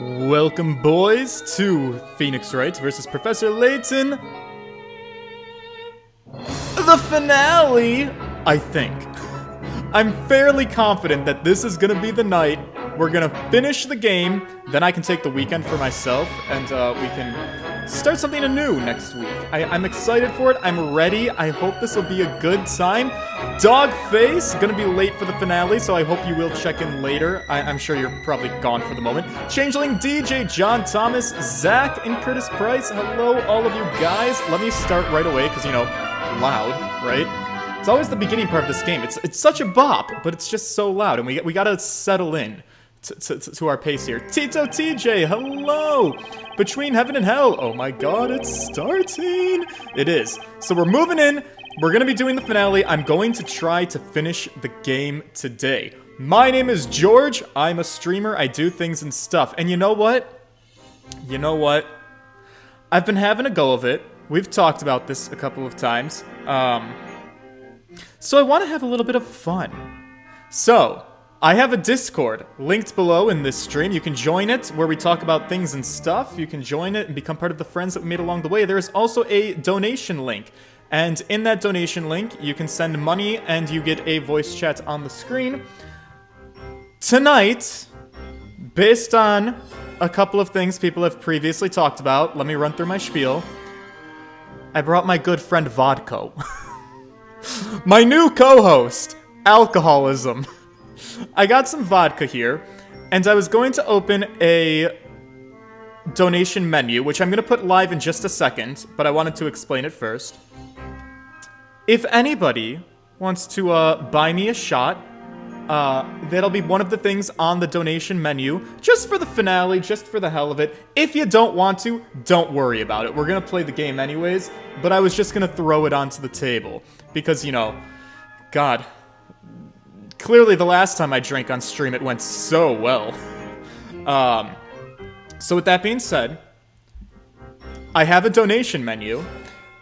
Welcome, boys, to Phoenix Wright versus Professor Layton. The finale, I think. I'm fairly confident that this is gonna be the night we're gonna finish the game, then I can take the weekend for myself, and we can start something anew next week. I'm excited for it, I'm ready, I hope this will be a good time. Dogface, gonna be late for the finale, so I hope you will check in later. I'm sure you're probably gone for the moment. Changeling DJ, John Thomas, Zach, and Curtis Price, hello all of you guys. Let me start right away, because, you know, loud, right? It's always the beginning part of this game. It's such a bop, but it's just so loud, and we gotta settle in to our pace here. Tito TJ, hello! Between Heaven and Hell. Oh my god, it's starting! It is. So we're moving in. We're gonna be doing the finale. I'm going to try to finish the game today. My name is George. I'm a streamer. I do things and stuff. And you know what? You know what? I've been having a go of it. We've talked about this a couple of times. So I want to have a little bit of fun. So, I have a Discord linked below in this stream. You can join it where we talk about things and stuff. You can join it and become part of the friends that we made along the way. There is also a donation link. And in that donation link, you can send money and you get a voice chat on the screen. Tonight, based on a couple of things people have previously talked about, let me run through my spiel. I brought my good friend Vodko. My new co-host, Alcoholism. I got some vodka here, and I was going to open a donation menu, which I'm going to put live in just a second, but I wanted to explain it first. If anybody wants to buy me a shot, that'll be one of the things on the donation menu, just for the finale, just for the hell of it. If you don't want to, don't worry about it. We're going to play the game anyways, but I was just going to throw it onto the table, because, you know, God, clearly the last time I drank on stream, it went so well. So with that being said, I have a donation menu.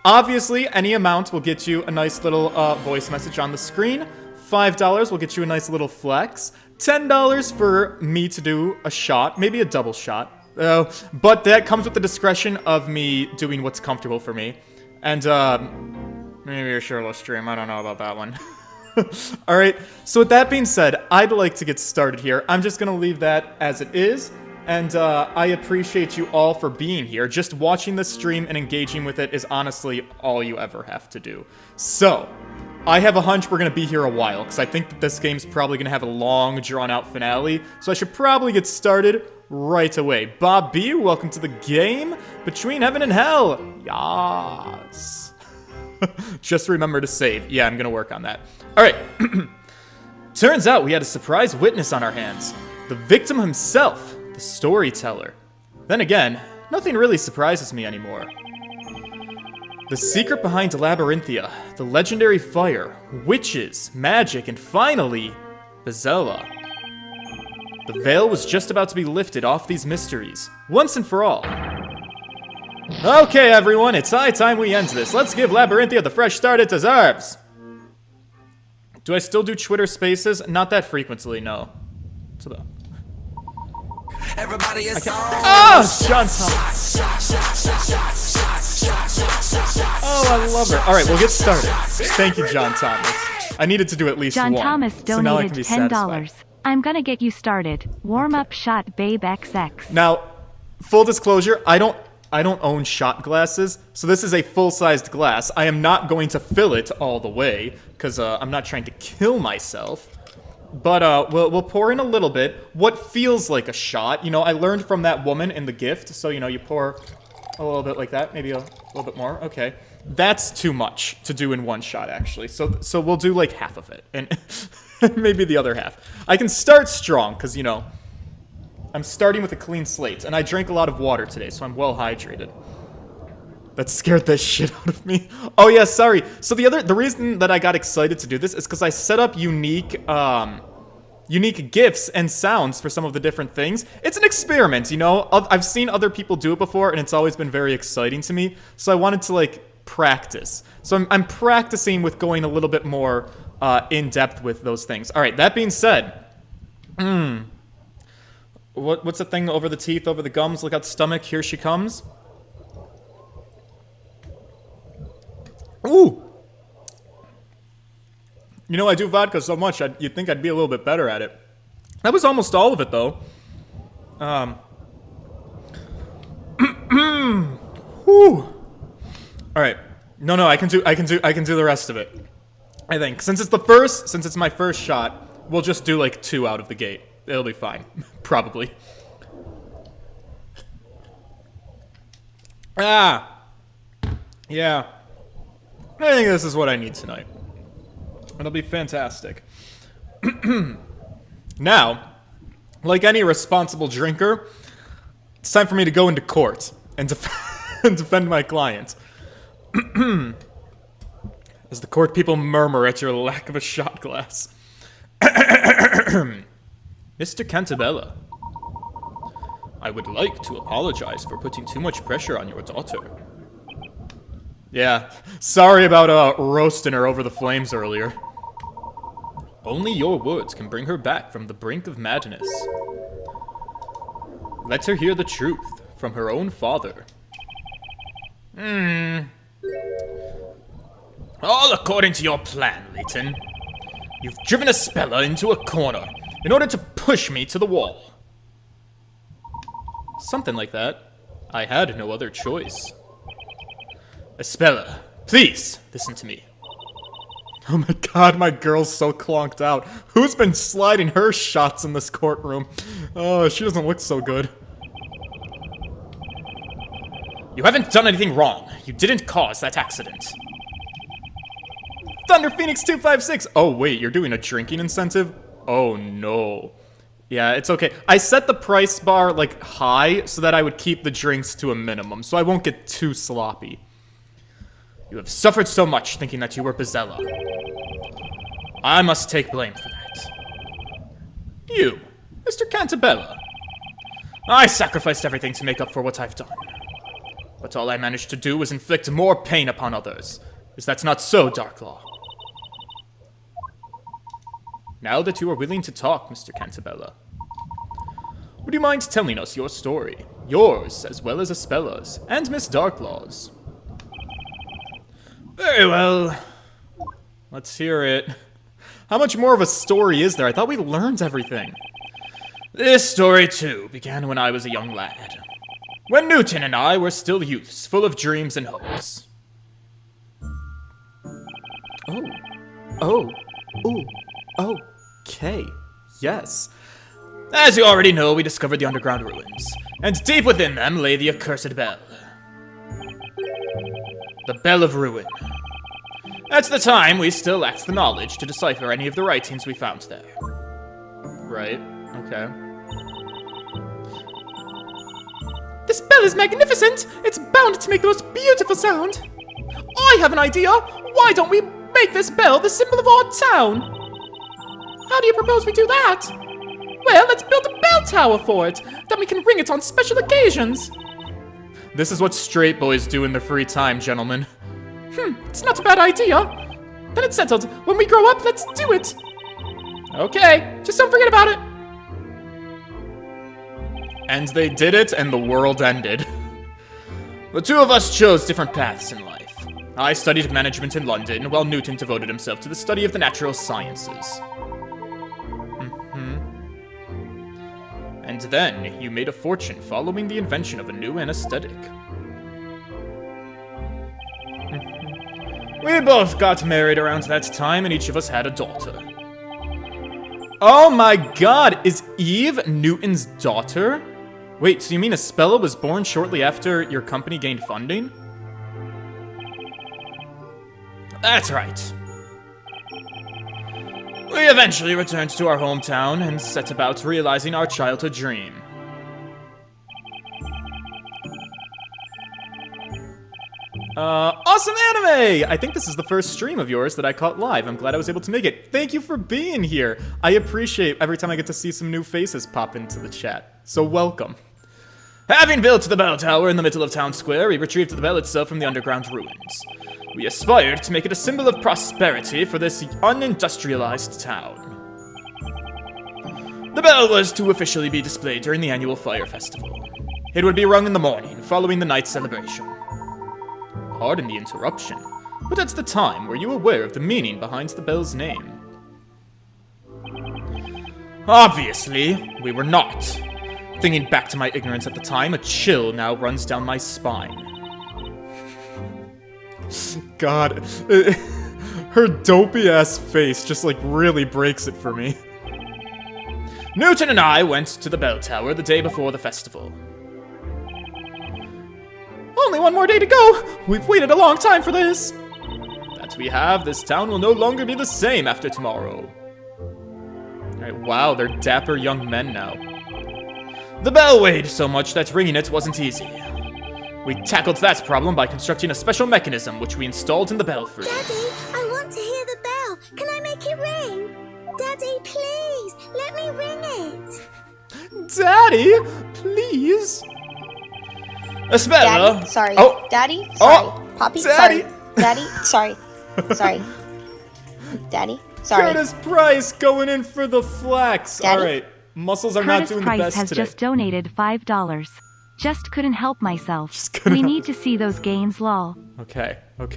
Obviously, any amount will get you a nice little voice message on the screen. $5 will get you a nice little flex. $10 for me to do a shot, maybe a double shot. But that comes with the discretion of me doing what's comfortable for me. And maybe a shirtless stream, I don't know about that one. Alright, so with that being said, I'd like to get started here. I'm just gonna leave that as it is. And I appreciate you all for being here. Just watching the stream and engaging with it is honestly all you ever have to do. So, I have a hunch we're going to be here a while, because I think that this game's probably going to have a long, drawn-out finale, so I should probably get started right away. Bob B, welcome to the game. Between Heaven and Hell. Yas. Just remember to save. Yeah, I'm going to work on that. Alright. Turns out we had a surprise witness on our hands. The victim himself, the storyteller. Then again, nothing really surprises me anymore. The secret behind Labyrinthia, the legendary fire, witches, magic, and finally, Bezella. The veil was just about to be lifted off these mysteries, once and for all. Okay, everyone, it's high time we end this. Let's give Labyrinthia the fresh start it deserves. Do I still do Twitter Spaces? Not that frequently, no. So the... Everybody is oh, John Thomas. Oh, I love her. All right, we'll get started. Thank you, John Thomas. I needed to do at least John one. Thomas so now I can donated be $10. satisfied. I'm gonna get you started. Warm up shot, babe XX. Now, full disclosure, I don't own shot glasses, so this is a full-sized glass. I am not going to fill it all the way because I'm not trying to kill myself. But we'll pour in a little bit. What feels like a shot? You know, I learned from that woman in the gift. So, you know, you pour a little bit like that. Maybe a little bit more. Okay. That's too much to do in one shot, actually. So we'll do like half of it. And maybe the other half. I can start strong because, you know, I'm starting with a clean slate. And I drank a lot of water today, so I'm well hydrated. That scared the shit out of me. Oh yeah, sorry. So the reason that I got excited to do this is because I set up unique GIFs and sounds for some of the different things. It's an experiment, you know? I've seen other people do it before, and it's always been very exciting to me. So I wanted to, like, practice. So I'm practicing with going a little bit more in depth with those things. All right, that being said, What's the thing over the teeth, over the gums? Look out, stomach. Here she comes. Ooh! You know, I do vodka so much, you'd think I'd be a little bit better at it. That was almost all of it, though. Whew. Alright. No, I can do the rest of it. I think. Since it's my first shot, we'll just do like 2 out of the gate. It'll be fine. Probably. Ah! Yeah. I think this is what I need tonight. It'll be fantastic. Now, like any responsible drinker, it's time for me to go into court and defend my client. As the court people murmur at your lack of a shot glass. Mr. Cantabella, I would like to apologize for putting too much pressure on your daughter. Yeah, sorry about roasting her over the flames earlier. Only your words can bring her back from the brink of madness. Let her hear the truth from her own father. All according to your plan, Layton. You've driven Espella into a corner in order to push me to the wall. Something like that. I had no other choice. Espella, please listen to me. Oh my god, my girl's so clonked out. Who's been sliding her shots in this courtroom? Oh, she doesn't look so good. You haven't done anything wrong. You didn't cause that accident. Thunder Phoenix 256. Oh wait, you're doing a drinking incentive? Oh no. Yeah, it's okay. I set the price bar like high so that I would keep the drinks to a minimum, so I won't get too sloppy. You have suffered so much thinking that you were Bezella. I must take blame for that. You, Mr. Cantabella. I sacrificed everything to make up for what I've done. But all I managed to do was inflict more pain upon others. Is that not so, Darklaw? Now that you are willing to talk, Mr. Cantabella, would you mind telling us your story? Yours, as well as Espella's, and Miss Darklaw's. Very well. Let's hear it. How much more of a story is there? I thought we learned everything. This story, too, began when I was a young lad. When Newton and I were still youths, full of dreams and hopes. Okay. Yes. As you already know, we discovered the underground ruins, and deep within them lay the accursed bell. The Bell of Ruin. At the time, we still lacked the knowledge to decipher any of the writings we found there. Right, okay. This bell is magnificent! It's bound to make the most beautiful sound! I have an idea! Why don't we make this bell the symbol of our town? How do you propose we do that? Well, let's build a bell tower for it! Then we can ring it on special occasions! This is what straight boys do in their free time, gentlemen. It's not a bad idea. Then it's settled. When we grow up, let's do it. Okay, just don't forget about it. And they did it, and the world ended. The two of us chose different paths in life. I studied management in London, while Newton devoted himself to the study of the natural sciences. And then, you made a fortune following the invention of a new anesthetic. We both got married around that time, and each of us had a daughter. Oh my god, is Eve Newton's daughter? Wait, so you mean Espella was born shortly after your company gained funding? That's right. We eventually returned to our hometown and set about realizing our childhood dream. Awesome anime! I think this is the first stream of yours that I caught live. I'm glad I was able to make it. Thank you for being here. I appreciate every time I get to see some new faces pop into the chat. So welcome. Having built the bell tower in the middle of town square, we retrieved the bell itself from the underground ruins. We aspired to make it a symbol of prosperity for this unindustrialized town. The bell was to officially be displayed during the annual fire festival. It would be rung in the morning, following the night's celebration. Pardon the interruption, but at the time, were you aware of the meaning behind the bell's name? Obviously, we were not. Thinking back to my ignorance at the time, a chill now runs down my spine. God, her dopey-ass face just, like, really breaks it for me. Newton and I went to the bell tower the day before the festival. Only one more day to go! We've waited a long time for this! That we have, this town will no longer be the same after tomorrow. Alright, wow, they're dapper young men now. The bell weighed so much that ringing it wasn't easy. We tackled that problem by constructing a special mechanism which we installed in the belfry. Daddy, I want to hear the bell. Can I make it ring? Daddy, please, let me ring it. Daddy, please? Espella. Daddy, sorry. Oh. Daddy, sorry. Oh. Poppy, Daddy. sorry. Daddy, sorry. Sorry. Daddy, sorry. Curtis Price going in for the flex. Daddy? Alright, muscles are not Curtis doing Price the best has today. just donated $5. Just couldn't help myself. couldn't We help need to see those gains, lol. Okay, I'm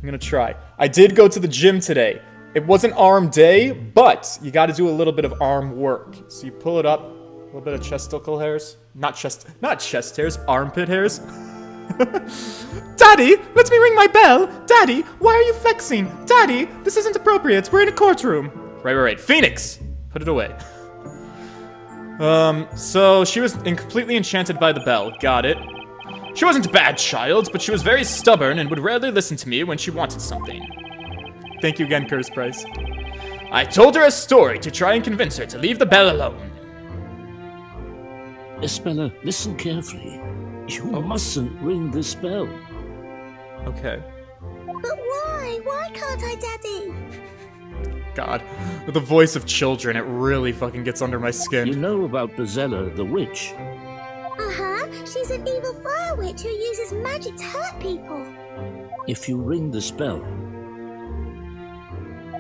gonna try. I did go to the gym today. It wasn't arm day, but you gotta do a little bit of arm work. So you pull it up, a little bit of chesticle hairs. Not chest hairs, armpit hairs. Daddy, let me ring my bell. Daddy, why are you flexing? Daddy, this isn't appropriate. We're in a courtroom. Right. Phoenix, put it away. So she was completely enchanted by the bell. Got it. She wasn't a bad child, but she was very stubborn and would rarely listen to me when she wanted something. Thank you again, Curtis Price. I told her a story to try and convince her to leave the bell alone. Espella, listen carefully. You mustn't ring this bell. Okay. But why? Why can't I, Daddy? God, with the voice of children, it really fucking gets under my You skin. know about Bezella the Witch? Uh-huh. She's an evil fire witch who uses magic to hurt people. If you ring this bell,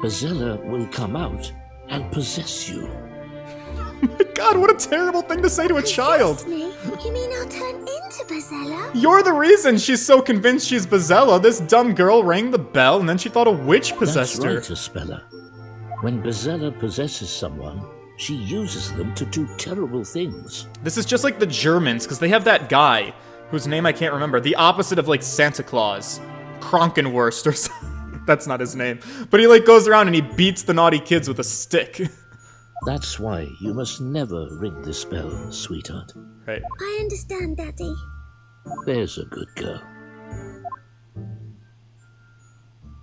Bezella will come out and possess you. God, what a terrible thing to say to a child. Possess me? You mean I'll turn into Bezella? You're the reason she's so convinced she's Bezella. This dumb girl rang the bell and then she thought a witch possessed her. That's right, Espella. When Bezella possesses someone, she uses them to do terrible things. This is just like the Germans, because they have that guy, whose name I can't remember, the opposite of, like, Santa Claus. Kronkenwurst or something. That's not his name. But he, like, goes around and he beats the naughty kids with a stick. That's why you must never ring this bell, sweetheart. Right. I understand, Daddy. There's a good girl.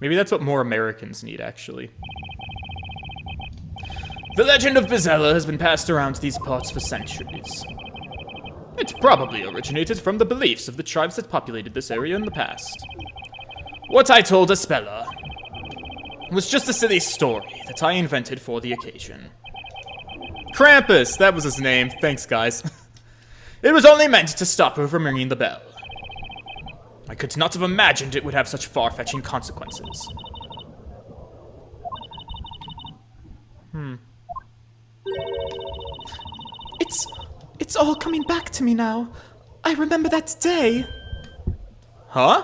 Maybe that's what more Americans need, actually. The legend of Bezella has been passed around these parts for centuries. It probably originated from the beliefs of the tribes that populated this area in the past. What I told Espella was just a silly story that I invented for the occasion. Krampus, that was his name. Thanks, guys. It was only meant to stop her from ringing the bell. I could not have imagined it would have such far-fetching consequences. It's all coming back to me now. I remember that day. Huh?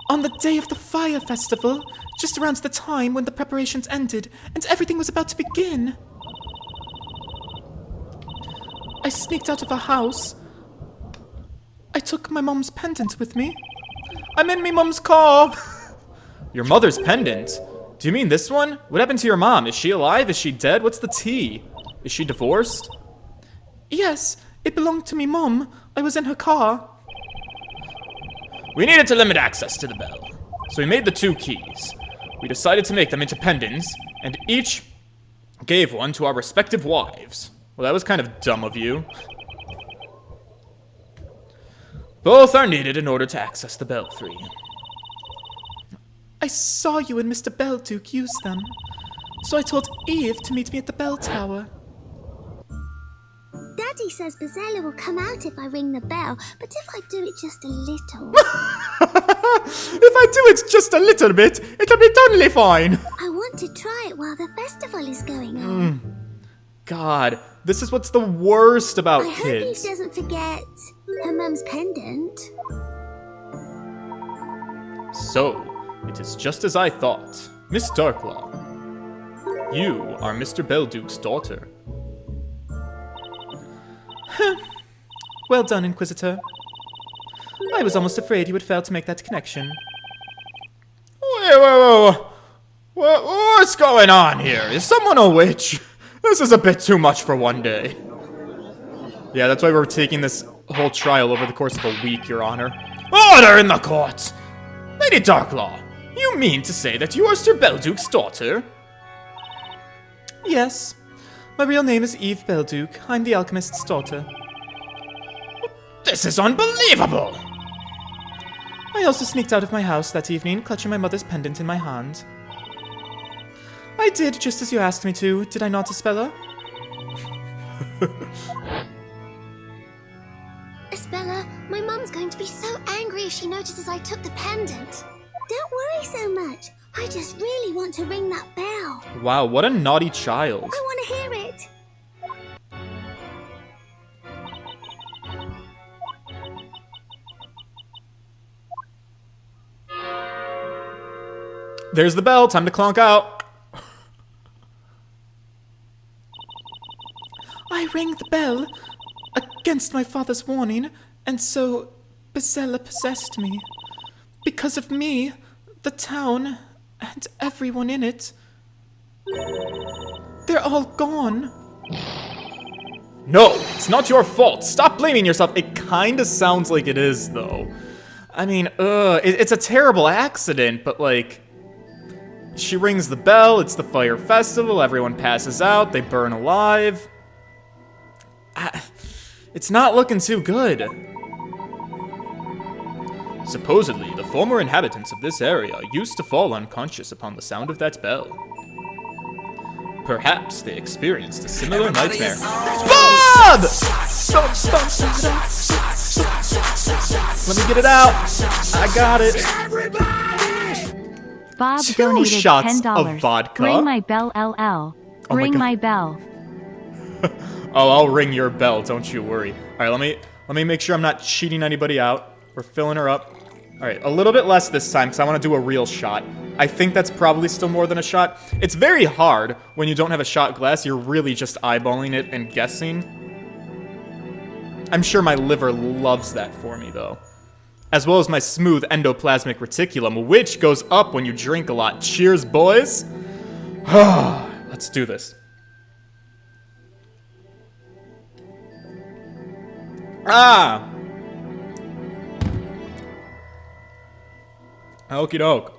On the day of the fire festival, just around the time when the preparations ended and everything was about to begin. I sneaked out of a house. I took my mom's pendant with me. I'm in me mom's car. Your mother's pendant? Do you mean this one? What happened to your mom? Is she alive? Is she dead? What's the tea? Is she divorced? Yes, it belonged to me mom. I was in her car. We needed to limit access to the bell, so we made the 2 keys. We decided to make them into pendants, and each gave one to our respective wives. Well, that was kind of dumb of you. Both are needed in order to access the belfry. I saw you and Mr. Belduke use them, so I told Eve to meet me at the bell tower. Daddy says Bezella will come out if I ring the bell, but if I do it just a little... If I do it just a little bit, it'll be totally fine. I want to try it while the festival is going on. god. This is what's the worst about I hope kids. he doesn't forget her mum's pendant. So, it is just as I thought. Miss Darklaw, you are Mr. Belduke's daughter. Well done, Inquisitor. I was almost afraid you would fail to make that connection. Whoa. What's going on here? Is someone a witch? This is a bit too much for one day. Yeah, that's why we're taking this whole trial over the course of a week, Your Honor. Order in the court! Lady Darklaw, you mean to say that you are Sir Belduke's daughter? Yes. My real name is Eve Belduke. I'm the alchemist's daughter. This is unbelievable! I also sneaked out of my house that evening, clutching my mother's pendant in my hand. I did just as you asked me to, did I not, Espella? Espella, my mum's going to be so angry if she notices I took the pendant. Don't worry so much. I just really want to ring that bell. Wow, what a naughty child. I want to hear it. There's the bell, time to clonk out. I rang the bell against my father's warning, and so Bezella possessed me. Because of me, the town, and everyone in it, they're all gone. No, it's not your fault. Stop blaming yourself. It kinda sounds like it is, though. I mean, it's a terrible accident, but like, she rings the bell, it's the fire festival, everyone passes out, they burn alive. It's not looking too good. Supposedly, the former inhabitants of this area used to fall unconscious upon the sound of that bell. Perhaps they experienced a similar nightmare. Bob! Let me get it out. I got it. Bob 2 donated shots $10. of vodka. Ring my bell, LL. Oh my Ring God. my bell. Oh, I'll ring your bell, don't you worry. All right, let me make sure I'm not cheating anybody out. We're filling her up. All right, a little bit less this time because I want to do a real shot. I think that's probably still more than a shot. It's very hard when you don't have a shot glass. You're really just eyeballing it and guessing. I'm sure my liver loves that for me, though. As well as my smooth endoplasmic reticulum, which goes up when you drink a lot. Cheers, boys. Let's do this. Ah! Okie doke.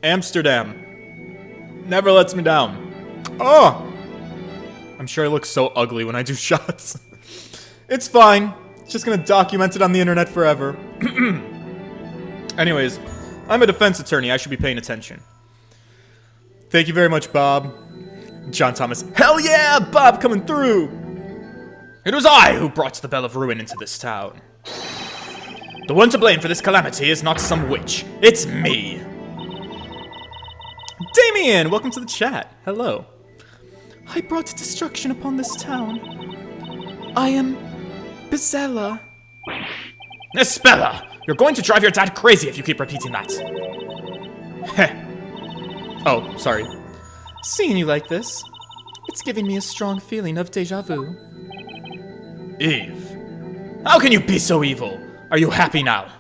Amsterdam. Never lets me down. Oh! I'm sure I look so ugly when I do shots. It's fine. It's just gonna document it on the internet forever. Anyways, I'm a defense attorney. I should be paying attention. Thank you very much, Bob. John Thomas. Hell yeah! Bob coming through! It was I who brought the Bell of Ruin into this town. The one to blame for this calamity is not some witch. It's me. Damien, welcome to the chat. Hello. I brought destruction upon this town. I am Bezella. Espella, you're going to drive your dad crazy if you keep repeating that. Heh. Oh, sorry. Seeing you like this, it's giving me a strong feeling of deja vu. Eve, how can you be so evil? Are you happy now?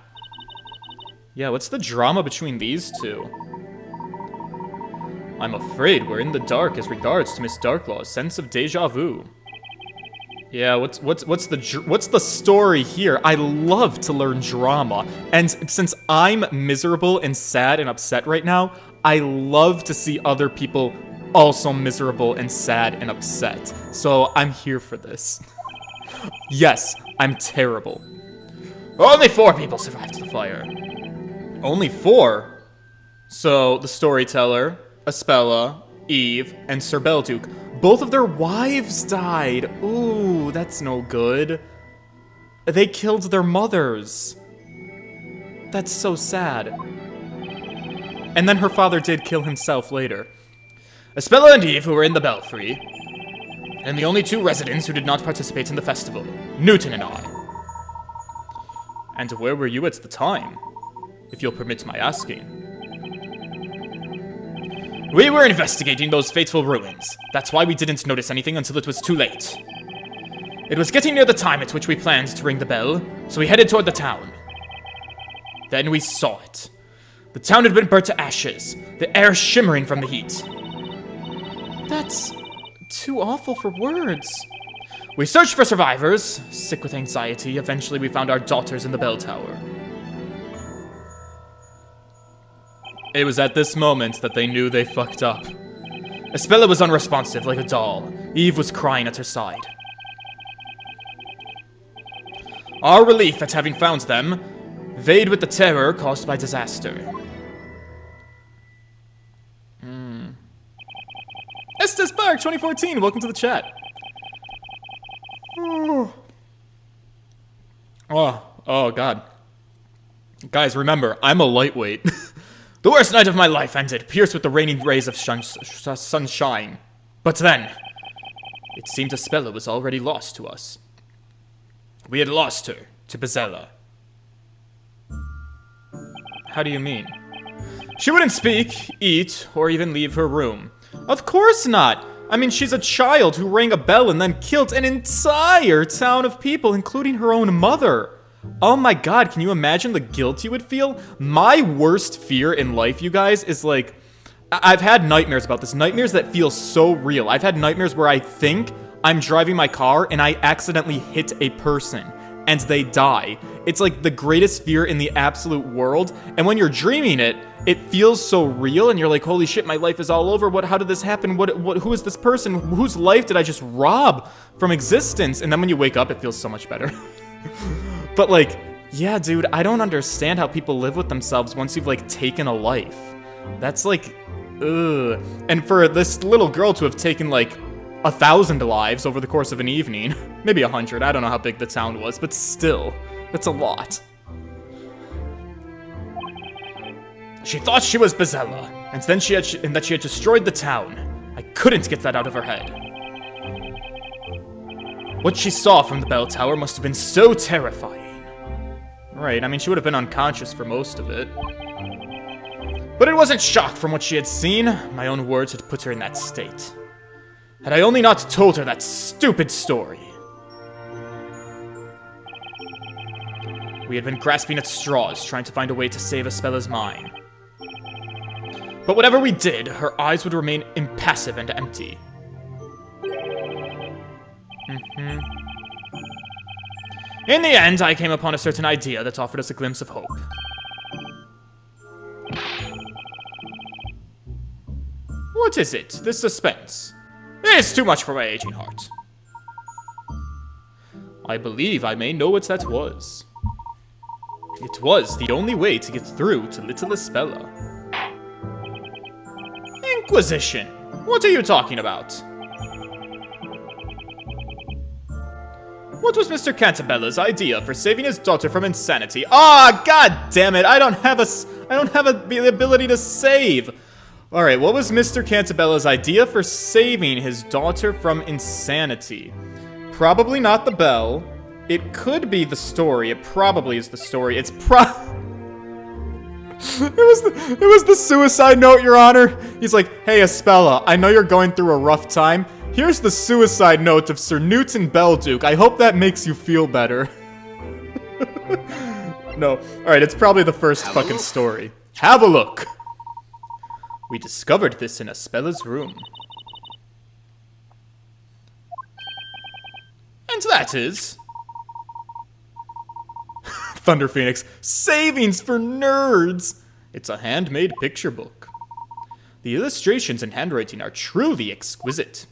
Yeah, what's the drama between these two? I'm afraid we're in the dark as regards to Miss Darklaw's sense of deja vu. Yeah, what's the story here? I love to learn drama, and since I'm miserable and sad and upset right now, I love to see other people also miserable and sad and upset. So I'm here for this. Yes, I'm terrible. Only 4 people survived the fire. Only 4? So, the storyteller, Espella, Eve, and Sir Belduke. Both of their wives died. Ooh, that's no good. They killed their mothers. That's so sad. And then her father did kill himself later. Espella and Eve, who were in the belfry. And the only 2 residents who did not participate in the festival, Newton and I. And where were you at the time, if you'll permit my asking? We were investigating those fateful ruins. That's why we didn't notice anything until it was too late. It was getting near the time at which we planned to ring the bell, so we headed toward the town. Then we saw it. The town had been burnt to ashes, the air shimmering from the heat. That's too awful for words. We searched for survivors. Sick with anxiety, eventually we found our daughters in the bell tower. It was at this moment that they knew they fucked up. Espella was unresponsive, like a doll. Eve was crying at her side. Our relief at having found them veiled with the terror caused by disaster. Estes Park 2014, welcome to the chat. Oh god. Guys, remember, I'm a lightweight. The worst night of my life ended, pierced with the raining rays of sunshine. But then, it seemed Espella was already lost to us. We had lost her to Bezella. How do you mean? She wouldn't speak, eat, or even leave her room. Of course not! I mean, she's a child who rang a bell and then killed an entire town of people, including her own mother. Oh my god, can you imagine the guilt you would feel? My worst fear in life, you guys, is like... I've had nightmares about this. Nightmares that feel so real. I've had nightmares where I think I'm driving my car and I accidentally hit a person and they die. It's like the greatest fear in the absolute world. And when you're dreaming it, it feels so real and you're like, holy shit, my life is all over. How did this happen? Who is this person? Whose life did I just rob from existence? And then when you wake up, it feels so much better. But like, yeah, dude, I don't understand how people live with themselves once you've like taken a life. That's like, ugh. And for this little girl to have taken like 1,000 lives over the course of an evening, maybe 100, I don't know how big the town was, but still, that's a lot. She thought she was Bezella, and then that she had destroyed the town. I couldn't get that out of her head. What she saw from the bell tower must have been so terrifying. Right, I mean, she would have been unconscious for most of it. But it wasn't shock from what she had seen. My own words had put her in that state. Had I only not told her that stupid story. We had been grasping at straws, trying to find a way to save Espella's mind. But whatever we did, her eyes would remain impassive and empty. In the end, I came upon a certain idea that offered us a glimpse of hope. What is it? This suspense? It's too much for my aging heart. I believe I may know what that was. It was the only way to get through to little Espella. Inquisition! What are you talking about? What was Mr. Cantabella's idea for saving his daughter from insanity? Ah, god damn it! I don't have the ability to save. All right, what was Mr. Cantabella's idea for saving his daughter from insanity? Probably not the bell. It could be the story. It probably is the story. It's It was the suicide note, Your Honor. He's like, hey, Espella, I know you're going through a rough time. Here's the suicide note of Sir Newton Belduke. I hope that makes you feel better. No. Alright, it's probably the first fucking story. Have a look. We discovered this in Espella's room. And that is... Thunder Phoenix. Savings for nerds! It's a handmade picture book. The illustrations and handwriting are truly exquisite.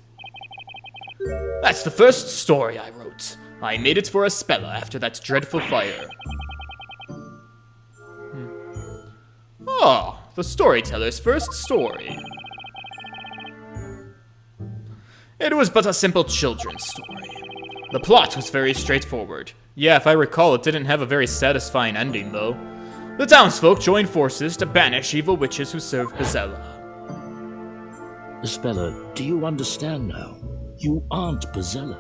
That's the first story I wrote. I made it for Espella after that dreadful fire. Oh, the storyteller's first story. It was but a simple children's story. The plot was very straightforward. Yeah, if I recall, it didn't have a very satisfying ending, though. The townsfolk joined forces to banish evil witches who served Bezella. Espella, do you understand now? You aren't Bezella.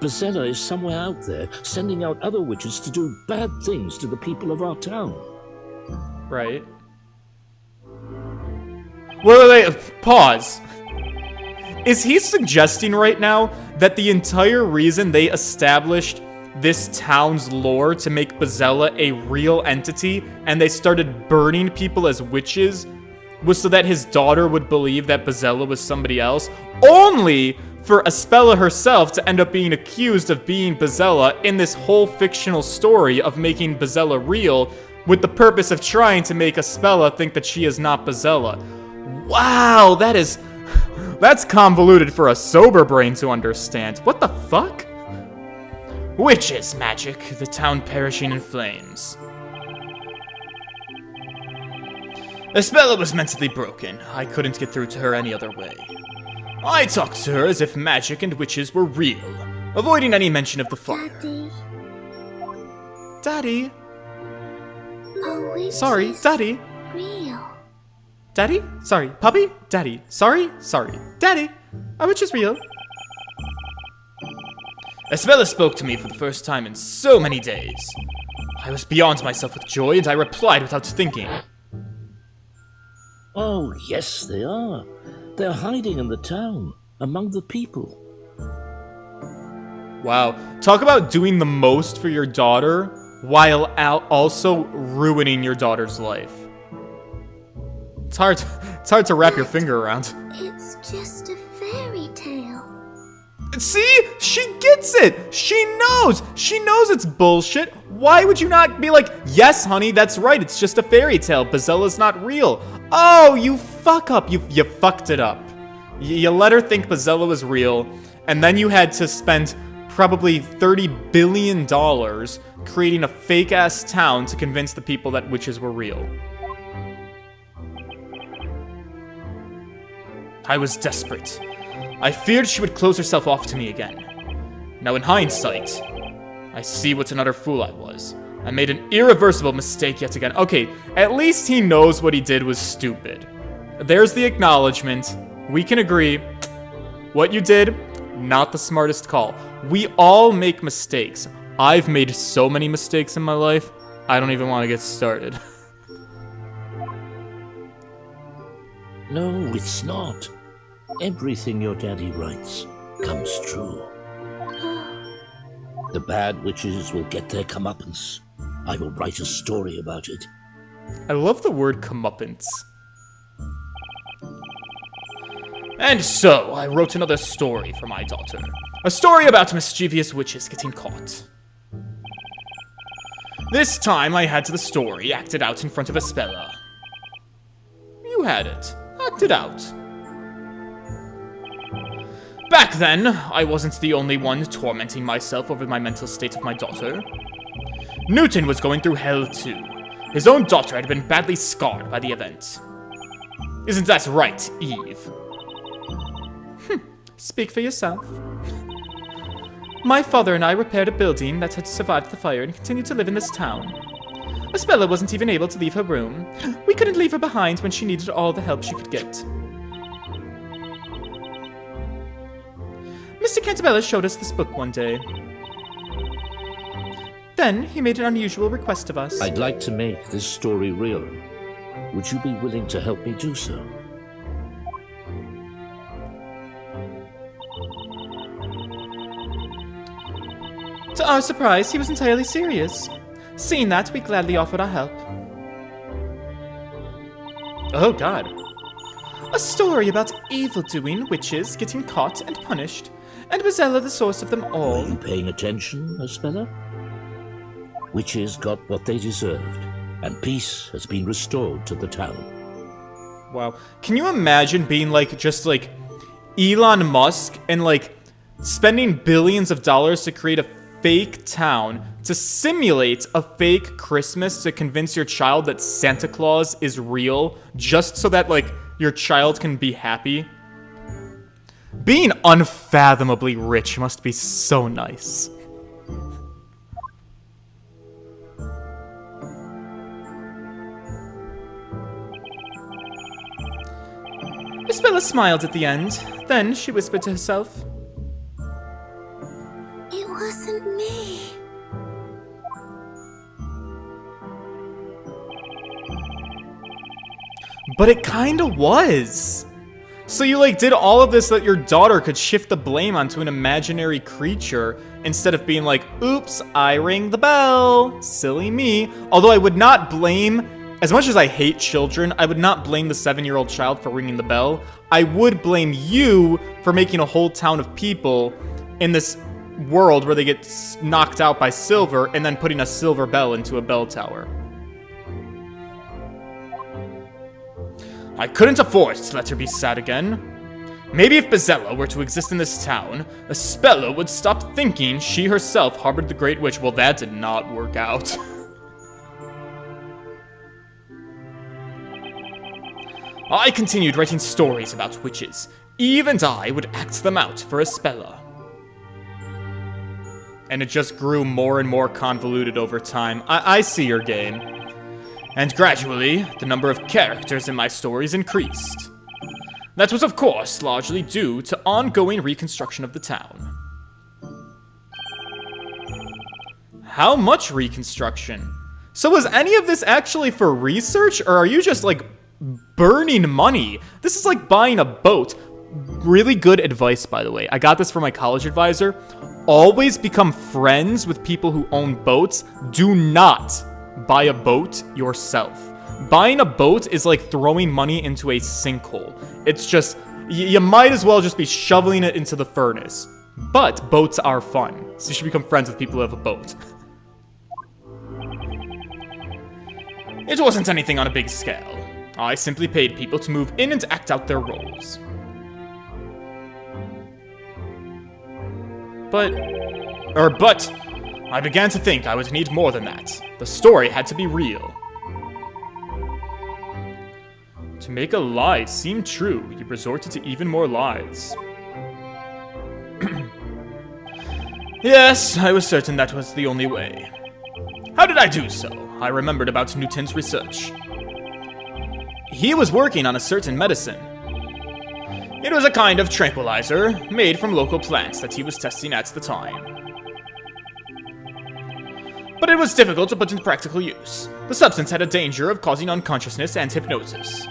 Bezella is somewhere out there, sending out other witches to do bad things to the people of our town. Right. Wait, pause. Is he suggesting right now that the entire reason they established this town's lore to make Bezella a real entity and they started burning people as witches was so that his daughter would believe that Bezella was somebody else, only for Espella herself to end up being accused of being Bezella in this whole fictional story of making Bezella real with the purpose of trying to make Espella think that she is not Bezella? Wow, that's convoluted for a sober brain to understand. What the fuck? Witches magic, the town perishing in flames. Espella was mentally broken. I couldn't get through to her any other way. I talked to her as if magic and witches were real, avoiding any mention of the fire. Daddy. Daddy? A witch Sorry, is Daddy. real. Daddy? Sorry, puppy? Daddy. Sorry? Daddy, a witch is real. Espella spoke to me for the first time in so many days. I was beyond myself with joy, and I replied without thinking. Oh, yes, they are. They're hiding in the town, among the people. Wow. Talk about doing the most for your daughter while also ruining your daughter's life. It's hard to wrap your finger around. It's just a fairy tale. See? She gets it! She knows! She knows it's bullshit! Why would you not be like, yes, honey, that's right, it's just a fairy tale. Bezella's not real. Oh, you fuck up. You fucked it up. You let her think Bezella was real, and then you had to spend probably $30 billion creating a fake-ass town to convince the people that witches were real. I was desperate. I feared she would close herself off to me again. Now in hindsight, I see what an utter fool I was. I made an irreversible mistake yet again. Okay, at least he knows what he did was stupid. There's the acknowledgement. We can agree. What you did, not the smartest call. We all make mistakes. I've made so many mistakes in my life, I don't even want to get started. No, it's not. Everything your daddy writes comes true. The bad witches will get their comeuppance. I will write a story about it. I love the word comeuppance. And so, I wrote another story for my daughter. A story about mischievous witches getting caught. This time, I had the story acted out in front of Espella. You had it. Acted out. Back then, I wasn't the only one tormenting myself over my mental state of my daughter. Newton was going through hell too. His own daughter had been badly scarred by the event. Isn't that right, Eve? Speak for yourself. My father and I repaired a building that had survived the fire and continued to live in this town. Espella wasn't even able to leave her room. We couldn't leave her behind when she needed all the help she could get. Mr. Cantabella showed us this book one day. Then he made an unusual request of us. I'd like to make this story real. Would you be willing to help me do so? To our surprise, he was entirely serious. Seeing that, we gladly offered our help. Oh god. A story about evil-doing witches getting caught and punished, and Bezella the source of them all. Are you paying attention, Espella? Witches got what they deserved, and peace has been restored to the town. Wow. Can you imagine being just Elon Musk and spending billions of dollars to create a fake town to simulate a fake Christmas to convince your child that Santa Claus is real just so that your child can be happy? Being unfathomably rich must be so nice. Espella smiled at the end. Then she whispered to herself, wasn't me. But it kinda was. So you like did all of this so that your daughter could shift the blame onto an imaginary creature instead of being like, oops, I rang the bell. Silly me. Although I would not blame, as much as I hate children, I would not blame the 7-year-old child for ringing the bell. I would blame you for making a whole town of people in this world where they get knocked out by silver and then putting a silver bell into a bell tower. I couldn't afford to let her be sad again. Maybe if Bezella were to exist in this town, Espella would stop thinking she herself harbored the Great Witch. Well, that did not work out. I continued writing stories about witches. Eve and I would act them out for Espella. And it just grew more and more convoluted over time. I see your game. And gradually, the number of characters in my stories increased. That was, of course, largely due to ongoing reconstruction of the town. How much reconstruction? So was any of this actually for research, or are you just, like, burning money? This is like buying a boat. Really good advice, by the way. I got this from my college advisor. Always become friends with people who own boats. Do not buy a boat yourself. Buying a boat is like throwing money into a sinkhole. It's just, you might as well just be shoveling it into the furnace. But boats are fun, so you should become friends with people who have a boat. It wasn't anything on a big scale. I simply paid people to move in and act out their roles. But I began to think I would need more than that. The story had to be real. To make a lie seem true, you resorted to even more lies. Yes, I was certain that was the only way. How did I do so? I remembered about Newton's research. He was working on a certain medicine. It was a kind of tranquilizer made from local plants that he was testing at the time. But it was difficult to put into practical use. The substance had a danger of causing unconsciousness and hypnosis.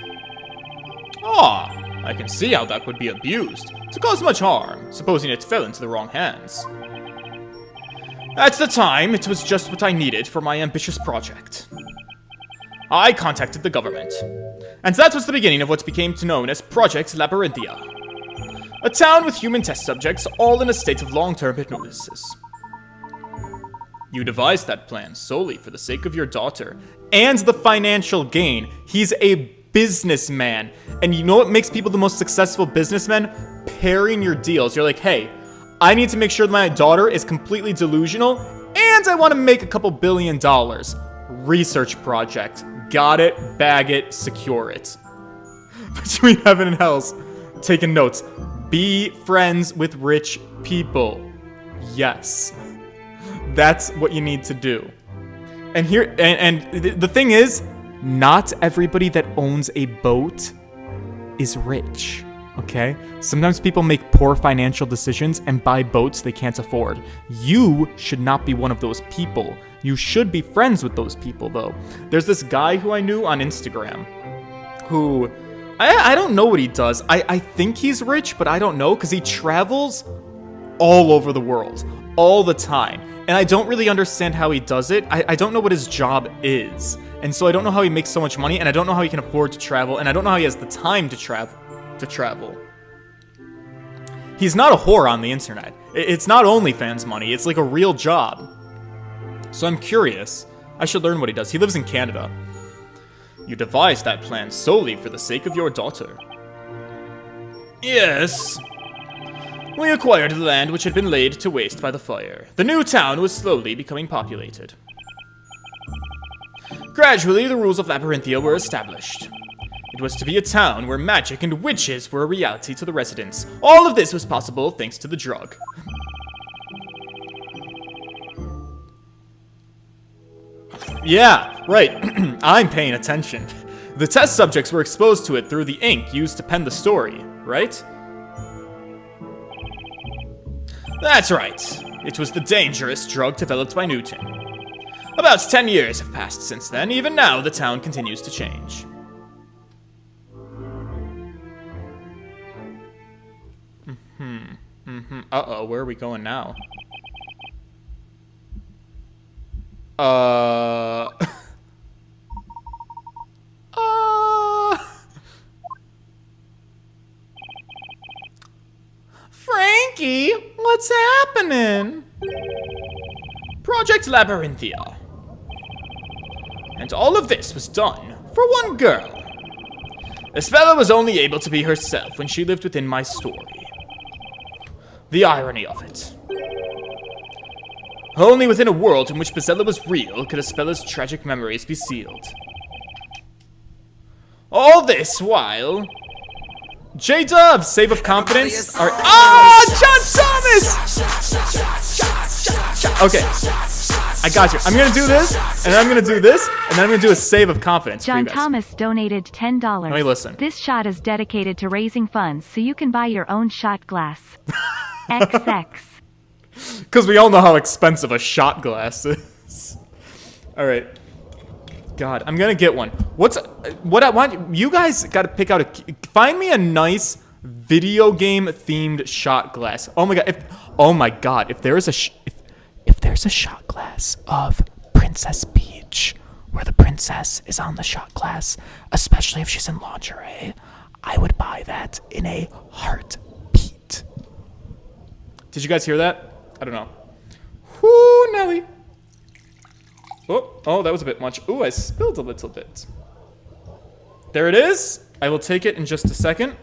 Ah, I can see how that would be abused, to cause much harm, supposing it fell into the wrong hands. At the time, it was just what I needed for my ambitious project. I contacted the government, and that was the beginning of what became known as Project Labyrinthia. A town with human test subjects, all in a state of long-term hypnosis. You devised that plan solely for the sake of your daughter, and the financial gain. He's a businessman, and you know what makes people the most successful businessmen? Pairing your deals. You're like, hey, I need to make sure that my daughter is completely delusional, and I want to make a couple $1 billion. Research project. Got it, bag it, secure it. Between heaven and hell's taking notes. Be friends with rich people. Yes. That's what you need to do. And here, and the thing is, not everybody that owns a boat is rich, okay? Sometimes people make poor financial decisions and buy boats they can't afford. You should not be one of those people. You should be friends with those people, though. There's this guy who I knew on Instagram who, I don't know what he does. I think he's rich, but I don't know, because he travels all over the world, all the time. And I don't really understand how he does it. I don't know what his job is. And so I don't know how he makes so much money, and I don't know how he can afford to travel, and I don't know how he has the time to travel. He's not a whore on the internet. It's not OnlyFans money. It's like a real job. So I'm curious. I should learn what he does. He lives in Canada. You devised that plan solely for the sake of your daughter. Yes. We acquired the land which had been laid to waste by the fire. The new town was slowly becoming populated. Gradually, the rules of Labyrinthia were established. It was to be a town where magic and witches were a reality to the residents. All of this was possible thanks to the drug. Yeah, right. I'm paying attention. The test subjects were exposed to it through the ink used to pen the story, right? That's right. It was the dangerous drug developed by Newton. About 10 years have passed since then. Even now, the town continues to change. Uh-oh, where are we going now? Frankie, what's happening? Project Labyrinthia. And all of this was done for one girl. Bezella was only able to be herself when she lived within my story. The irony of it. Only within a world in which Bezella was real could Bezella's tragic memories be sealed. All this while... J-Dub, save of confidence. All right. Ah, John Thomas! Okay, I got you. I'm gonna do this, and then I'm gonna do this, and then I'm gonna do a save of confidence. John Thomas donated $10. Let me listen. This shot is dedicated to raising funds so you can buy your own shot glass. XX. Because we all know how expensive a shot glass is. All right. God, I'm gonna get one. What I want? You guys gotta pick out find me a nice video game themed shot glass. Oh my god! If there's a shot glass of Princess Peach, where the princess is on the shot glass, especially if she's in lingerie, I would buy that in a heartbeat. Did you guys hear that? I don't know. Whoo, Nelly. Oh, that was a bit much. Ooh, I spilled a little bit. There it is. I will take it in just a second.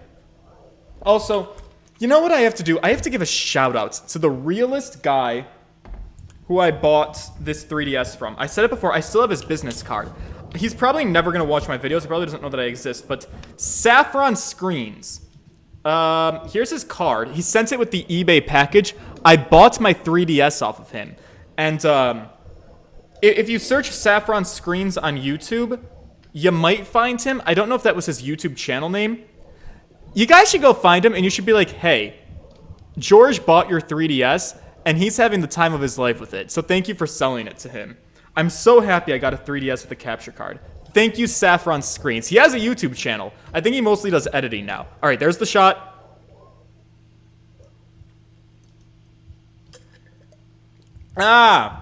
Also, you know what I have to do? I have to give a shout out to the realest guy who I bought this 3DS from. I said it before, I still have his business card. He's probably never going to watch my videos. He probably doesn't know that I exist, but Saffron Screens. Here's his card. He sent it with the eBay package. I bought my 3DS off of him. And, if you search Saffron Screens on YouTube, you might find him. I don't know if that was his YouTube channel name. You guys should go find him, and you should be like, hey, George bought your 3DS, and he's having the time of his life with it. So thank you for selling it to him. I'm so happy I got a 3DS with a capture card. Thank you, Saffron Screens. He has a YouTube channel. I think he mostly does editing now. All right, there's the shot. Ah.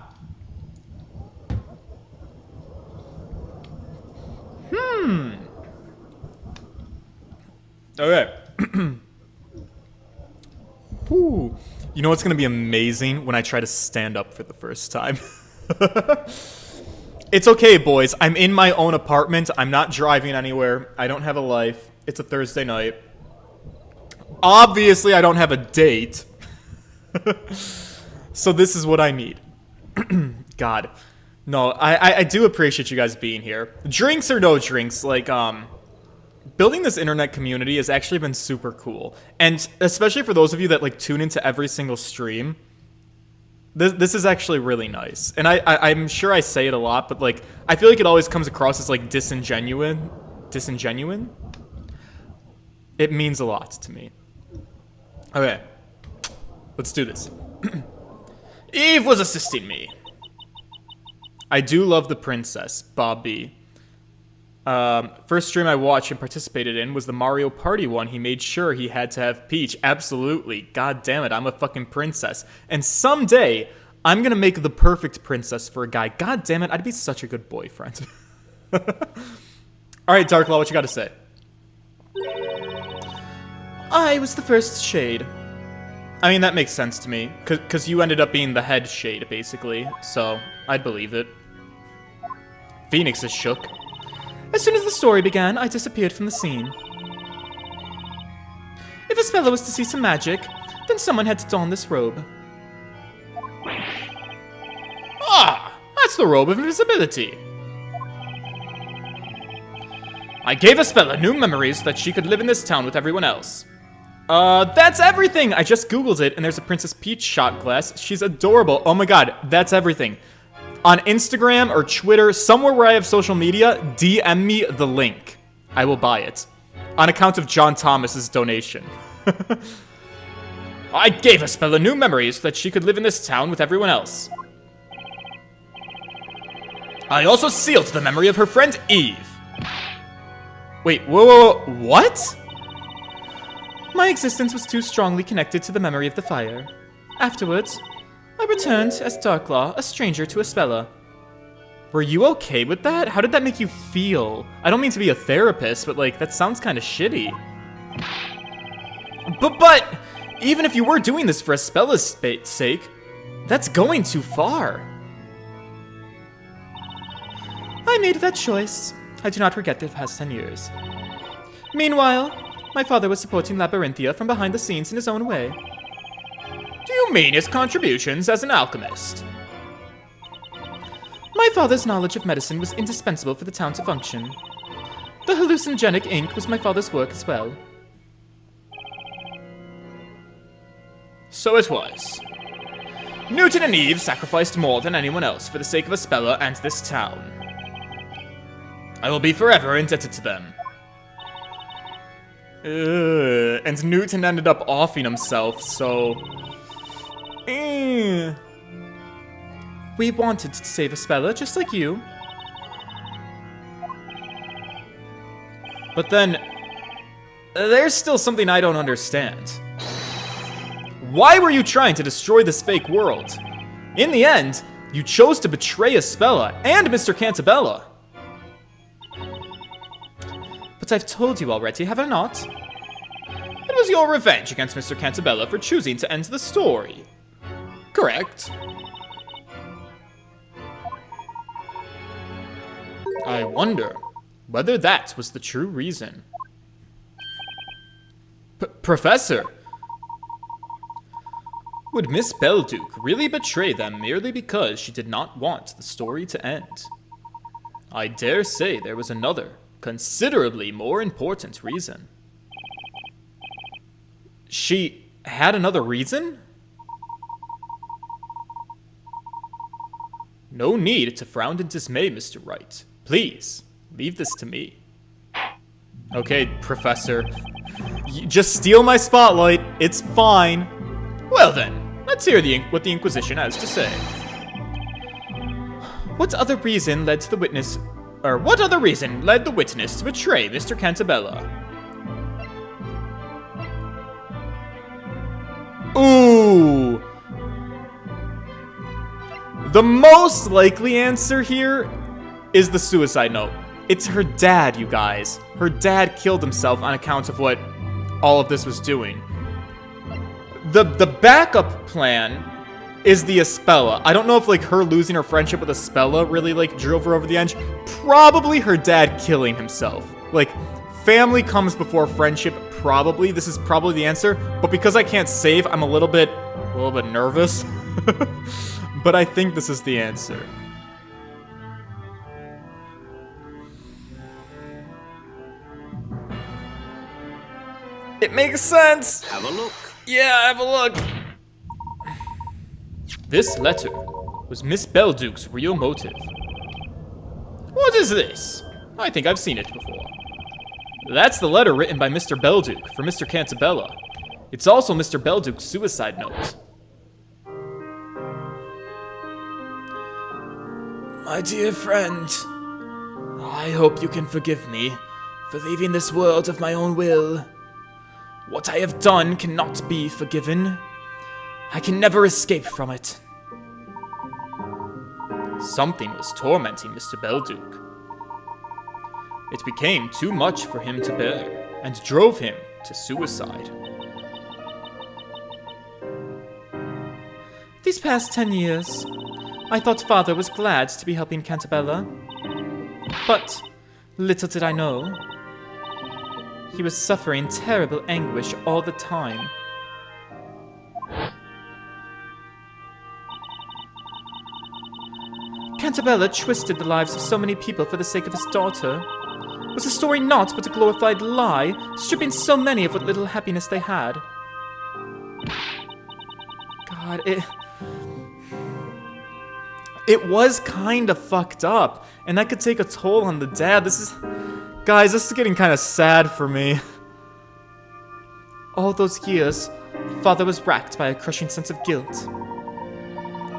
Okay. Whew. You know what's gonna be amazing when I try to stand up for the first time? It's okay, boys. I'm in my own apartment. I'm not driving anywhere. I don't have a life. It's a Thursday night. Obviously, I don't have a date. So this is what I need. God. No, I do appreciate you guys being here. Drinks or no drinks, like, building this internet community has actually been super cool. And especially for those of you that, like, tune into every single stream, this is actually really nice. And I'm sure I say it a lot, but, like, I feel like it always comes across as, like, disingenuine. It means a lot to me. Okay. Let's do this. Eve was assisting me. I do love the princess, Bob B. First stream I watched and participated in was the Mario Party one. He made sure he had to have Peach. Absolutely. God damn it, I'm a fucking princess. And someday, I'm gonna make the perfect princess for a guy. God damn it, I'd be such a good boyfriend. Alright, Darklaw, what you gotta say? I was the first shade. I mean, that makes sense to me. Because you ended up being the head shade, basically. So, I'd believe it. Phoenix is shook. As soon as the story began, I disappeared from the scene. If Bezella was to see some magic, then someone had to don this robe. Ah, that's the robe of invisibility. I gave Bezella new memories so that she could live in this town with everyone else. That's everything! I just googled it, and there's a Princess Peach shot glass. She's adorable. Oh my god, that's everything. On Instagram or Twitter, somewhere where I have social media, DM me the link. I will buy it. On account of John Thomas's donation. I gave Espella new memories so that she could live in this town with everyone else. I also sealed the memory of her friend Eve. Wait, whoa, what? My existence was too strongly connected to the memory of the fire. Afterwards, I returned as Darklaw, a stranger to Espella. Were you okay with that? How did that make you feel? I don't mean to be a therapist, but like, that sounds kind of shitty. But, even if you were doing this for Espella's sake, that's going too far. I made that choice. I do not regret the past 10 years. Meanwhile, my father was supporting Labyrinthia from behind the scenes in his own way. Do you mean his contributions as an alchemist? My father's knowledge of medicine was indispensable for the town to function. The hallucinogenic ink was my father's work as well. So it was. Newton and Eve sacrificed more than anyone else for the sake of Espella and this town. I will be forever indebted to them. And Newton ended up offing himself, so... We wanted to save Espella, just like you. But then, there's still something I don't understand. Why were you trying to destroy this fake world? In the end, you chose to betray Espella and Mr. Cantabella. But I've told you already, have I not? It was your revenge against Mr. Cantabella for choosing to end the story. Correct. I wonder whether that was the true reason. Professor! Would Miss Belduke really betray them merely because she did not want the story to end? I dare say there was another, considerably more important reason. She had another reason? No need to frown in dismay, Mr. Wright. Please, leave this to me. Okay, Professor. Just steal my spotlight. It's fine. Well then, let's hear what the Inquisition has to say. What other reason led the witness to betray Mr. Cantabella? Ooh! The most likely answer here is the suicide note. It's her dad, you guys. Her dad killed himself on account of what all of this was doing. The backup plan is the Espella. I don't know if like her losing her friendship with Espella really like drove her over the edge. Probably her dad killing himself. Like, family comes before friendship, probably. This is probably the answer. But because I can't save, I'm a little bit nervous. But I think this is the answer. It makes sense. Have a look. Yeah, have a look. This letter was Miss Belduke's real motive. What is this? I think I've seen it before. That's the letter written by Mr. Belduke for Mr. Cantabella. It's also Mr. Belduke's suicide note. My dear friend, I hope you can forgive me for leaving this world of my own will. What I have done cannot be forgiven. I can never escape from it. Something was tormenting Mr. Belduke. It became too much for him to bear, and drove him to suicide. These past 10 years, I thought Father was glad to be helping Cantabella. But little did I know, he was suffering terrible anguish all the time. Cantabella twisted the lives of so many people for the sake of his daughter. Was the story not but a glorified lie, stripping so many of what little happiness they had? God, it was kind of fucked up, and that could take a toll on the dad. Guys, this is getting kind of sad for me. All those years, Father was racked by a crushing sense of guilt.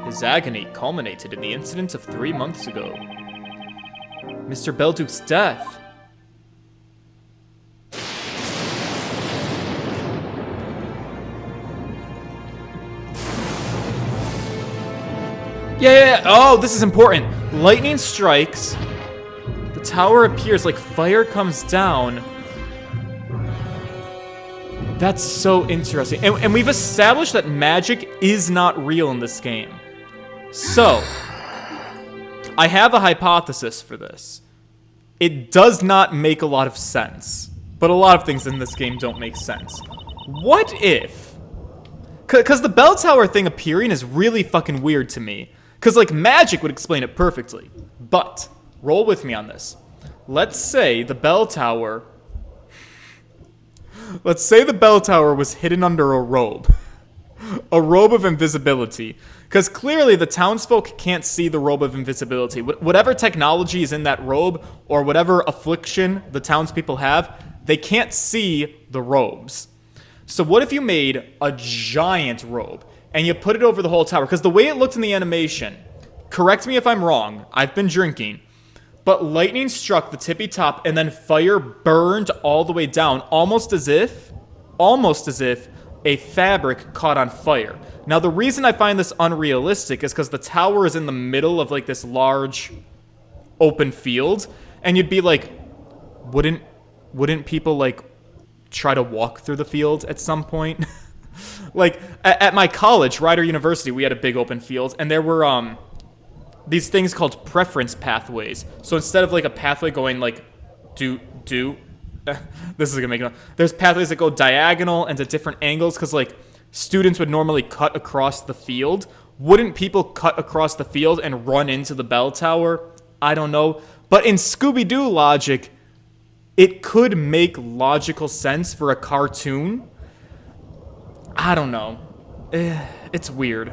His agony culminated in the incident of 3 months ago. Mr. Belduke's death. Yeah. Oh, this is important. Lightning strikes. The tower appears like fire comes down. That's so interesting. And we've established that magic is not real in this game. So, I have a hypothesis for this. It does not make a lot of sense. But a lot of things in this game don't make sense. What if... Because the bell tower thing appearing is really fucking weird to me. Because, like, magic would explain it perfectly. But, roll with me on this. Let's say the bell tower... Let's say the bell tower was hidden under a robe. A robe of invisibility. Because clearly the townsfolk can't see the robe of invisibility. Whatever technology is in that robe, or whatever affliction the townspeople have, they can't see the robes. So what if you made a giant robe, and you put it over the whole tower? Because the way it looked in the animation, correct me if I'm wrong, I've been drinking, but lightning struck the tippy top, and then fire burned all the way down, almost as if a fabric caught on fire. Now, the reason I find this unrealistic is because the tower is in the middle of, like, this large open field, and you'd be like, wouldn't people, like, try to walk through the field at some point? Like, at my college, Rider University, we had a big open field, and there were, these things called preference pathways. So instead of, like, a pathway going, like, this is gonna make it. There's pathways that go diagonal and at different angles, because, like, students would normally cut across the field. Wouldn't people cut across the field and run into the bell tower? I don't know. But in Scooby-Doo logic, it could make logical sense for a cartoon. I don't know. It's weird.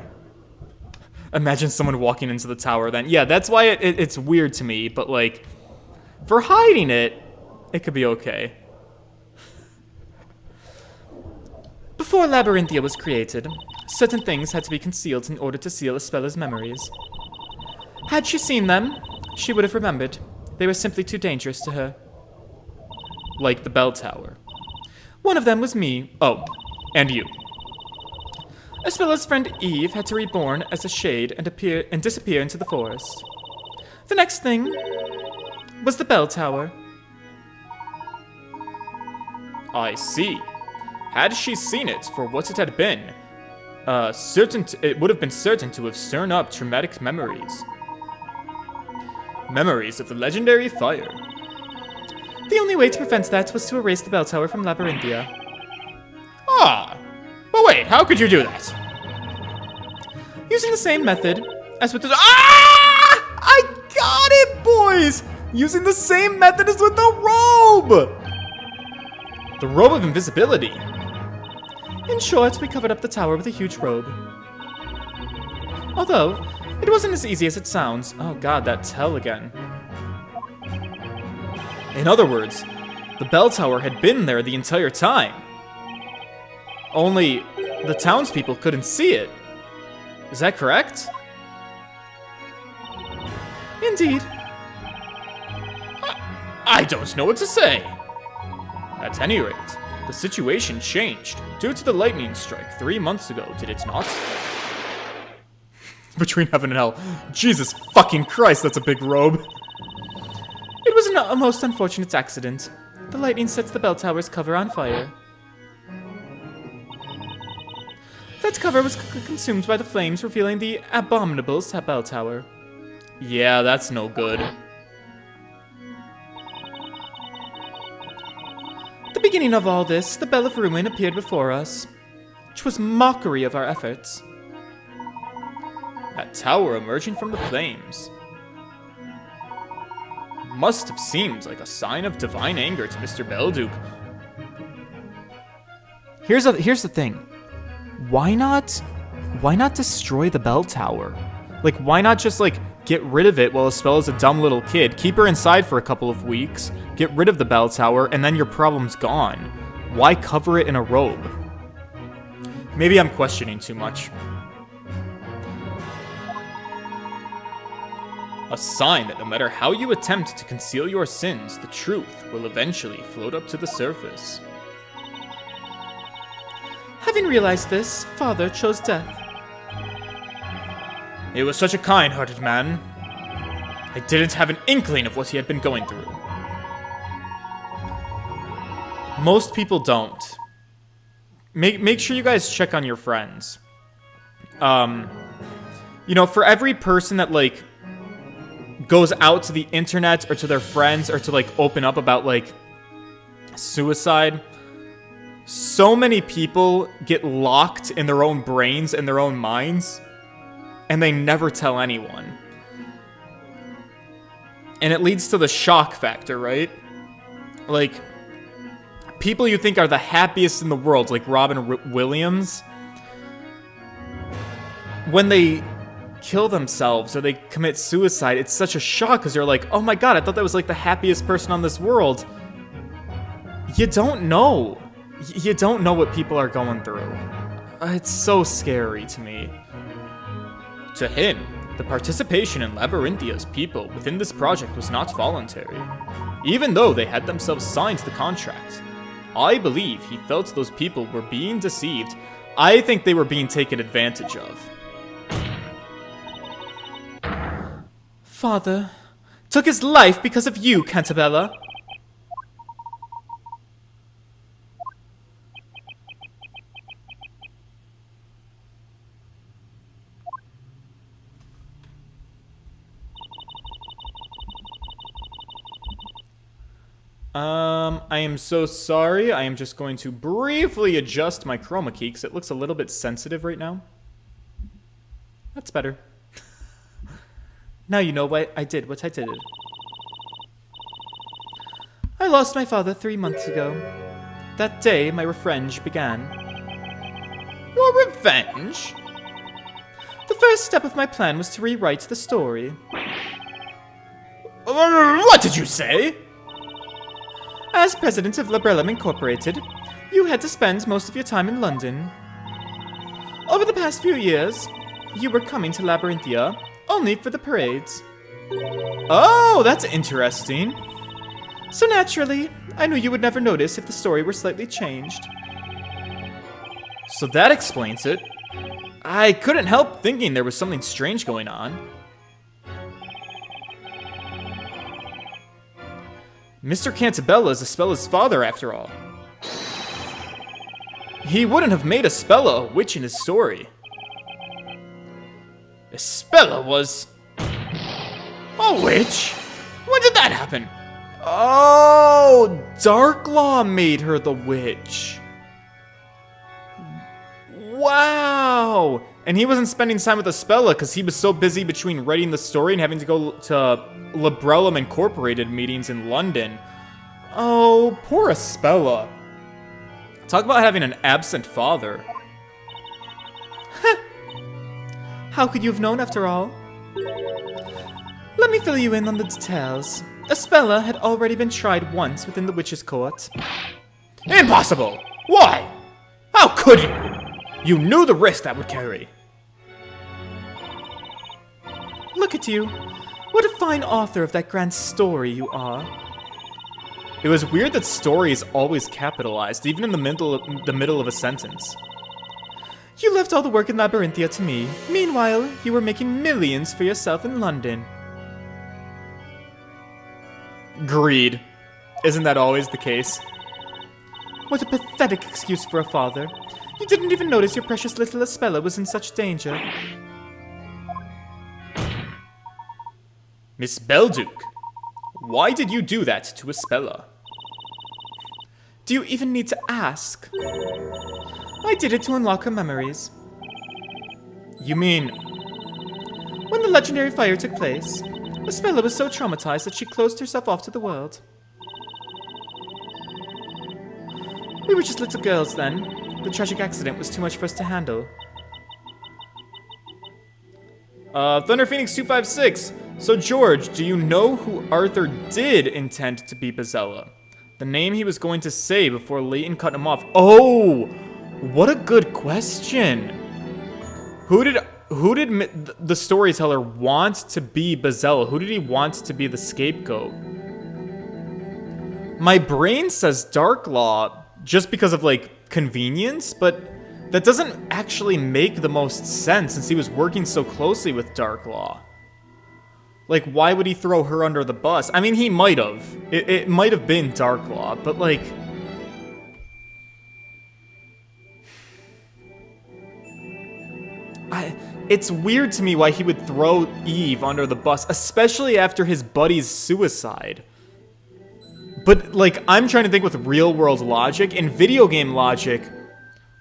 Imagine someone walking into the tower then. Yeah, that's why it's weird to me, but, like, for hiding it, it could be okay. Before Labyrinthia was created, certain things had to be concealed in order to seal Ispella's memories. Had she seen them, she would have remembered. They were simply too dangerous to her. Like the bell tower. One of them was me. Oh, and you. Ispella's friend Eve had to reborn as a shade and disappear into the forest. The next thing was the bell tower. I see. Had she seen it for what it had been, it would have been certain to have stirred up traumatic memories. Memories of the legendary fire. The only way to prevent that was to erase the bell tower from Labyrinthia. Ah, but wait, how could you do that? Using the same method as with the... Ah! I got it, boys! Using the same method as with the robe! The robe of invisibility. In short, we covered up the tower with a huge robe. Although, it wasn't as easy as it sounds. Oh god, that tell again. In other words, the bell tower had been there the entire time. Only, the townspeople couldn't see it. Is that correct? Indeed. I don't know what to say. At any rate, the situation changed due to the lightning strike 3 months ago, did it not? Between heaven and hell. Jesus fucking Christ, that's a big robe. It was a most unfortunate accident. The lightning sets the bell tower's cover on fire. That cover was consumed by the flames, revealing the abominable bell tower. Yeah, that's no good. The beginning of all this, the Bell of Ruin appeared before us, which was mockery of our efforts. That tower emerging from the flames must have seemed like a sign of divine anger to Mr. Belduke. Here's the thing. Why not destroy the bell tower? Like, why not just, like, get rid of it while Ispella's a dumb little kid? Keep her inside for a couple of weeks, get rid of the bell tower, and then your problem's gone. Why cover it in a robe? Maybe I'm questioning too much. A sign that no matter how you attempt to conceal your sins, the truth will eventually float up to the surface. Having realized this, Father chose death. He was such a kind-hearted man. I didn't have an inkling of what he had been going through. Most people don't. Make sure you guys check on your friends. You know, for every person that, like, goes out to the internet or to their friends or to, like, open up about, like, suicide, so many people get locked in their own brains and their own minds, and they never tell anyone. And it leads to the shock factor, right? Like, people you think are the happiest in the world, like Robin Williams, when they kill themselves or they commit suicide, it's such a shock because you're like, oh my god, I thought that was like the happiest person on this world. You don't know. You don't know what people are going through. It's so scary to me. To him, the participation in Labyrinthia's people within this project was not voluntary, even though they had themselves signed the contract. I believe he felt those people were being deceived. I think they were being taken advantage of. Father took his life because of you, Cantabella. I am so sorry. I am just going to briefly adjust my chroma key because it looks a little bit sensitive right now. That's better. Now you know why I did what I did. I lost my father 3 months ago. That day, my revenge began. Your revenge? The first step of my plan was to rewrite the story. What did you say? As president of Labyrinthia Incorporated, you had to spend most of your time in London. Over the past few years, you were coming to Labyrinthia only for the parades. Oh, that's interesting. So naturally, I knew you would never notice if the story were slightly changed. So that explains it. I couldn't help thinking there was something strange going on. Mr. Cantabella is Espella's father, after all. He wouldn't have made Espella a witch in his story. Espella was a witch? When did that happen? Oh, Darklaw made her the witch. Wow. And he wasn't spending time with Espella because he was so busy between writing the story and having to go to Labyrinthia Incorporated meetings in London. Oh, poor Espella. Talk about having an absent father. How could you have known after all? Let me fill you in on the details. Espella had already been tried once within the witch's court. Impossible! Why? How could you? You knew the risk that would carry. Look at you. What a fine author of that grand story you are. It was weird that story is always capitalized, even in the middle of a sentence. You left all the work in Labyrinthia to me. Meanwhile, you were making millions for yourself in London. Greed. Isn't that always the case? What a pathetic excuse for a father. You didn't even notice your precious little Espella was in such danger. Miss Belduke, why did you do that to Espella? Do you even need to ask? I did it to unlock her memories. You mean... When the legendary fire took place, Espella was so traumatized that she closed herself off to the world. We were just little girls then. The tragic accident was too much for us to handle. Thunder Phoenix 256. So George, do you know who Arthur did intend to be Bezella? The name he was going to say before Layton cut him off. Oh! What a good question. Who did the storyteller want to be Bezella? Who did he want to be the scapegoat? My brain says Darklaw just because of, like, convenience, but that doesn't actually make the most sense since he was working so closely with Darklaw. Like, why would he throw her under the bus? I mean, he might have. It might have been Darklaw, but, like... It's weird to me why he would throw Eve under the bus, especially after his buddy's suicide. But, like, I'm trying to think with real-world logic. In video game logic,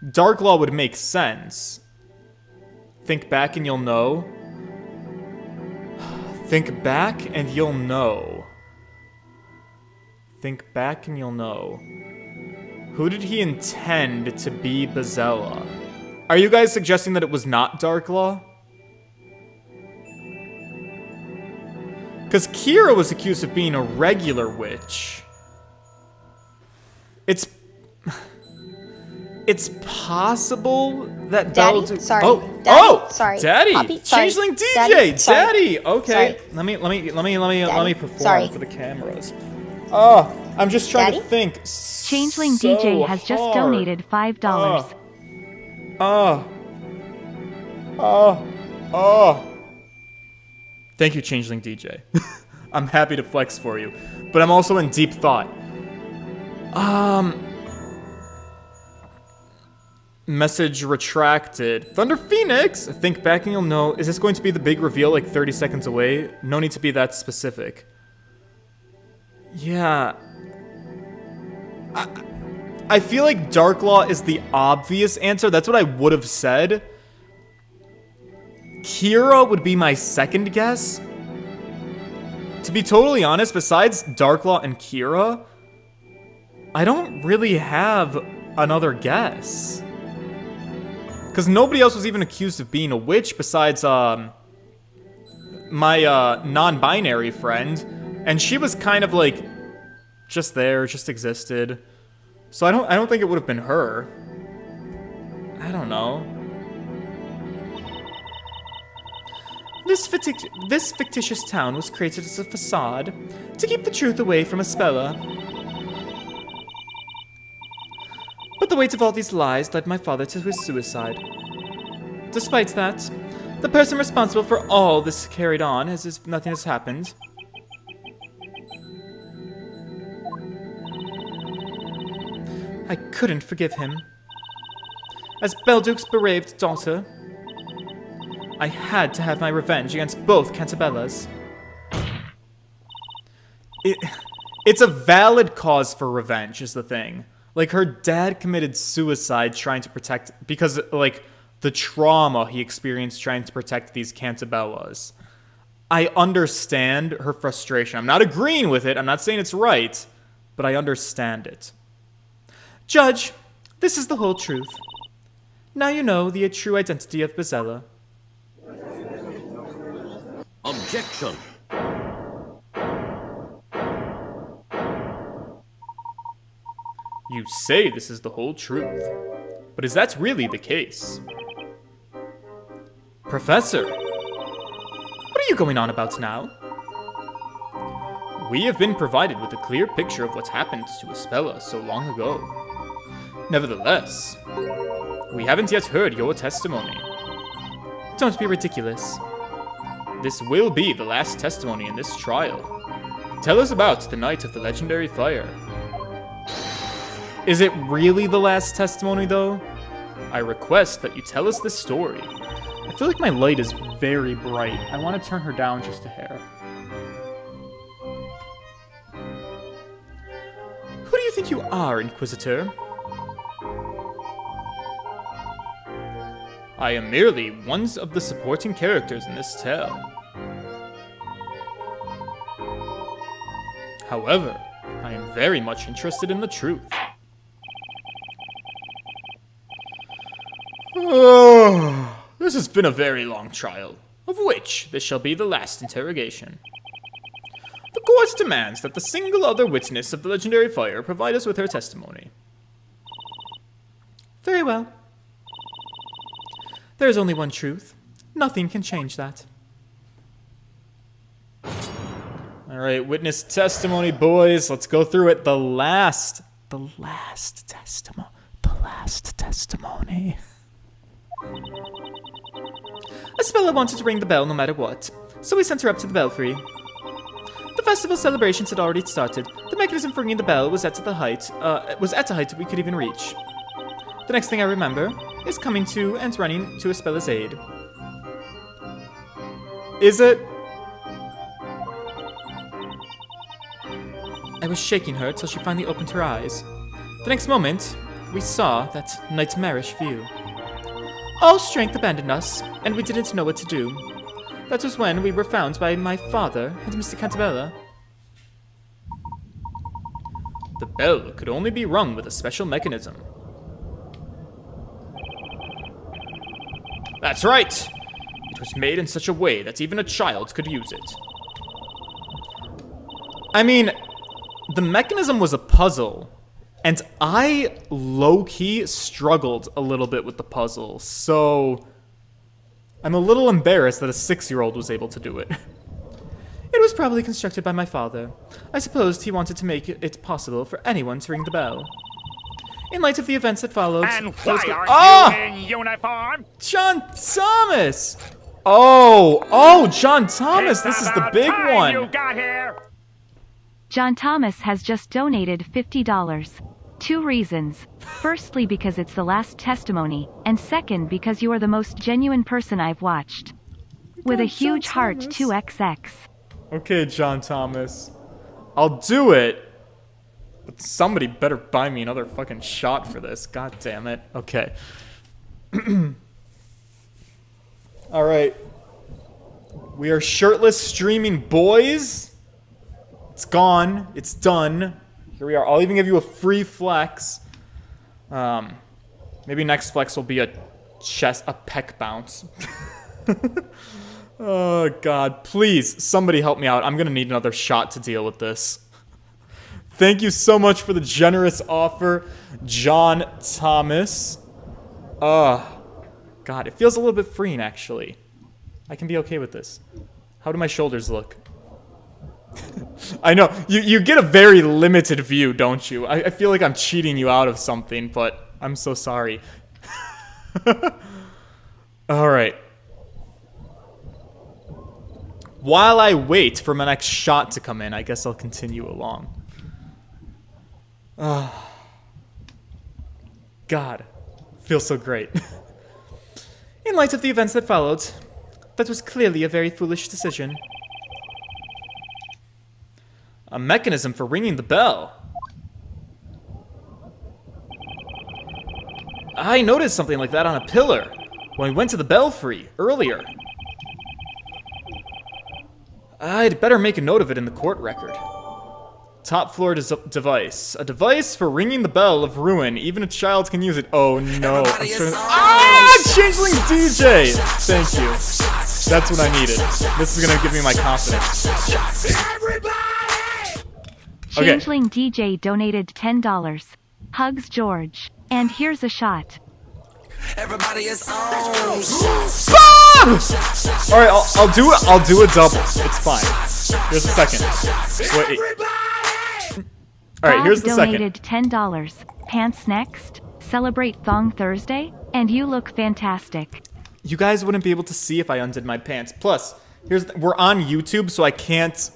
Darklaw would make sense. Think back and you'll know. Think back and you'll know. Think back and you'll know. Who did he intend to be Bezella? Are you guys suggesting that it was not Darklaw? Because Kira was accused of being a regular witch. It's possible that Daddy, Belle... sorry. Oh, Daddy, sorry. Daddy, Poppy, sorry. Changeling DJ, Daddy, sorry. Daddy. Okay, Sorry. let me Daddy, perform sorry. for the cameras. Oh, I'm just trying Daddy? to think. Changeling so DJ has just hard. donated $5. Thank you, Changeling DJ. I'm happy to flex for you, but I'm also in deep thought. Message retracted. Thunder Phoenix! Think back and you'll know. Is this going to be the big reveal like 30 seconds away? No need to be that specific. Yeah. I feel like Darklaw is the obvious answer. That's what I would have said. Kira would be my second guess. To be totally honest, besides Darklaw and Kira, I don't really have another guess. Because nobody else was even accused of being a witch besides my non-binary friend. And she was kind of like just there, just existed. So I don't think it would have been her. I don't know. This fictitious town was created as a facade to keep the truth away from Aspella. But the weight of all these lies led my father to his suicide. Despite that, the person responsible for all this carried on as if nothing has happened. I couldn't forgive him. As Belduke's bereaved daughter, I had to have my revenge against both Cantabellas. It's a valid cause for revenge, is the thing. Like, her dad committed suicide trying to protect... Because, like, the trauma he experienced trying to protect these Cantabellas. I understand her frustration. I'm not agreeing with it. I'm not saying it's right. But I understand it. Judge, this is the whole truth. Now you know the true identity of Bezella. Objection! You say this is the whole truth. But is that really the case? Professor, what are you going on about now? We have been provided with a clear picture of what happened to Aspella so long ago. Nevertheless, we haven't yet heard your testimony. Don't be ridiculous. This will be the last testimony in this trial. Tell us about the night of the legendary fire. Is it really the last testimony, though? I request that you tell us the story. I feel like my light is very bright. I want to turn her down just a hair. Who do you think you are, Inquisitor? I am merely one of the supporting characters in this tale. However, I am very much interested in the truth. This has been a very long trial, of which this shall be the last interrogation. The court demands that the single other witness of the legendary fire provide us with her testimony. Very well. There is only one truth. Nothing can change that. Alright, witness testimony, boys. Let's go through it. The last testimony. Isabella wanted to ring the bell no matter what, so we sent her up to the belfry. The festival celebrations had already started. The mechanism for ringing the bell was at a height we could even reach. The next thing I remember is coming to and running to Isabella's aid. Is it? I was shaking her till she finally opened her eyes. The next moment, we saw that nightmarish view. All strength abandoned us, and we didn't know what to do. That was when we were found by my father and Mr. Cantabella. The bell could only be rung with a special mechanism. That's right! It was made in such a way that even a child could use it. I mean, the mechanism was a puzzle, and I low-key struggled a little bit with the puzzle, so I'm a little embarrassed that a 6-year-old was able to do it. It was probably constructed by my father. I supposed he wanted to make it possible for anyone to ring the bell. In light of the events that followed... And why aren't you in uniform? John Thomas! Oh, John Thomas, this is the big one! You got here. John Thomas has just donated $50. 2 reasons. Firstly, because it's the last testimony, and second, because you are the most genuine person I've watched. With a huge heart, 2XX. Okay, John Thomas. I'll do it. But somebody better buy me another fucking shot for this. God damn it. Okay. Alright. We are shirtless streaming boys. It's gone. It's done. Here we are. I'll even give you a free flex. Maybe next flex will be a peck bounce. Oh, God. Please, somebody help me out. I'm gonna need another shot to deal with this. Thank you so much for the generous offer, John Thomas. God, it feels a little bit freeing, actually. I can be okay with this. How do my shoulders look? I know, you get a very limited view, don't you? I feel like I'm cheating you out of something, but I'm so sorry. Alright. While I wait for my next shot to come in, I guess I'll continue along. God, feels so great. In light of the events that followed, that was clearly a very foolish decision. A mechanism for ringing the bell. I noticed something like that on a pillar when we went to the belfry earlier. I'd better make a note of it in the court record. Top floor device. A device for ringing the bell of ruin. Even a child can use it. Oh no. Changeling DJ! Thank you. That's what I needed. This is gonna give me my confidence. Okay. Changeling DJ donated $10. Hugs George. And here's a shot. Everybody is on. Alright, I'll do a double. It's fine. Here's the second. Wait. Alright, here's the second. Donated $10. Pants next. Celebrate Thong Thursday. And you look fantastic. You guys wouldn't be able to see if I undid my pants. Plus, we're on YouTube, so I can't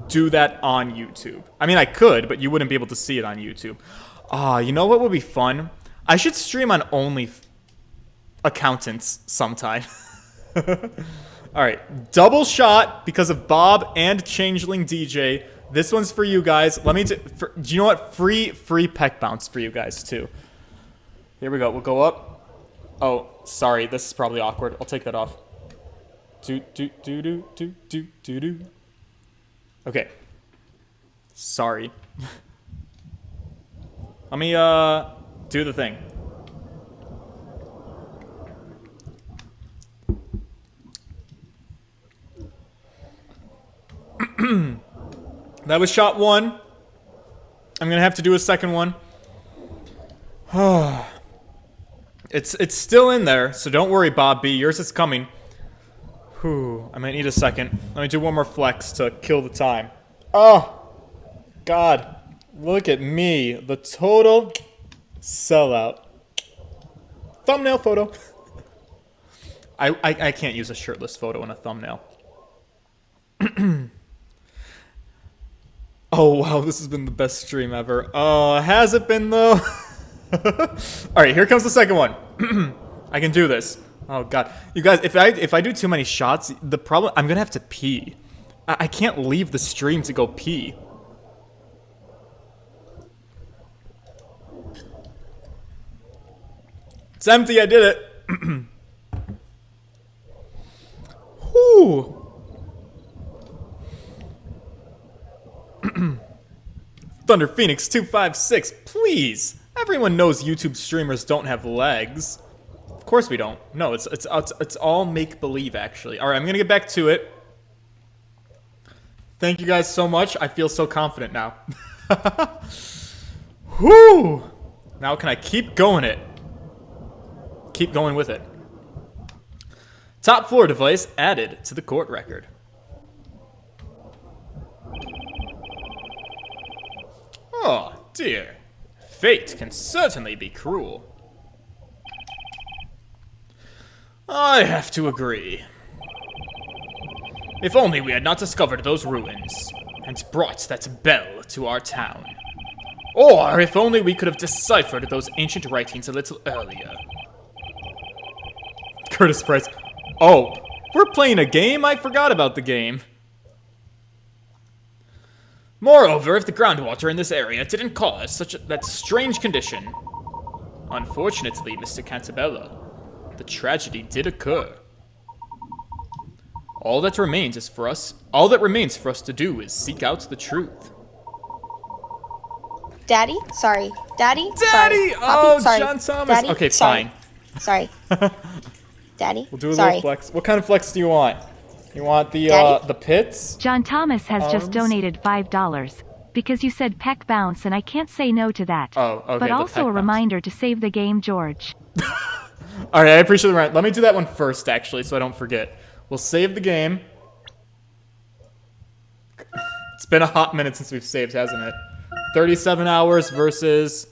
do that on YouTube. I mean, I could, but you wouldn't be able to see it on YouTube. You know what would be fun? I should stream on Only Accountants sometime. Alright, double shot because of Bob and Changeling DJ. This one's for you guys. Let me do you know what? Free peck bounce for you guys too. Here we go. We'll go up. Oh, sorry. This is probably awkward. I'll take that off. Do. Okay. Sorry. Let me do the thing. That was shot 1. I'm gonna have to do a second one. It's still in there, so don't worry, Bob B. Yours is coming. Whew, I might need a second. Let me do one more flex to kill the time. Oh, God. Look at me. The total sellout. Thumbnail photo. I can't use a shirtless photo in a thumbnail. Oh, wow, this has been the best stream ever. Oh, has it been, though? Alright, here comes the second one. I can do this. Oh, God. You guys, if I do too many shots, the problem... I'm gonna have to pee. I can't leave the stream to go pee. It's empty, I did it. Whew. Thunder Phoenix 256, please. Everyone knows YouTube streamers don't have legs. Of course we don't. No, it's all make believe actually. All right, I'm gonna get back to it. Thank you guys so much. I feel so confident now. Whew. Now can I keep going it? Keep going with it. Top floor device added to the court record. Oh, dear. Fate can certainly be cruel. I have to agree. If only we had not discovered those ruins, and brought that bell to our town. Or if only we could have deciphered those ancient writings a little earlier. Curtis Price. Oh, we're playing a game? I forgot about the game. Moreover, if the groundwater in this area didn't cause that strange condition, unfortunately, Mr. Cantabella, the tragedy did occur. All that remains for us to do is seek out the truth. Daddy? Sorry. Daddy? Daddy! Sorry. Oh, sorry. John Thomas. Daddy? Okay, Sorry. fine. Sorry. Daddy? We'll do a Sorry. little flex. What kind of flex do you want? You want the pits? John Thomas has just Arms? donated $5 because you said peck bounce, and I can't say no to that. Oh, okay. But the also peck a bounce. reminder to save the game, George. All right, I appreciate the reminder. Let me do that one first, actually, so I don't forget. We'll save the game. It's been a hot minute since we've saved, hasn't it? 37 hours versus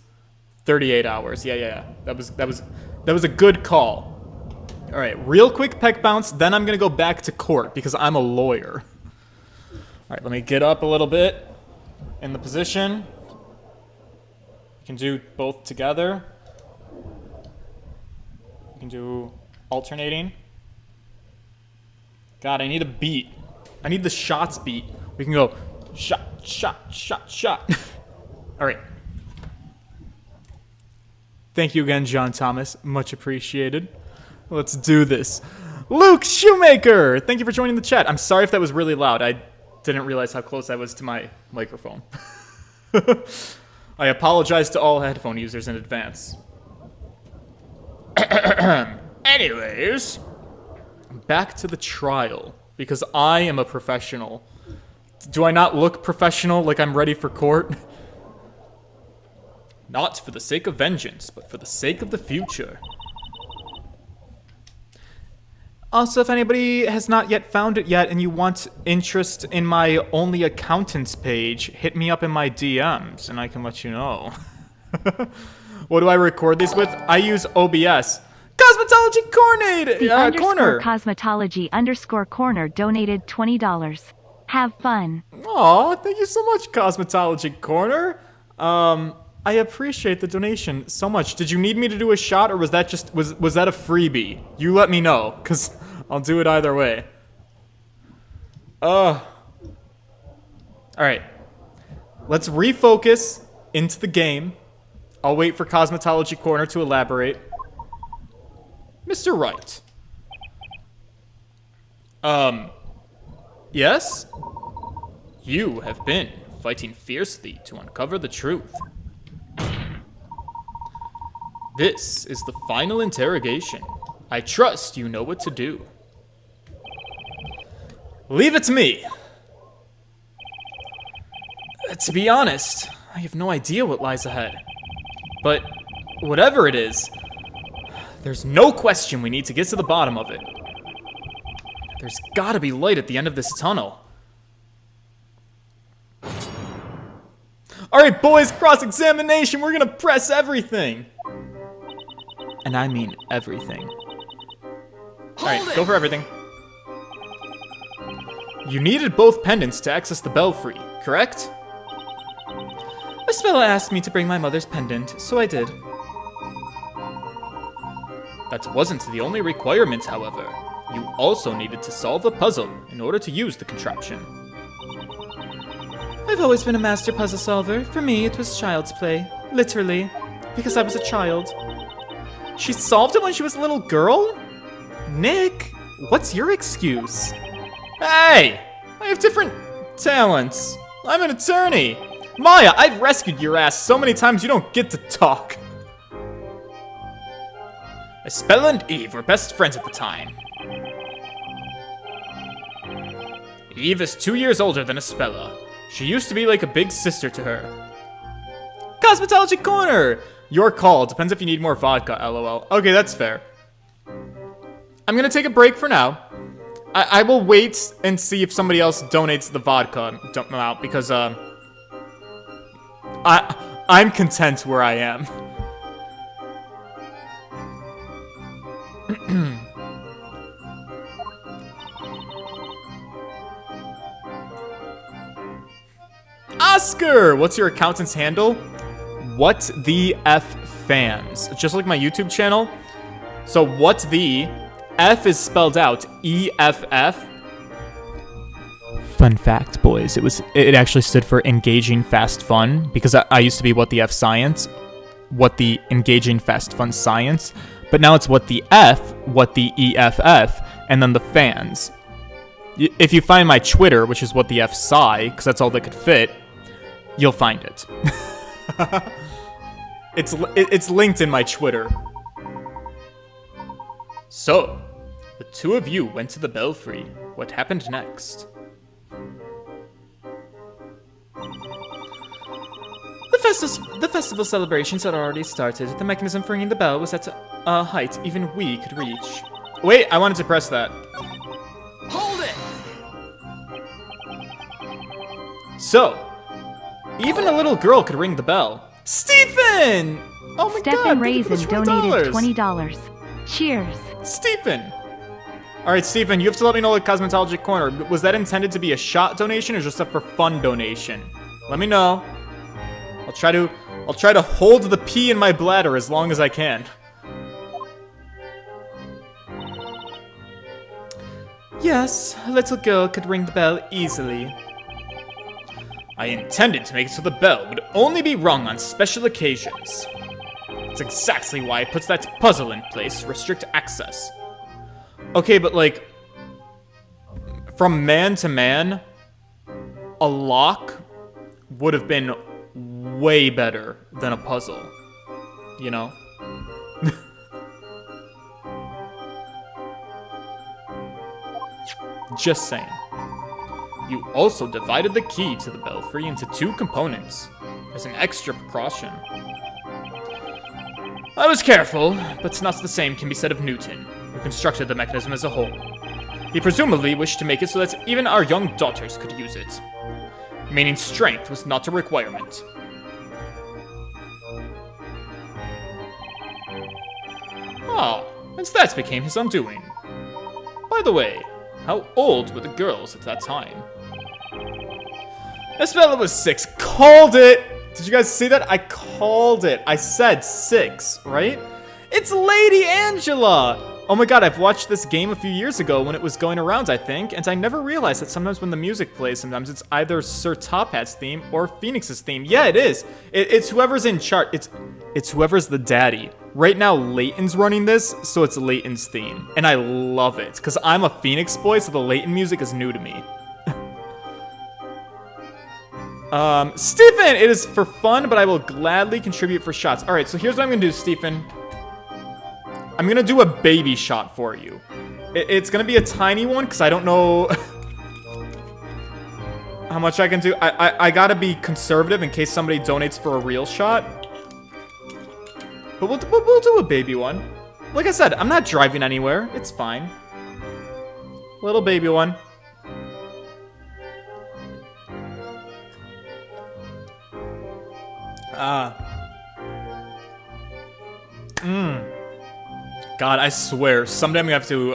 38 hours. Yeah. That was a good call. All right, real quick peck bounce, then I'm gonna go back to court because I'm a lawyer. All right, let me get up a little bit in the position. You can do both together. You can do alternating. God, I need a beat. I need the shots beat. We can go shot, shot, shot, shot. All right. Thank you again, John Thomas. Much appreciated. Let's do this. Luke Shoemaker! Thank you for joining the chat. I'm sorry if that was really loud. I didn't realize how close I was to my microphone. I apologize to all headphone users in advance. Anyways, back to the trial, because I am a professional. Do I not look professional, like I'm ready for court? Not for the sake of vengeance, but for the sake of the future. Also, if anybody has not yet found it yet and you want interest in my Only Accountants page, hit me up in my DMs and I can let you know. What do I record these with? I use OBS. Cosmetology Corner! Cosmetology _corner donated $20. Have fun. Aw, thank you so much, Cosmetology Corner. I appreciate the donation so much. Did you need me to do a shot, or was that just was that a freebie? You let me know, cause I'll do it either way. All right. Let's refocus into the game. I'll wait for Cosmetology Corner to elaborate. Mr. Wright. Yes? You have been fighting fiercely to uncover the truth. This is the final interrogation. I trust you know what to do. Leave it to me. To be honest, I have no idea what lies ahead. But whatever it is, There's no question we need to get to the bottom of it. There's gotta be light at the end of this tunnel. Alright, boys, cross-examination. We're gonna press everything. And I mean everything. Alright, go for everything. You needed both pendants to access the belfry, correct? Bezella asked me to bring my mother's pendant, so I did. That wasn't the only requirement, however. You also needed to solve a puzzle in order to use the contraption. I've always been a master puzzle solver. For me, it was child's play. Literally. Because I was a child. She solved it when she was a little girl? Nick, what's your excuse? Hey! I have different talents. I'm an attorney. Maya, I've rescued your ass so many times you don't get to talk. Espella and Eve were best friends at the time. Eve is 2 years older than Espella. She used to be like a big sister to her. Cosmetology Corner! Your call. Depends if you need more vodka, lol. Okay, that's fair. I'm gonna take a break for now. I will wait and see if somebody else donates the vodka amount because, I'm content where I am. Oscar! What's your accountant's handle? What the F fans. Just like my YouTube channel. So what the F is spelled out EFF. Fun fact, boys. It actually stood for engaging fast fun because I used to be What the F Science. What the engaging fast fun science. But now it's What the F, What the EFF, and then the fans. If you find my Twitter, which is What the F Sci, because that's all that could fit, you'll find it. It's linked in my Twitter. So, the two of you went to the belfry. What happened next? The festival celebrations had already started. The mechanism for ringing the bell was at a height even we could reach. Wait, I wanted to press that. Hold it! So, even a little girl could ring the bell. Stephen! Oh my god, Stephen thank you for the Raisin donated $20. $20. Cheers. Stephen! Alright, Stephen, you have to let me know the Cosmetology Corner. Was that intended to be a shot donation or just a for fun donation? Let me know. I'll try to hold the pee in my bladder as long as I can. Yes, a little girl could ring the bell easily. I intended to make it so the bell would only be rung on special occasions. That's exactly why it puts that puzzle in place to restrict access. Okay, but like, from man to man, a lock would have been way better than a puzzle, you know? Just saying. You also divided the key to the belfry into two components, as an extra precaution. I was careful, but not the same can be said of Newton, who constructed the mechanism as a whole. He presumably wished to make it so that even our young daughters could use it, meaning strength was not a requirement. Ah, and that became his undoing. By the way, how old were the girls at that time? Espella was 6. Called it! Did you guys see that? I called it. I said 6, right? It's Lady Angela! Oh my god, I've watched this game a few years ago when it was going around, I think, and I never realized that sometimes when the music plays, sometimes it's either Sir Top Hat's theme or Phoenix's theme. Yeah, it is. It's whoever's in chart. It's whoever's the daddy. Right now, Layton's running this, so it's Layton's theme. And I love it, because I'm a Phoenix boy, so the Layton music is new to me. Stephen, it is for fun, but I will gladly contribute for shots. All right, so here's what I'm gonna do, Stephen. I'm gonna do a baby shot for you. It's gonna be a tiny one, because I don't know how much I can do. I gotta be conservative in case somebody donates for a real shot. But we'll do a baby one. Like I said, I'm not driving anywhere. It's fine. Little baby one. God, I swear, someday I'm gonna have to,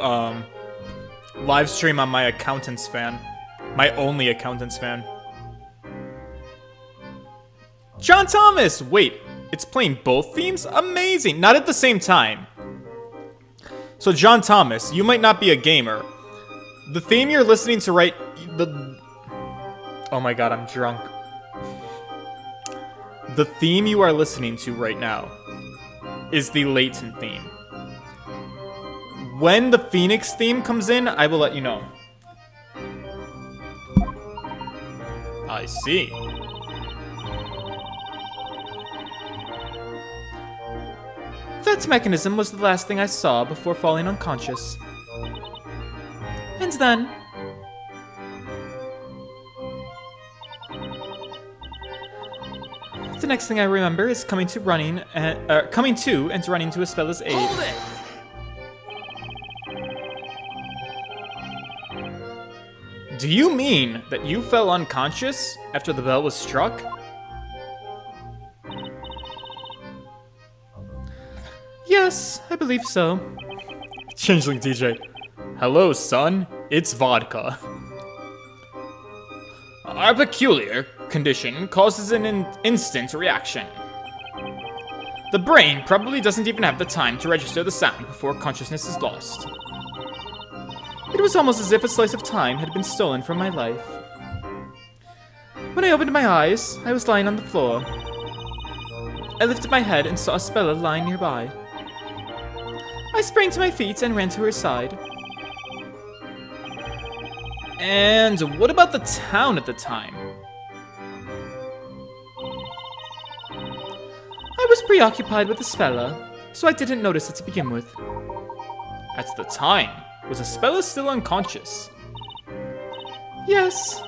live stream on my accountant's fan. My only accountant's fan. John Thomas! Wait, it's playing both themes? Amazing! Not at the same time. So, John Thomas, you might not be a gamer. The theme you're listening to oh my god, I'm drunk. The theme you are listening to right now is the Latent theme. When the Phoenix theme comes in, I will let you know. I see. That mechanism was the last thing I saw before falling unconscious. And then... the next thing I remember is coming to and running to Ispella's aid. Hold it! Do you mean that you fell unconscious after the bell was struck? Yes, I believe so. Changeling DJ. Hello, son. It's vodka. Our peculiar condition causes an instant reaction. The brain probably doesn't even have the time to register the sound before consciousness is lost. It was almost as if a slice of time had been stolen from my life. When I opened my eyes, I was lying on the floor. I lifted my head and saw Espella lying nearby. I sprang to my feet and ran to her side. And what about the town at the time? I was preoccupied with Espella, so I didn't notice it to begin with. At the time, was Espella still unconscious? Yes.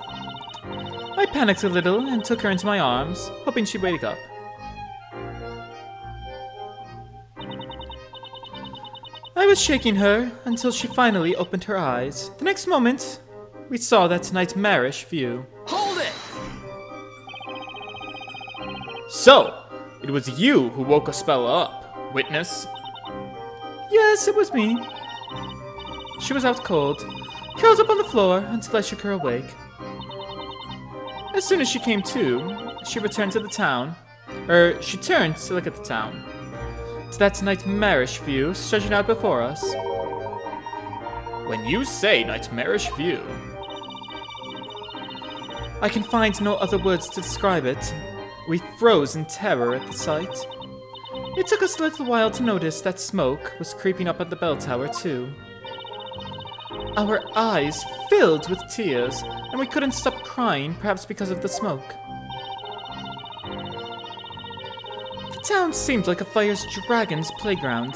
I panicked a little and took her into my arms, hoping she'd wake up. I was shaking her until she finally opened her eyes. The next moment, we saw that nightmarish view. Hold it! So, it was you who woke Espella up, witness? Yes, it was me. She was out cold, curled up on the floor until I shook her awake. As soon as she came to, she returned to the town. She turned to look at the town. To that nightmarish view stretching out before us. When you say nightmarish view, I can find no other words to describe it. We froze in terror at the sight. It took us a little while to notice that smoke was creeping up at the bell tower too. Our eyes filled with tears, and we couldn't stop crying, perhaps because of the smoke. The town seemed like a fire's dragon's playground.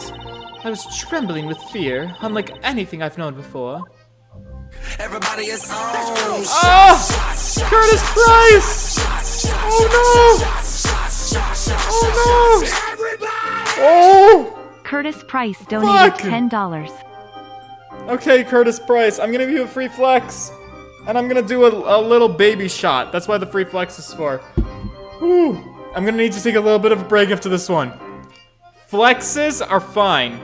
I was trembling with fear, unlike anything I've known before. Everybody is on. Curtis Price! Oh no! Oh no! Oh! Curtis Price donated Fuck! $10. Okay, Curtis Price, I'm gonna give you a free flex. And I'm gonna do a little baby shot. That's why the free flex is for. Whew. I'm gonna need to take a little bit of a break after this one. Flexes are fine.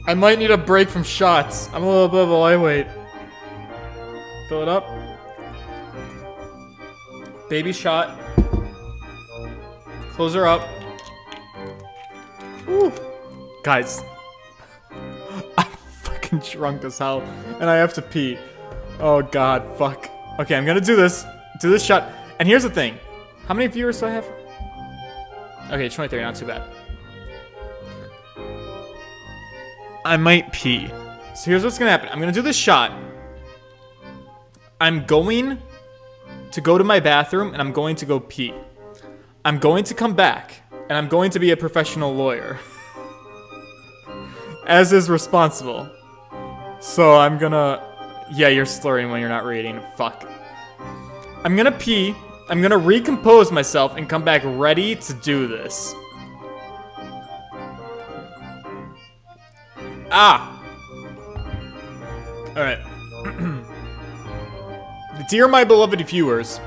I might need a break from shots. I'm a little bit of a lightweight. Fill it up. Baby shot. Close her up. Whew. Guys. I'm fucking drunk as hell. And I have to pee. Oh god, fuck. Okay, I'm gonna do this. Do this shot. And here's the thing. How many viewers do I have? Okay, 23, not too bad. I might pee. So here's what's gonna happen. I'm gonna do this shot. I'm going to go to my bathroom and I'm going to go pee. I'm going to come back and I'm going to be a professional lawyer. As is responsible. So I'm gonna... Yeah, you're slurring when you're not reading. Fuck. I'm gonna pee. I'm gonna recompose myself and come back ready to do this. Ah! Alright. Dear my beloved viewers,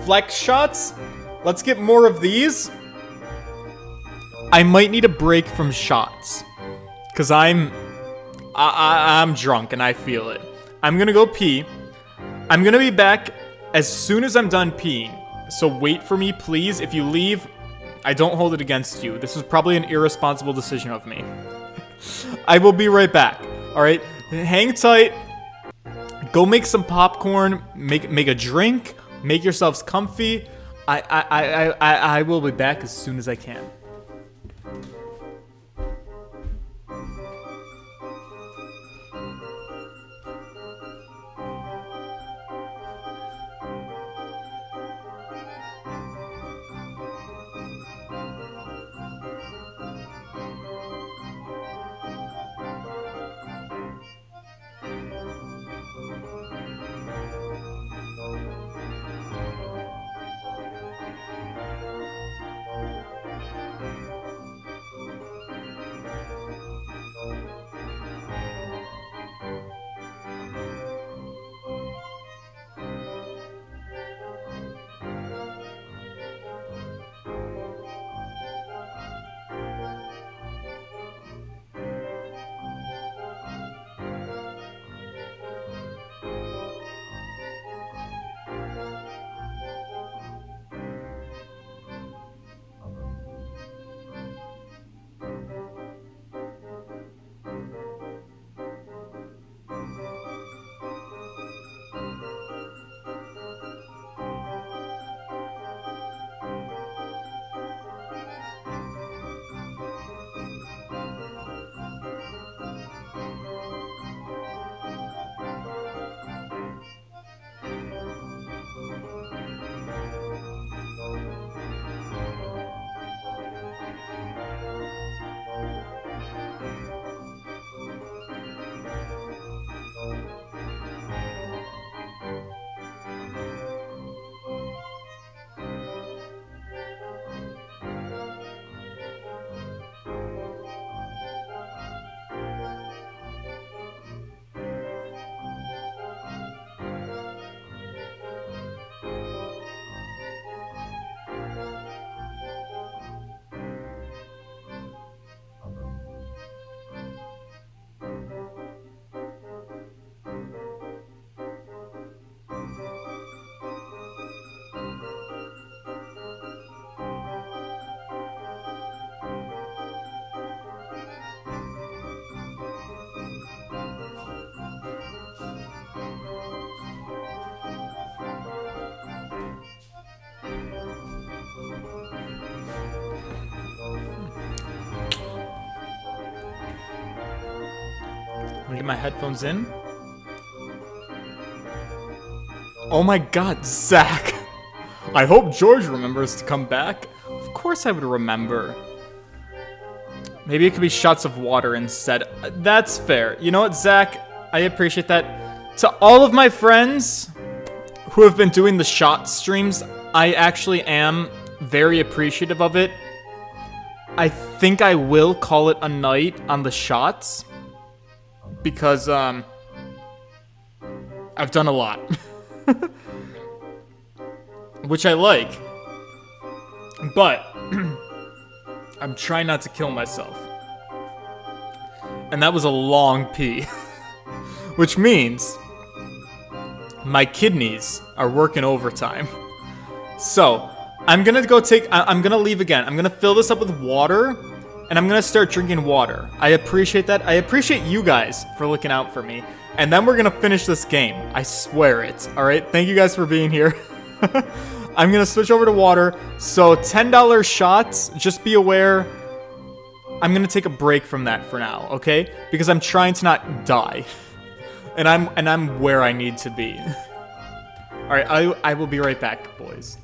flex shots? Let's get more of these. I might need a break from shots. Because I'm drunk and I feel it. I'm gonna go pee. I'm gonna be back as soon as I'm done peeing. So wait for me, please. If you leave, I don't hold it against you. This was probably an irresponsible decision of me. I will be right back. Alright? Hang tight. Go make some popcorn. Make a drink. Make yourselves comfy. I will be back as soon as I can. Let me get my headphones in. Oh my god, Zach! I hope George remembers to come back. Of course I would remember. Maybe it could be shots of water instead. That's fair. You know what, Zach? I appreciate that. To all of my friends who have been doing the shot streams, I actually am very appreciative of it. I think I will call it a night on the shots. Because, I've done a lot. Which I like. But, I'm trying not to kill myself. And that was a long pee. Which means, my kidneys are working overtime. So, I'm gonna go I'm gonna leave again. I'm gonna fill this up with water. And I'm gonna start drinking water. I appreciate that. I appreciate you guys for looking out for me. And then we're gonna finish this game. I swear it. Alright, thank you guys for being here. I'm gonna switch over to water. So $10 shots, just be aware. I'm gonna take a break from that for now, okay? Because I'm trying to not die. And I'm where I need to be. Alright, I will be right back, boys.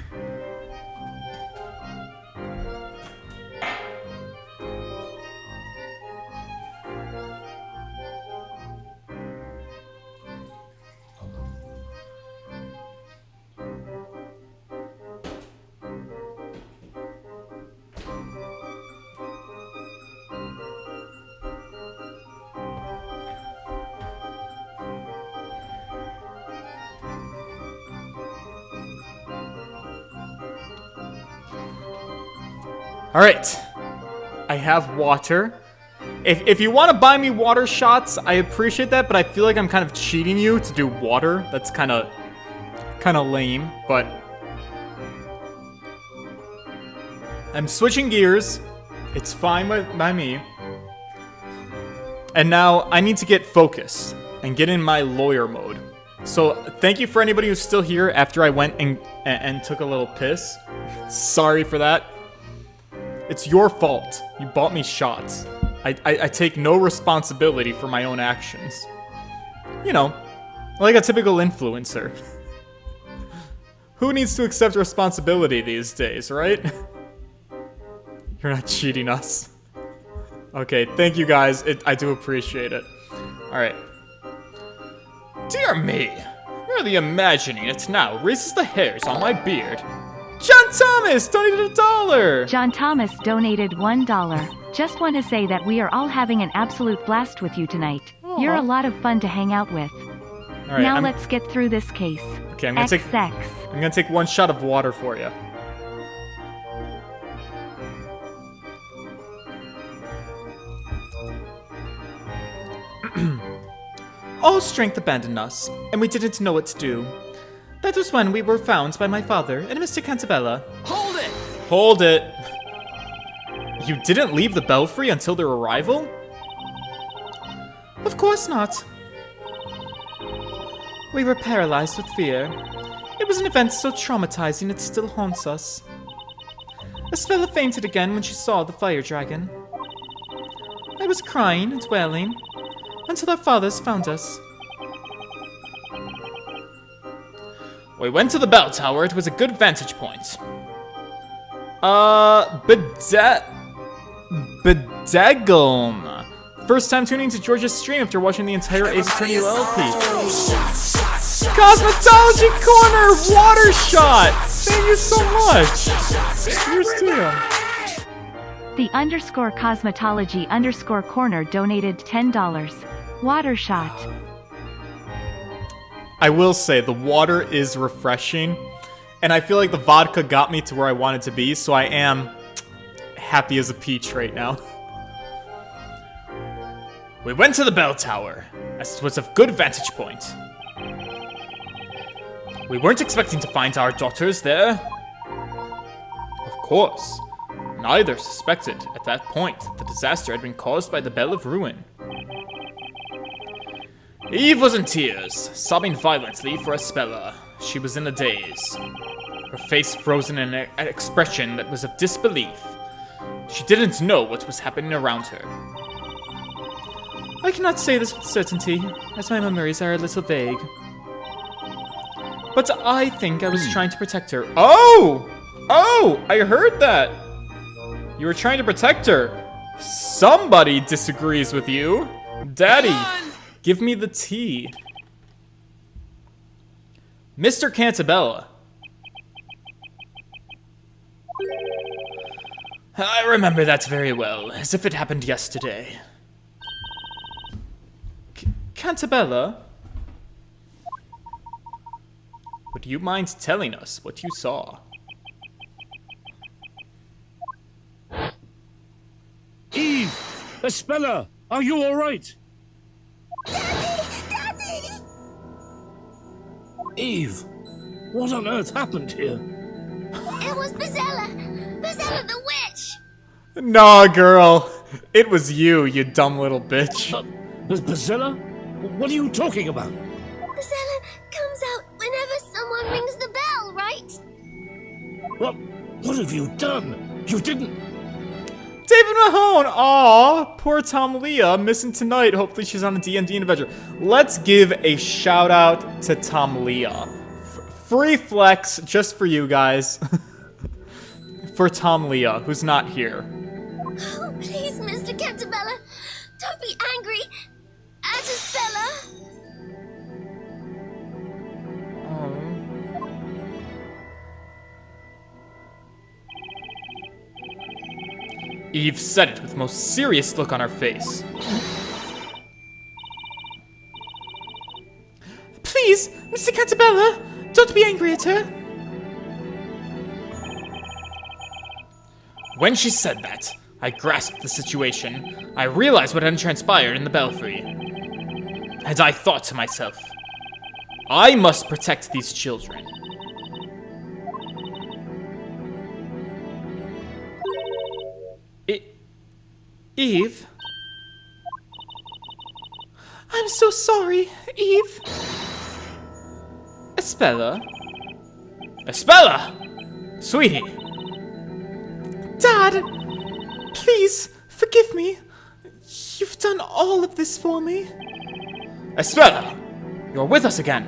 Alright. I have water. If you want to buy me water shots, I appreciate that, but I feel like I'm kind of cheating you to do water. That's kind of lame, but I'm switching gears. It's fine by me. And now I need to get focused and get in my lawyer mode. So thank you for anybody who's still here after I went and took a little piss. Sorry for that. It's your fault. You bought me shots. I take no responsibility for my own actions. You know, like a typical influencer. Who needs to accept responsibility these days, right? You're not cheating us. Okay, thank you guys. I do appreciate it. Alright. Dear me, merely imagining it now raises the hairs on my beard. John Thomas donated $1! John Thomas donated $1. Just want to say that we are all having an absolute blast with you tonight. You're a lot of fun to hang out with. All right, now let's get through this case. Okay, I'm gonna take one shot of water for you. All strength abandoned us, and we didn't know what to do. That was when we were found by my father and Mr. Cantabella. Hold it! Hold it. You didn't leave the belfry until their arrival? Of course not. We were paralyzed with fear. It was an event so traumatizing it still haunts us. Estella fainted again when she saw the fire dragon. I was crying and wailing until our fathers found us. We went to the bell tower. It was a good vantage point. Bedaggum. First time tuning to George's stream after watching the entire Ace Attorney LP. Cosmetology Corner water shot. Thank you so much. Here's to you. The _cosmetology_corner donated $10. Water shot. I will say the water is refreshing, and I feel like the vodka got me to where I wanted to be, so I am happy as a peach right now. We went to the bell tower, as it was a good vantage point. We weren't expecting to find our daughters there. Of course, neither suspected at that point that the disaster had been caused by the Bell of Ruin. Eve was in tears, sobbing violently for Espella. She was in a daze, her face frozen in an expression that was of disbelief. She didn't know what was happening around her. I cannot say this with certainty, as my memories are a little vague. But I think I was trying to protect her. Oh! Oh! I heard that! You were trying to protect her. Somebody disagrees with you. Daddy, give me the tea. Mr. Cantabella. I remember that very well, as if it happened yesterday. Cantabella? Would you mind telling us what you saw? Eve! Espella! Are you alright? Daddy! Eve! What on earth happened here? It was Bezella the Witch! Nah, girl. It was you, you dumb little bitch. Bezella? What are you talking about? Bezella comes out whenever someone rings the bell, right? What have you done? You didn't... David Mahone! Aw, poor Tom Leah, missing tonight. Hopefully she's on a D&D adventure. Let's give a shout out to Tom Leah. Free flex just for you guys. For Tom Leah, who's not here. Oh, please, Mr. Cantabella, don't be angry at Estella. Eve said it with the most serious look on her face. Please, Mr. Cantabella, don't be angry at her. When she said that, I grasped the situation. I realized what had transpired in the belfry. And I thought to myself, I must protect these children. Eve? I'm so sorry, Eve. Espella? Espella! Sweetie! Dad! Please, forgive me. You've done all of this for me. Espella! You're with us again.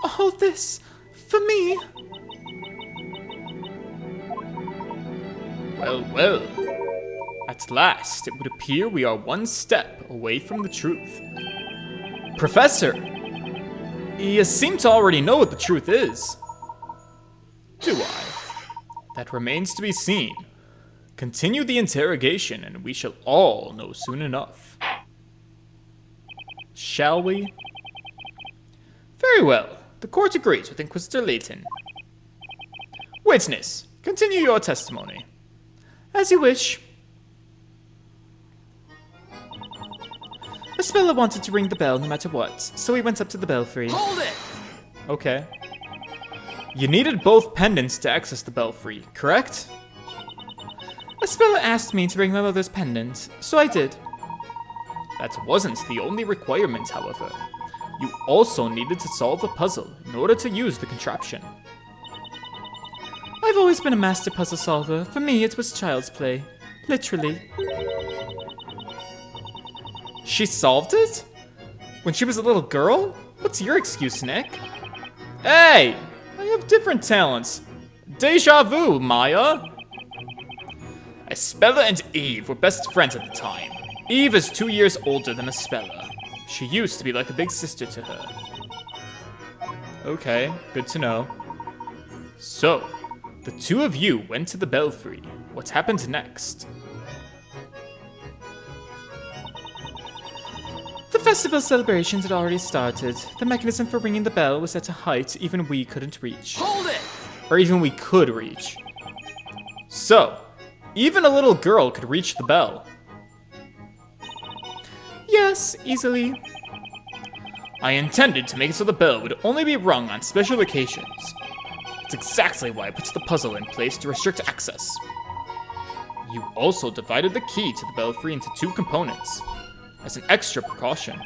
All this for me? Well, well. At last, it would appear we are one step away from the truth. Professor! You seem to already know what the truth is. Do I? That remains to be seen. Continue the interrogation, and we shall all know soon enough. Shall we? Very well. The court agrees with Inquisitor Layton. Witness, continue your testimony. As you wish. Espella wanted to ring the bell no matter what, so he went up to the belfry. Hold it! Okay. You needed both pendants to access the belfry, correct? Espella asked me to bring my mother's pendant, so I did. That wasn't the only requirement, however. You also needed to solve a puzzle in order to use the contraption. I've always been a master puzzle solver. For me, it was child's play. Literally. She solved it? When she was a little girl? What's your excuse, Nick? Hey! I have different talents. Deja vu, Maya! Espella and Eve were best friends at the time. Eve is 2 years older than Espella. She used to be like a big sister to her. Okay, good to know. So, the two of you went to the belfry. What happened next? The festival celebrations had already started. The mechanism for ringing the bell was at a height even we couldn't reach. Hold it! Or even we could reach. So, even a little girl could reach the bell. Yes, easily. I intended to make it so the bell would only be rung on special occasions. That's exactly why I put the puzzle in place to restrict access. You also divided the key to the belfry into 2 components, as an extra precaution.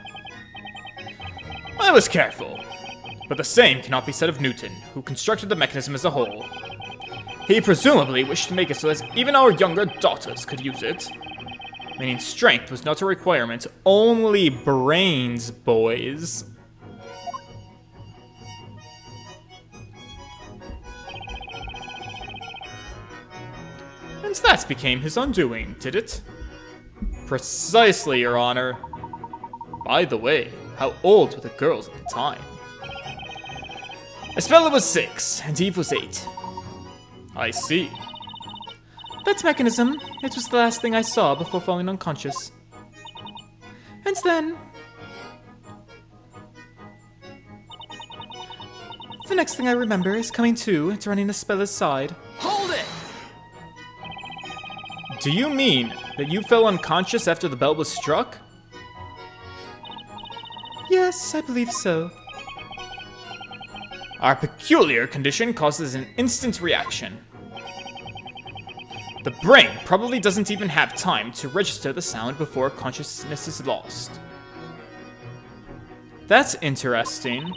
I was careful, but the same cannot be said of Newton, who constructed the mechanism as a whole. He presumably wished to make it so that even our younger daughters could use it. Meaning strength was not a requirement, only brains, boys. And that became his undoing, did it? Precisely, Your Honor. By the way, how old were the girls at the time? Espella was 6, and Eve was 8. I see. That mechanism, it was the last thing I saw before falling unconscious. And then... the next thing I remember is coming to and running Espella's side. Hold it! Do you mean that you fell unconscious after the bell was struck? Yes, I believe so. Our peculiar condition causes an instant reaction. The brain probably doesn't even have time to register the sound before consciousness is lost. That's interesting.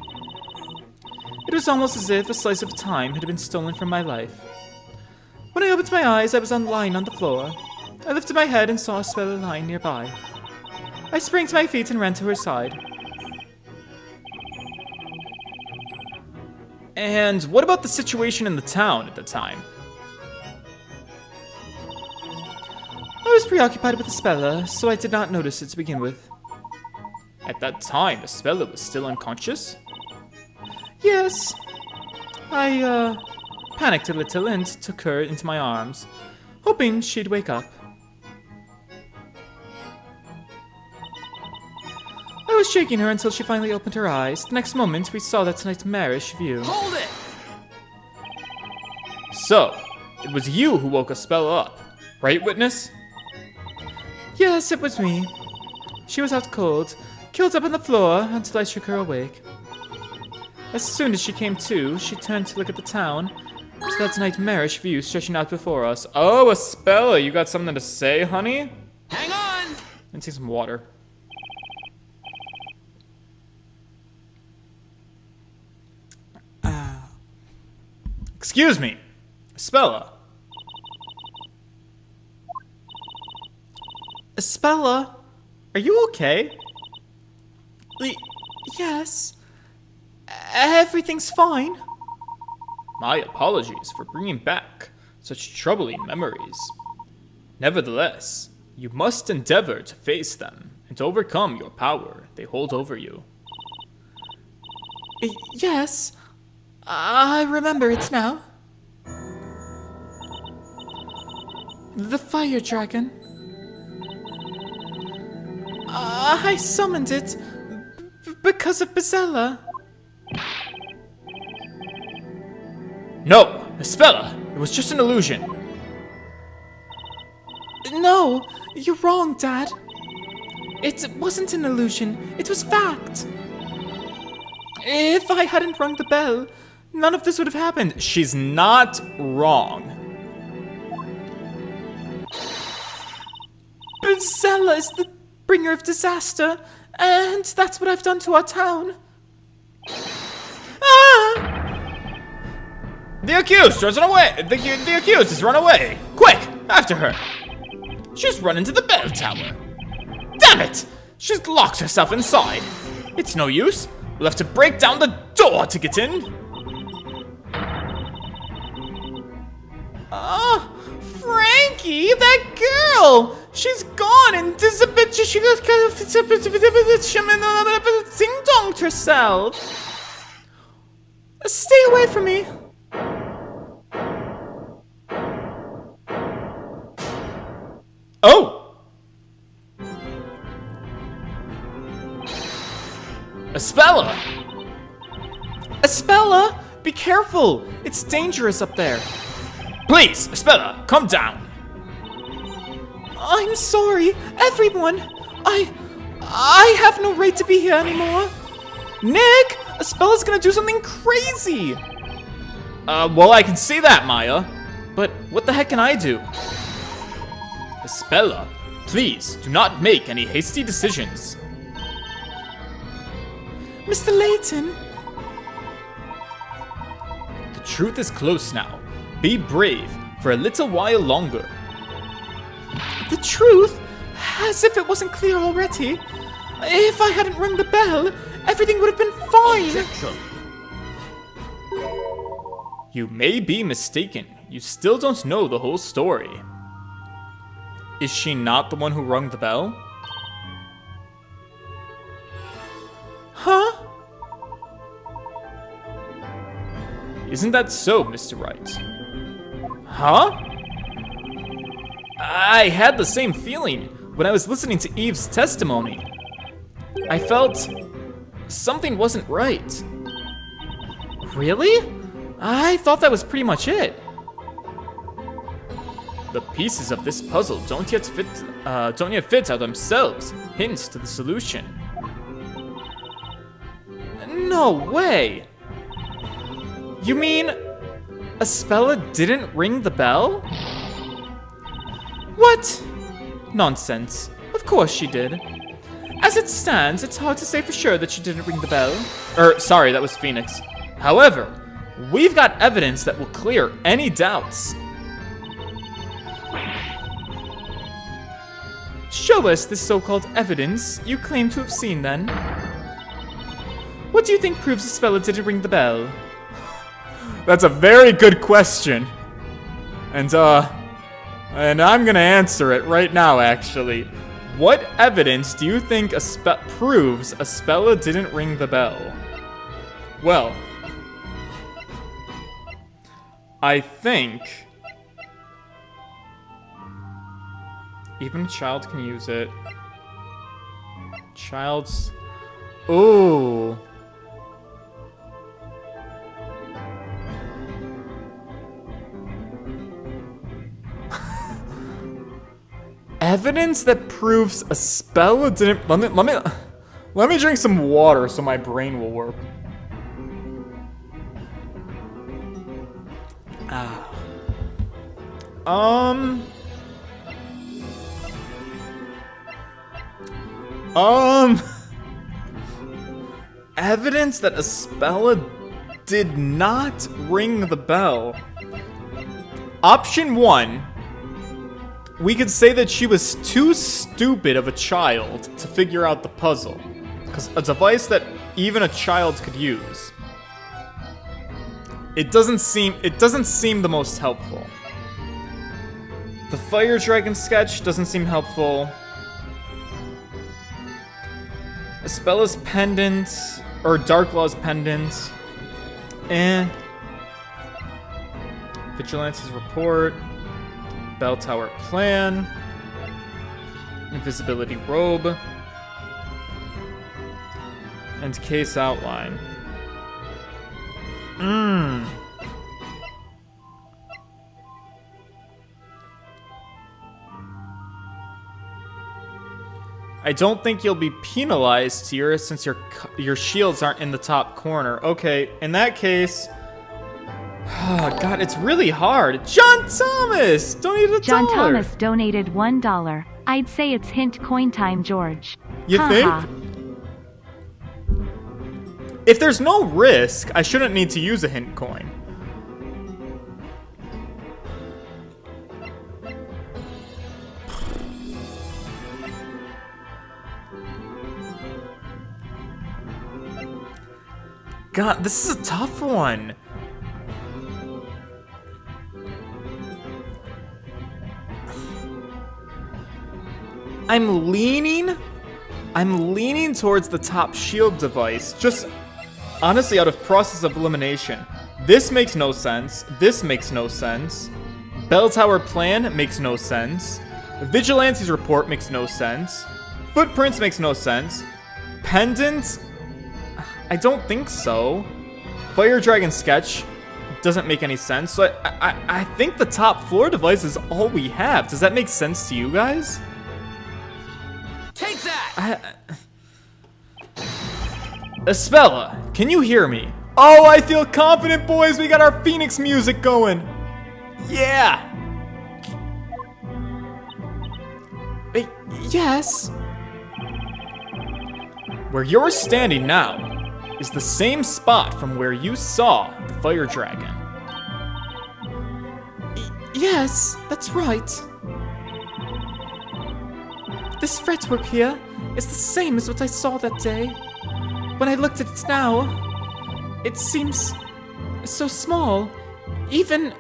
It was almost as if a slice of time had been stolen from my life. When I opened my eyes, I was lying on the floor. I lifted my head and saw Espella lying nearby. I sprang to my feet and ran to her side. And what about the situation in the town at the time? I was preoccupied with Espella, so I did not notice it to begin with. At that time, Espella was still unconscious? Yes. I, panicked a little and took her into my arms, hoping she'd wake up. I was shaking her until she finally opened her eyes. The next moment, we saw that nightmarish view. Hold it! So, it was you who woke Espella up. Right, witness? Yes, it was me. She was out cold, curled up on the floor until I shook her awake. As soon as she came to, she turned to look at the town, to that nightmarish view stretching out before us. Oh, Espella, you got something to say, honey? Hang on! And take some water. Excuse me, Espella. Espella, are you okay? Yes. Everything's fine. My apologies for bringing back such troubling memories. Nevertheless, you must endeavor to face them and overcome your power they hold over you. Yes, I remember it now. The fire dragon. I summoned it because of Bezella. No, Espella, it was just an illusion. No, you're wrong, Dad. It wasn't an illusion, it was fact. If I hadn't rung the bell, none of this would have happened. She's not wrong. Bezella is the bringer of disaster, and that's what I've done to our town. Ah! The accused has run away. The accused has run away. Quick, after her. She's run into the bell tower. Damn it! She's locked herself inside. It's no use. We'll have to break down the door to get in. Oh, Frankie, that girl! She's gone and she ding-donged herself. Stay away from me. Oh! Espella! Espella, be careful. It's dangerous up there. Please, Espella, come down. I'm sorry, everyone. I have no right to be here anymore. Nick, Espella's gonna do something crazy. Well, I can see that, Maya. But what the heck can I do? Espella, please do not make any hasty decisions. Mr. Layton. The truth is close now. Be brave for a little while longer. The truth? As if it wasn't clear already. If I hadn't rung the bell, everything would have been fine. Objection. You may be mistaken. You still don't know the whole story. Is she not the one who rung the bell? Huh? Isn't that so, Mr. Wright? Huh? I had the same feeling when I was listening to Eve's testimony. I felt something wasn't right. Really? I thought that was pretty much it. The pieces of this puzzle don't yet fit out themselves. Hints to the solution. No way! You mean Espella didn't ring the bell? What? Nonsense. Of course she did. As it stands, it's hard to say for sure that she didn't ring the bell. Sorry, that was Phoenix. However, we've got evidence that will clear any doubts. Show us this so-called evidence you claim to have seen, then. What do you think proves Espella didn't ring the bell? That's a very good question. And I'm gonna answer it right now, actually. What evidence do you think proves Espella didn't ring the bell? Well, I think even a child can use it. Child's... Ooh. Evidence that proves Espella didn't... Let me drink some water so my brain will work. Evidence that Espella did not ring the bell. Option 1. We could say that she was too stupid of a child to figure out the puzzle. Because a device that even a child could use. It doesn't seem the most helpful. The fire dragon sketch doesn't seem helpful. Espella's pendant, or Darklaw's pendant. Vigilante's report. Bell tower plan. Invisibility robe. And case outline. I don't think you'll be penalized here since your shields aren't in the top corner. Okay, in that case... Oh, God, it's really hard. John Thomas! Donated $1. John Thomas donated $1. I'd say it's hint coin time, George. You think? If there's no risk, I shouldn't need to use a hint coin. God, this is a tough one. I'm leaning towards the top shield device, just honestly out of process of elimination. This makes no sense. This makes no sense. Bell tower plan makes no sense. Vigilante's report makes no sense. Footprints makes no sense. Pendant? I don't think so. Fire dragon sketch doesn't make any sense. So I think the top floor device is all we have. Does that make sense to you guys? Take that! Espella, can you hear me? Oh, I feel confident, boys. We got our Phoenix music going. Yeah. Yes. Where you're standing now is the same spot from where you saw the fire dragon. Yes, that's right. This fretwork here is the same as what I saw that day. When I looked at it now, it seems so small, even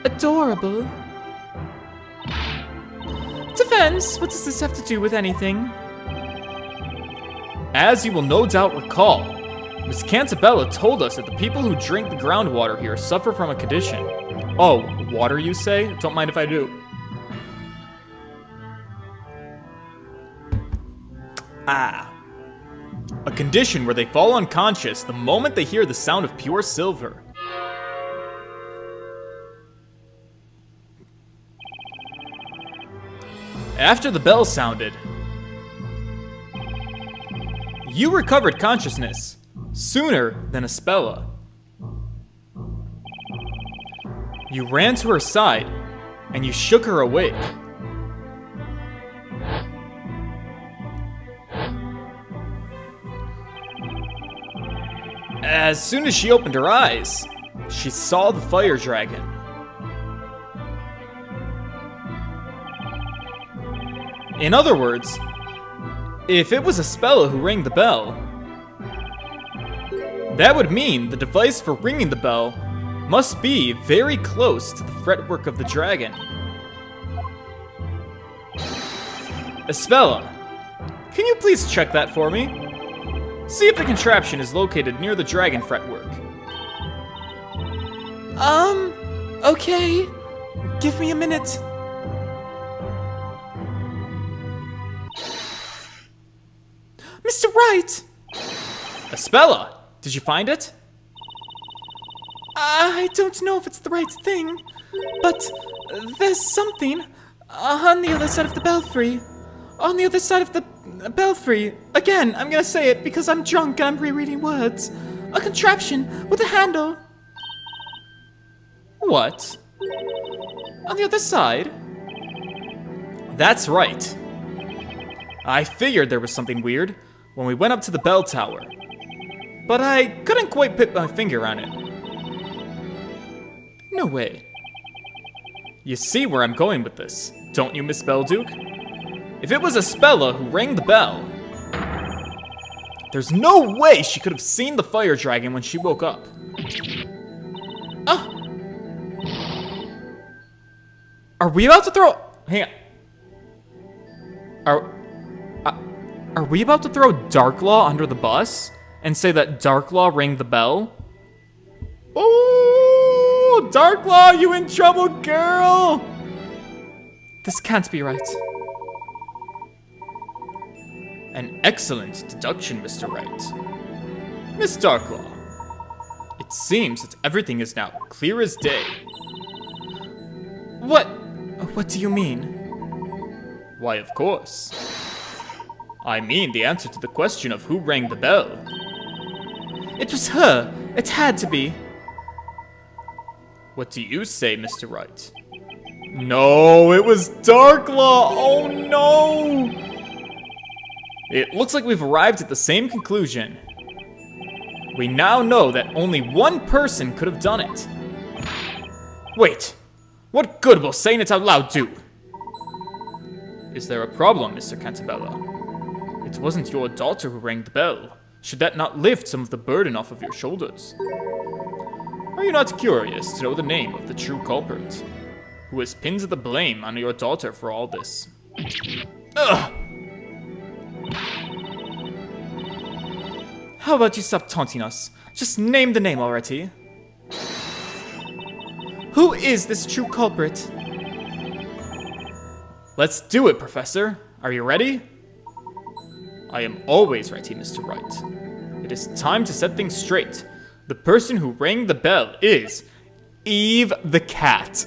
adorable. Defense, what does this have to do with anything? As you will no doubt recall, Miss Cantabella told us that the people who drink the groundwater here suffer from a condition. Oh, water you say? Don't mind if I do. A condition where they fall unconscious the moment they hear the sound of pure silver. After the bell sounded, you recovered consciousness sooner than Espella. You ran to her side and you shook her awake. As soon as she opened her eyes, she saw the fire dragon. In other words, if it was Espella who rang the bell, that would mean the device for ringing the bell must be very close to the fretwork of the dragon. Espella, can you please check that for me? See if the contraption is located near the dragon fretwork. Okay. Give me a minute. Mr. Wright! Espella, did you find it? I don't know if it's the right thing, but there's something. On the other side of the belfry. On the other side of the belfry. Again, I'm gonna say it because I'm drunk and I'm rereading words. A contraption with a handle. What? On the other side? That's right. I figured there was something weird when we went up to the bell tower, but I couldn't quite put my finger on it. No way. You see where I'm going with this, don't you, Miss Belduke? If it was Espella who rang the bell, there's no way she could have seen the fire dragon when she woke up. Ah! Are we about to throw... Hang on. Are we about to throw Darklaw under the bus and say that Darklaw rang the bell? Oh, Darklaw, you in trouble, girl! This can't be right. An excellent deduction, Mr. Wright. Miss Darklaw, it seems that everything is now clear as day. What do you mean? Why, of course. I mean the answer to the question of who rang the bell. It was her. It had to be. What do you say, Mr. Wright? No, it was Darklaw. Oh no! It looks like we've arrived at the same conclusion. We now know that only one person could have done it. Wait, what good will saying it out loud do? Is there a problem, Mr. Cantabella? It wasn't your daughter who rang the bell. Should that not lift some of the burden off of your shoulders? Are you not curious to know the name of the true culprit, who has pinned the blame on your daughter for all this? Ugh! How about you stop taunting us? Just name the name already. Who is this true culprit? Let's do it, Professor. Are you ready? I am always ready, Mr. Wright. It is time to set things straight. The person who rang the bell is Eve the cat.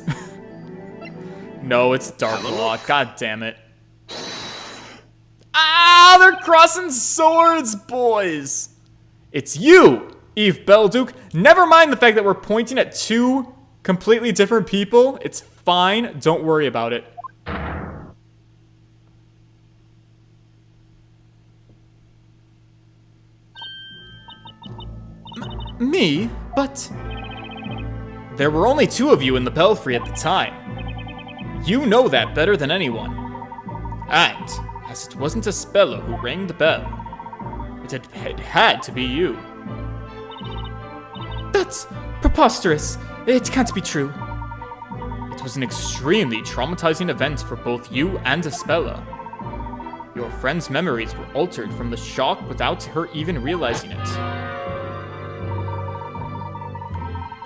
No, it's Darklaw. God damn it. Ah, they're crossing swords, boys. It's you, Eve Belduke. Never mind the fact that we're pointing at two completely different people. It's fine. Don't worry about it. Me? But... there were only two of you in the belfry at the time. You know that better than anyone. And, as it wasn't Espella who rang the bell, it had to be you. That's preposterous. It can't be true. It was an extremely traumatizing event for both you and Espella. Your friend's memories were altered from the shock without her even realizing it.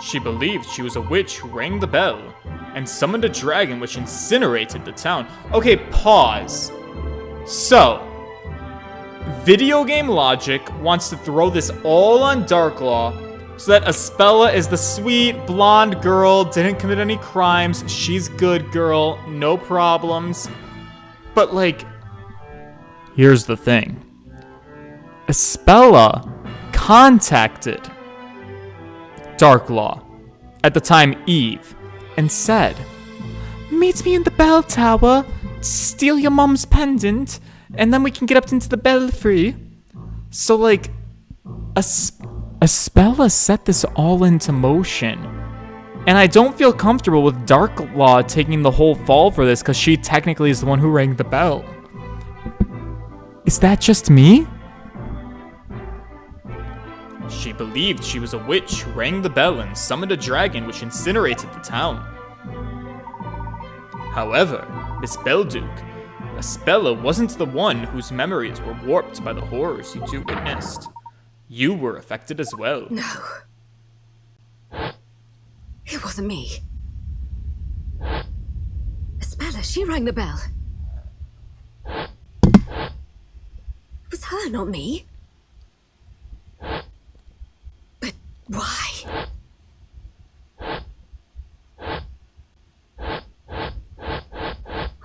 She believed she was a witch who rang the bell and summoned a dragon which incinerated the town. Okay, pause. So, video game logic wants to throw this all on Darklaw so that Espella is the sweet blonde girl, didn't commit any crimes, she's good girl, no problems. But like, here's the thing. Espella contacted Darklaw, at the time Eve, and said, "Meet me in the bell tower, steal your mom's pendant, and then we can get up into the belfry." So like, Espella set this all into motion. And I don't feel comfortable with Darklaw taking the whole fall for this, because she technically is the one who rang the bell. Is that just me? She believed she was a witch who rang the bell and summoned a dragon which incinerated the town. However, Miss Belduke, Espella wasn't the one whose memories were warped by the horrors you two witnessed. You were affected as well. No. It wasn't me. Espella, she rang the bell. It was her, not me. But why?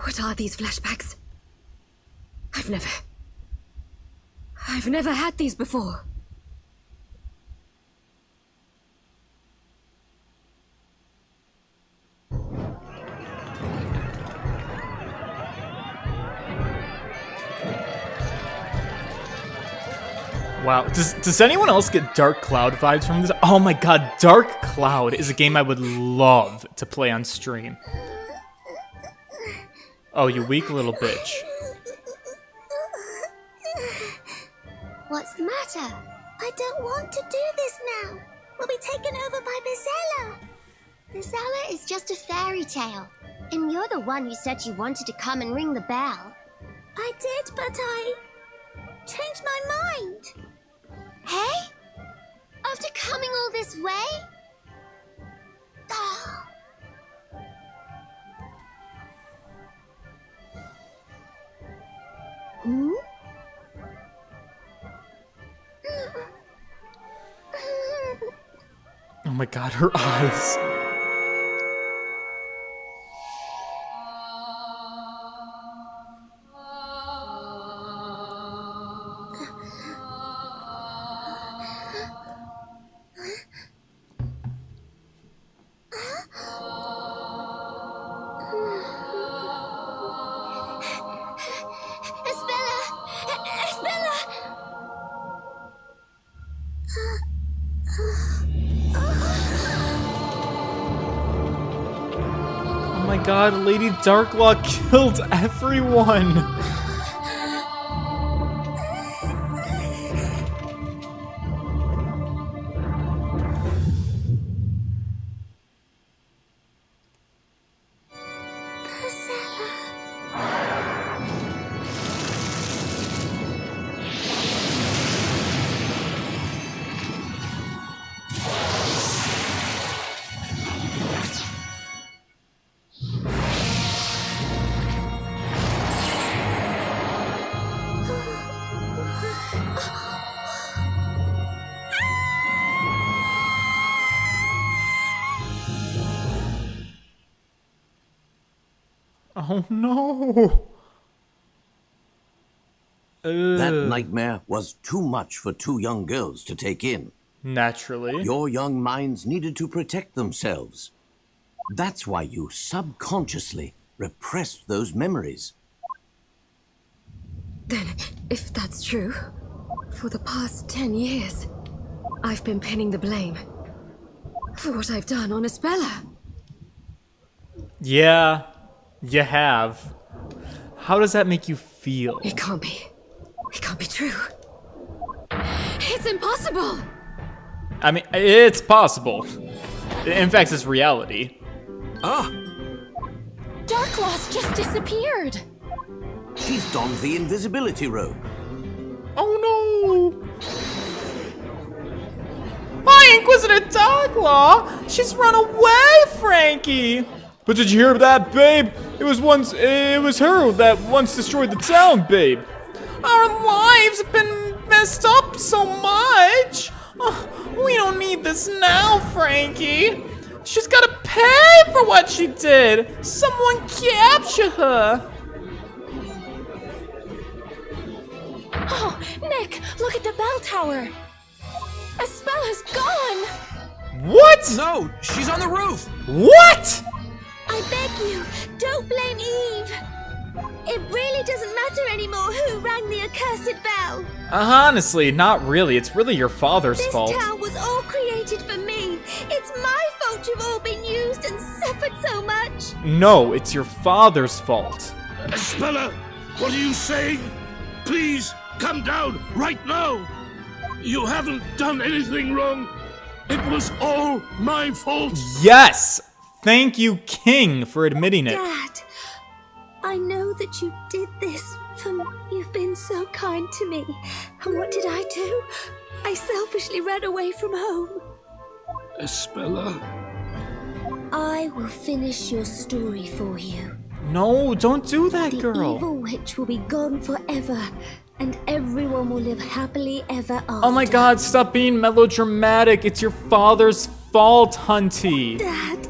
What about these flashbacks. I've never had these before. Wow. Does anyone else get Dark Cloud vibes from this? Oh my god, Dark Cloud is a game I would love to play on stream. Oh, you weak little bitch. What's the matter? I don't want to do this now. We'll be taken over by Bezella. Bezella is just a fairy tale. And you're the one who said you wanted to come and ring the bell. I did, but I changed my mind. Hey? After coming all this way? Oh. Hmm? Oh my god, her eyes. Oh my god, Lady Darklaw killed everyone! Oh no! That nightmare was too much for two young girls to take in. Naturally. Your young minds needed to protect themselves. That's why you subconsciously repressed those memories. Then, if that's true, for the past 10 years, I've been pinning the blame for what I've done on Espella. Yeah, you have. How does that make you feel? It can't be. It can't be true. It's impossible! I mean, it's possible. In fact, it's reality. Ah! Darklaw's just disappeared! She's donned the invisibility robe. Oh no! Hi, Inquisitor Darklaw! She's run away, Frankie! But did you hear that, babe? It was her that once destroyed the town, babe. Our lives have been messed up so much. Oh, we don't need this now, Frankie. She's gotta pay for what she did. Someone capture her. Oh, Nick, look at the bell tower. Espella's gone. What? No, she's on the roof. What? I beg you, don't blame Eve. It really doesn't matter anymore who rang the accursed bell. Honestly, not really. It's really your father's fault. This town was all created for me. It's my fault you've all been used and suffered so much. No, it's your father's fault. Espella, what are you saying? Please, come down right now. You haven't done anything wrong. It was all my fault. Yes! Thank you, King, for admitting it. Dad, I know that you did this for me. You've been so kind to me. And what did I do? I selfishly ran away from home. Espella. I will finish your story for you. No, don't do that, The girl. evil witch will be gone forever, and everyone will live happily ever after. Oh my god, stop being melodramatic. It's your father's fault, Hunty. Dad,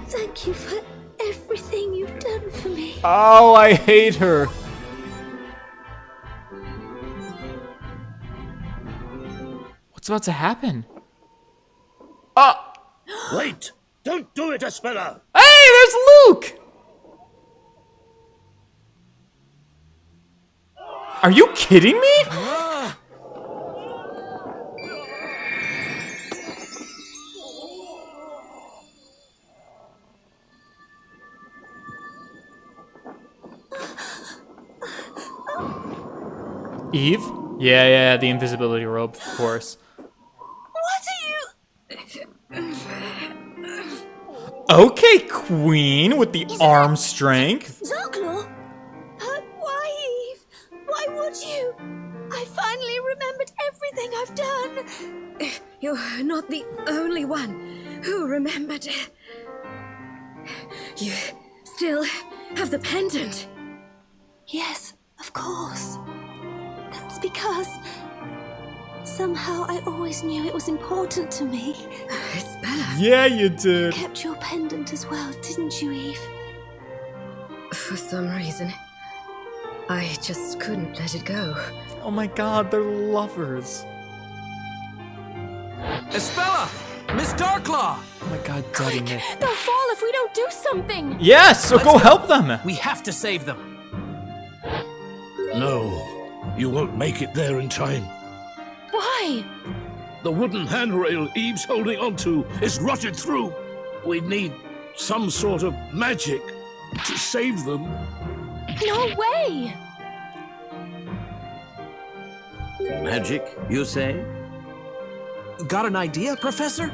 thank you for everything you've done for me. Oh, I hate her. What's about to happen? Ah! Wait! Don't do it, Espella! Hey, there's Luke! Are you kidding me? Eve? Yeah, the invisibility robe, of course. What are you... Okay, Queen, with the arm strength. Darklaw? Why, Eve? Why would you? I finally remembered everything I've done. You're not the only one who remembered. You still have the pendant. Yes, of course. That's because somehow I always knew it was important to me. Espella. Yeah, you did. You kept your pendant as well, didn't you, Eve? For some reason, I just couldn't let it go. Oh my god, they're lovers. Espella! Miss Darklaw! Oh my god, Daddy Nick. They'll fall if we don't do something. Yes, so go help them. We have to save them. No, you won't make it there in time. Why? The wooden handrail Eve's holding onto is rotted through. We need some sort of magic to save them. No way! Magic, you say? Got an idea, Professor?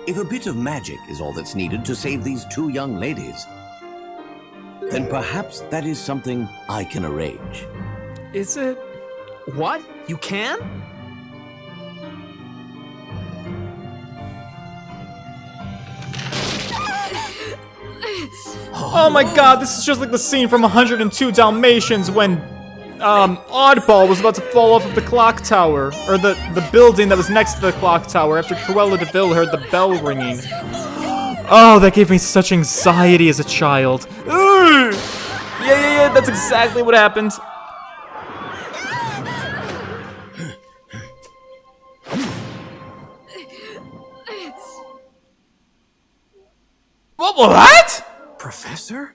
If a bit of magic is all that's needed to save these two young ladies, then perhaps that is something I can arrange. Is it? What? You can? Oh my god, this is just like the scene from 102 Dalmatians when Oddball was about to fall off of the clock tower, or the building that was next to the clock tower after Cruella de Vil heard the bell ringing. Oh, that gave me such anxiety as a child. Ugh! Yeah, that's exactly what happened. What? Professor?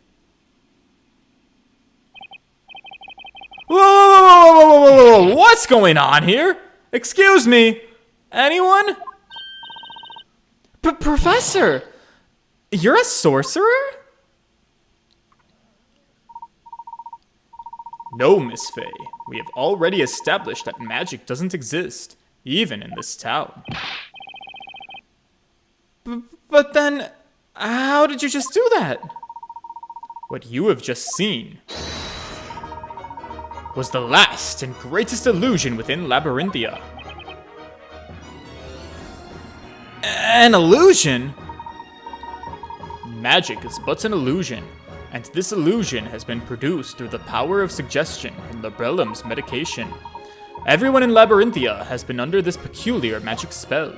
Whoa! What's going on here? Excuse me? Anyone? Professor! You're a sorcerer? No, Miss Faye. We have already established that magic doesn't exist, even in this town. But then, how did you just do that? What you have just seen was the last and greatest illusion within Labyrinthia. An illusion? Magic is but an illusion, and this illusion has been produced through the power of suggestion in Labrellum's medication. Everyone in Labyrinthia has been under this peculiar magic spell.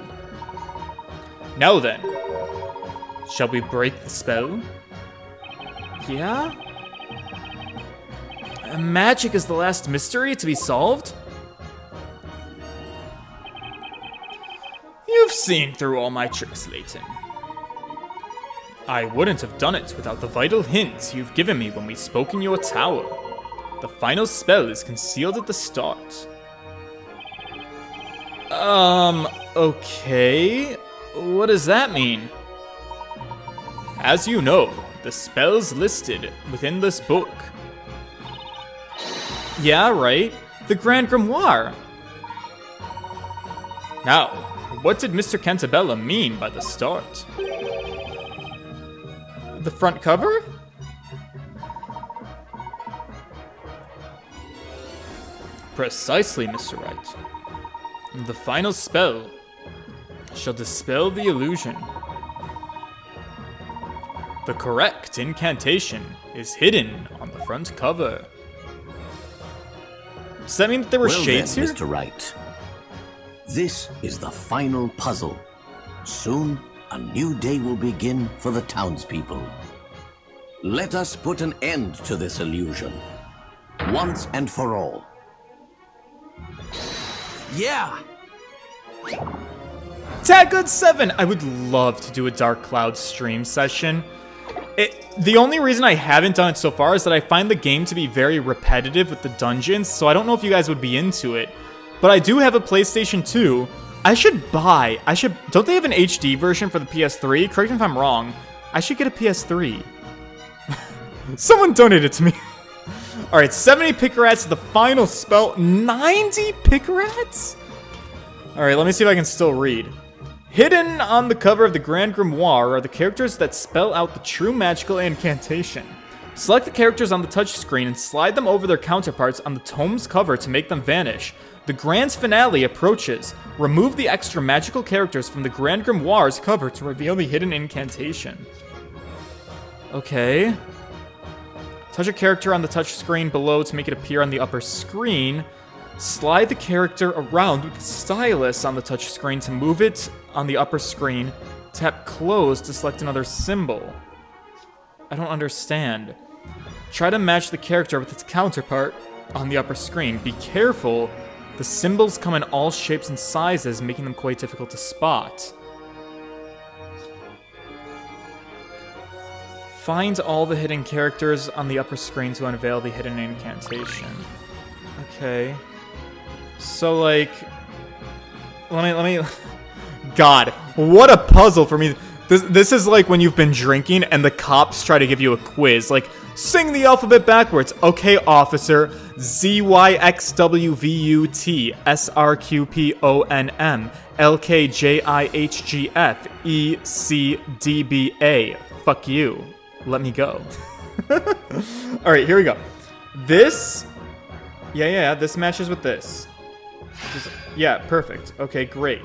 Now then, shall we break the spell? Yeah? Magic is the last mystery to be solved? You've seen through all my tricks, Layton. I wouldn't have done it without the vital hints you've given me when we spoke in your tower. The final spell is concealed at the start. Okay. What does that mean? As you know, the spell's listed within this book. Yeah, right. The Grand Grimoire. Now, what did Mr. Cantabella mean by the start? The front cover? Precisely, Mr. Wright. The final spell shall dispel the illusion. The correct incantation is hidden on the front cover. Does that mean that there were shades then, here? Mr. Wright. This is the final puzzle. Soon, a new day will begin for the townspeople. Let us put an end to this illusion. Once and for all. Yeah! Taggood7! I would love to do a Dark Cloud stream session. The only reason I haven't done it so far is that I find the game to be very repetitive with the dungeons, so I don't know if you guys would be into it. But I do have a PlayStation 2. Don't they have an HD version for the PS3? Correct me if I'm wrong. I should get a PS3. Someone donated to me. Alright, 70 Pickrats, the final spell. 90 Pickrats? Alright, let me see if I can still read. Hidden on the cover of the Grand Grimoire are the characters that spell out the true magical incantation. Select the characters on the touchscreen and slide them over their counterparts on the tome's cover to make them vanish. The grand finale approaches. Remove the extra magical characters from the Grand Grimoire's cover to reveal the hidden incantation. Okay. Touch a character on the touchscreen below to make it appear on the upper screen. Slide the character around with the stylus on the touchscreen to move it on the upper screen. Tap close to select another symbol. I don't understand. Try to match the character with its counterpart on the upper screen. Be careful. The symbols come in all shapes and sizes, making them quite difficult to spot. Find all the hidden characters on the upper screen to unveil the hidden incantation. Okay. So, like... Let me... God, what a puzzle for me. This is like when you've been drinking and the cops try to give you a quiz. Like, sing the alphabet backwards. Okay, officer. ZYXWVUT SRQPONM LKJIHGF ECDBA. Fuck you. Let me go. Alright, here we go. This... Yeah, this matches with this. Yeah, perfect. Okay, great.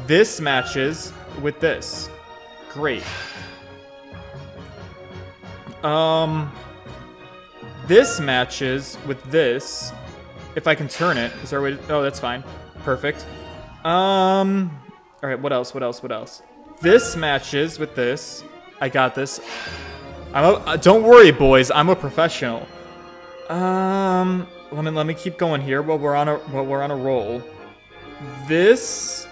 This matches with this. Great. This matches with this. If I can turn it. Is there a way to... Oh, that's fine. Perfect. Alright, what else? This matches with this. I got this. Don't worry, boys. I'm a professional. Let me keep going here while we're on a roll. This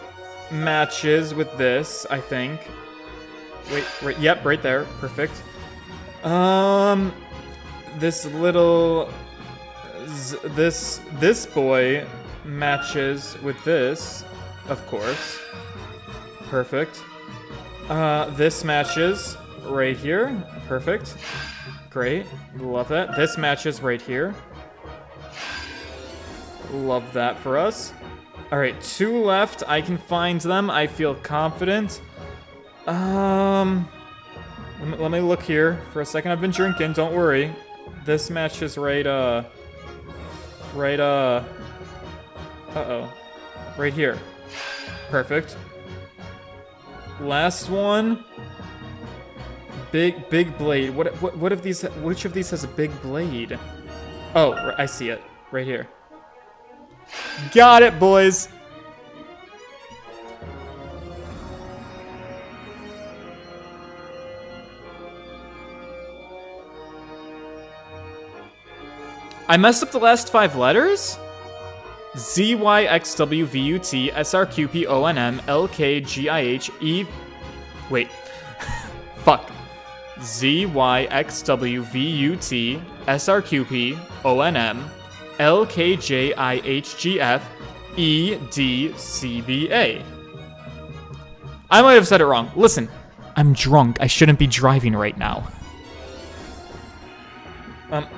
matches with this, I think. Wait, yep, right there. Perfect. This little... This boy matches with this, of course. Perfect. This matches right here. Perfect. Great. Love that. This matches right here. Love that for us. Alright, 2 left. I can find them. I feel confident. Let me look here for a second. I've been drinking, don't worry. This matches right, uh-oh. Right here. Perfect. Last one. Big blade. What of these, which of these has a big blade? Oh, I see it. Right here. Got it, boys! I messed up the last 5 letters? ZYXWVUT SRQPONM LKGIHE... Wait. Fuck. ZYXWVUT SRQPONM LKJIHGF EDCBA. I might have said it wrong. Listen, I'm drunk. I shouldn't be driving right now.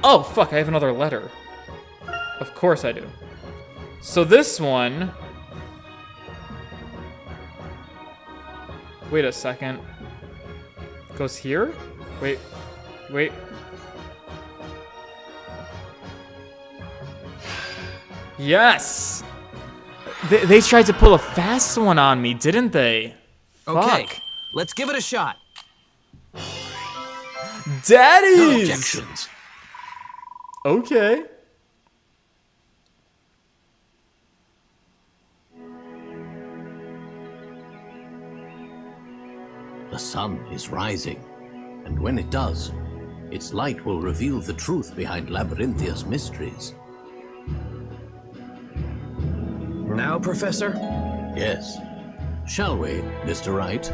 Oh, fuck, I have another letter. Of course I do. So this one... Wait a second. Goes here? Wait. Yes! They tried to pull a fast one on me, didn't they? Okay, Fuck. let's give it a shot. Daddies! No objections. Okay. The sun is rising, and when it does, Its light will reveal the truth behind Labyrinthia's mysteries. Now, Professor? Yes. Shall we, Mr. Wright?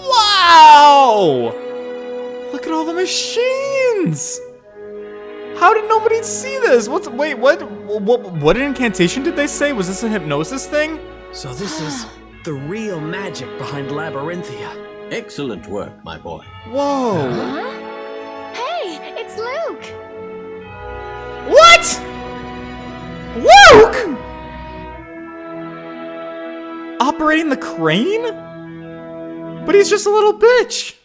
Wow! Look at all the machines! How did nobody see this? Wait, what incantation did they say? Was this a hypnosis thing? So this is the real magic behind Labyrinthia. Excellent work, my boy. Whoa! Huh? Hey, it's Luke! What? Luke! Operating the crane? But he's just a little bitch.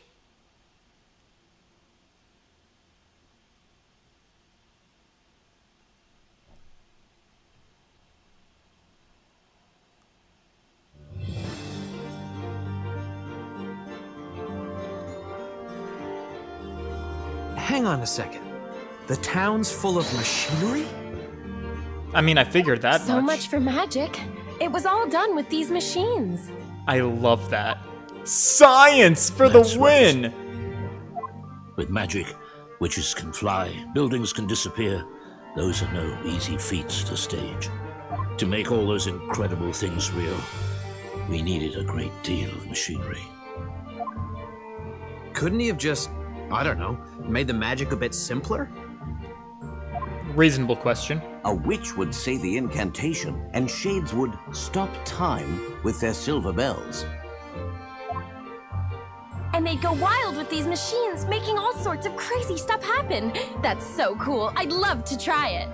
Hang on a second. The town's full of machinery? I mean, I figured that So much for magic. It was all done with these machines. I love that. Science for That's the win! With magic, witches can fly, buildings can disappear. Those are no easy feats to stage. To make all those incredible things real, we needed a great deal of machinery. Couldn't he have just, I don't know, made the magic a bit simpler? Reasonable question. A witch would say the incantation, and shades would stop time with their silver bells. And they'd go wild with these machines, making all sorts of crazy stuff happen. That's so cool. I'd love to try it.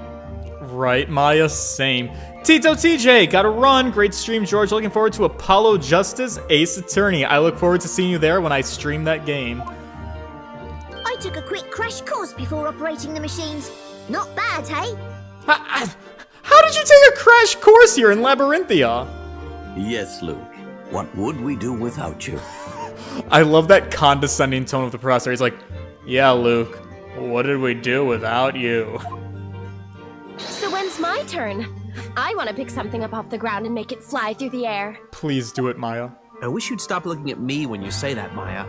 Right, Maya, same. Tito TJ, gotta run. Great stream, George. Looking forward to Apollo Justice Ace Attorney. I look forward to seeing you there when I stream that game. I took a quick crash course before operating the machines. Not bad, hey? How did you take a crash course here in Labyrinthia? Yes, Luke. What would we do without you? I love that condescending tone of the professor. He's like, yeah, Luke, what did we do without you? So when's my turn? I want to pick something up off the ground and make it fly through the air. Please do it, Maya. I wish you'd stop looking at me when you say that, Maya.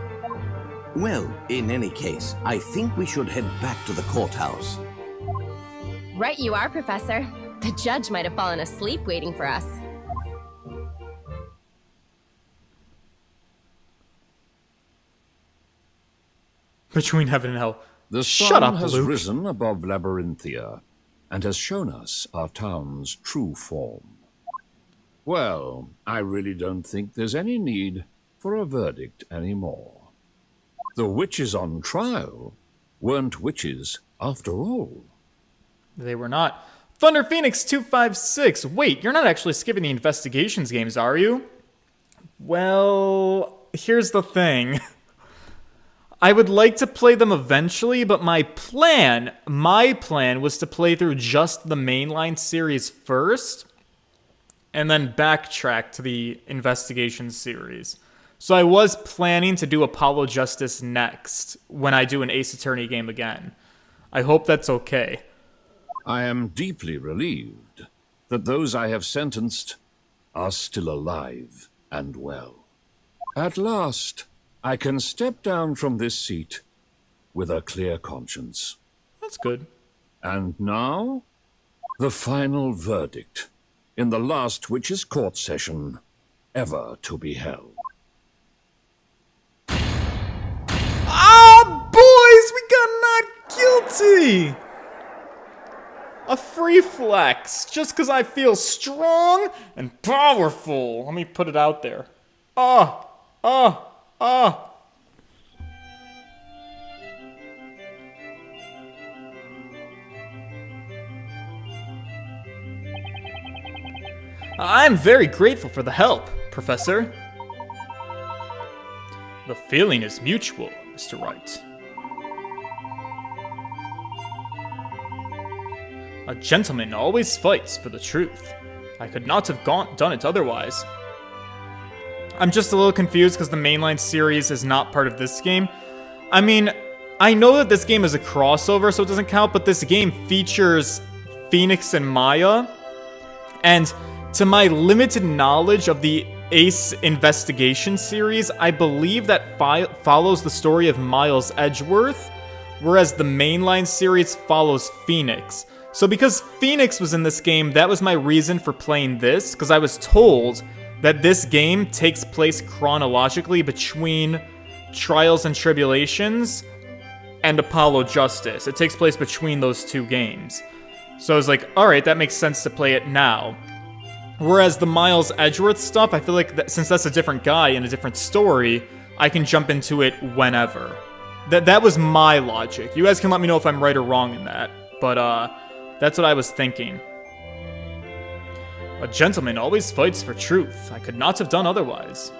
Well, in any case, I think we should head back to the courthouse. Right you are, Professor. The judge might have fallen asleep waiting for us. Between heaven and hell. The Shut sun up, has Luke. risen above Labyrinthia and has shown us our town's true form. Well, I really don't think there's any need for a verdict anymore. The witches on trial weren't witches after all. They were not. Thunder Phoenix 256. Wait, you're not actually skipping the investigations games, are you? Well, here's the thing. I would like to play them eventually, but my plan was to play through just the mainline series first, and then backtrack to the investigation series. So I was planning to do Apollo Justice next, when I do an Ace Attorney game again. I hope that's okay. I am deeply relieved that those I have sentenced are still alive and well. At last, I can step down from this seat with a clear conscience. That's good. And now, the final verdict in the last witches' court session ever to be held. Ah, boys, we got not guilty! A free flex, just because I feel strong and powerful. Let me put it out there. I'm very grateful for the help, Professor. The feeling is mutual, Mr. Wright. A gentleman always fights for the truth. I could not have done it otherwise. I'm just a little confused because the mainline series is not part of this game. I mean, I know that this game is a crossover, so it doesn't count, but this game features Phoenix and Maya. And to my limited knowledge of the Ace Investigation series, I believe that follows the story of Miles Edgeworth, whereas the mainline series follows Phoenix. So because Phoenix was in this game, that was my reason for playing this, because I was told that this game takes place chronologically between Trials and Tribulations and Apollo Justice. It takes place between those two games. So I was like, alright, that makes sense to play it now. Whereas the Miles Edgeworth stuff, I feel like since that's a different guy and a different story, I can jump into it whenever. That was my logic. You guys can let me know if I'm right or wrong in that. But, that's what I was thinking. A gentleman always fights for truth. I could not have done otherwise.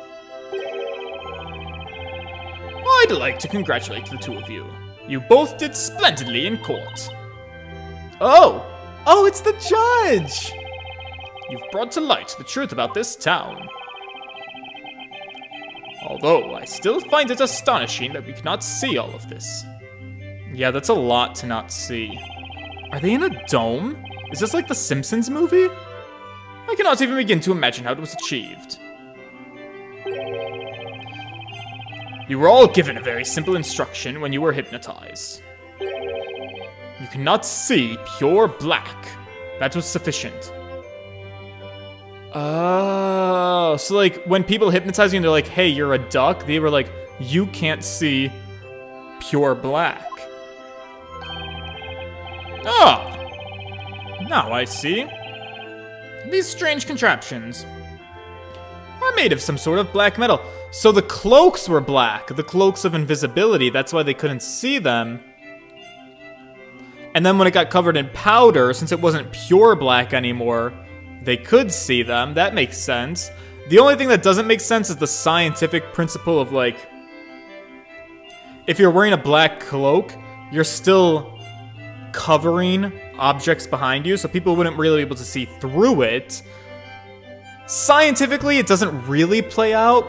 I'd like to congratulate the two of you. You both did splendidly in court. Oh! Oh, it's the judge! You've brought to light the truth about this town. Although, I still find it astonishing that we cannot see all of this. Yeah, that's a lot to not see. Are they in a dome? Is this like the Simpsons movie? I cannot even begin to imagine how it was achieved. You were all given a very simple instruction when you were hypnotized. You cannot see pure black. That was sufficient. Oh, so like when people hypnotize you and they're like, hey, you're a duck, they were like, you can't see pure black. Oh, now I see. These strange contraptions are made of some sort of black metal. So the cloaks were black, the cloaks of invisibility, that's why they couldn't see them. And then when it got covered in powder, since it wasn't pure black anymore, they could see them. That makes sense. The only thing that doesn't make sense is the scientific principle of, like, if you're wearing a black cloak, you're still covering objects behind you, so people wouldn't really be able to see through it. Scientifically, it doesn't really play out,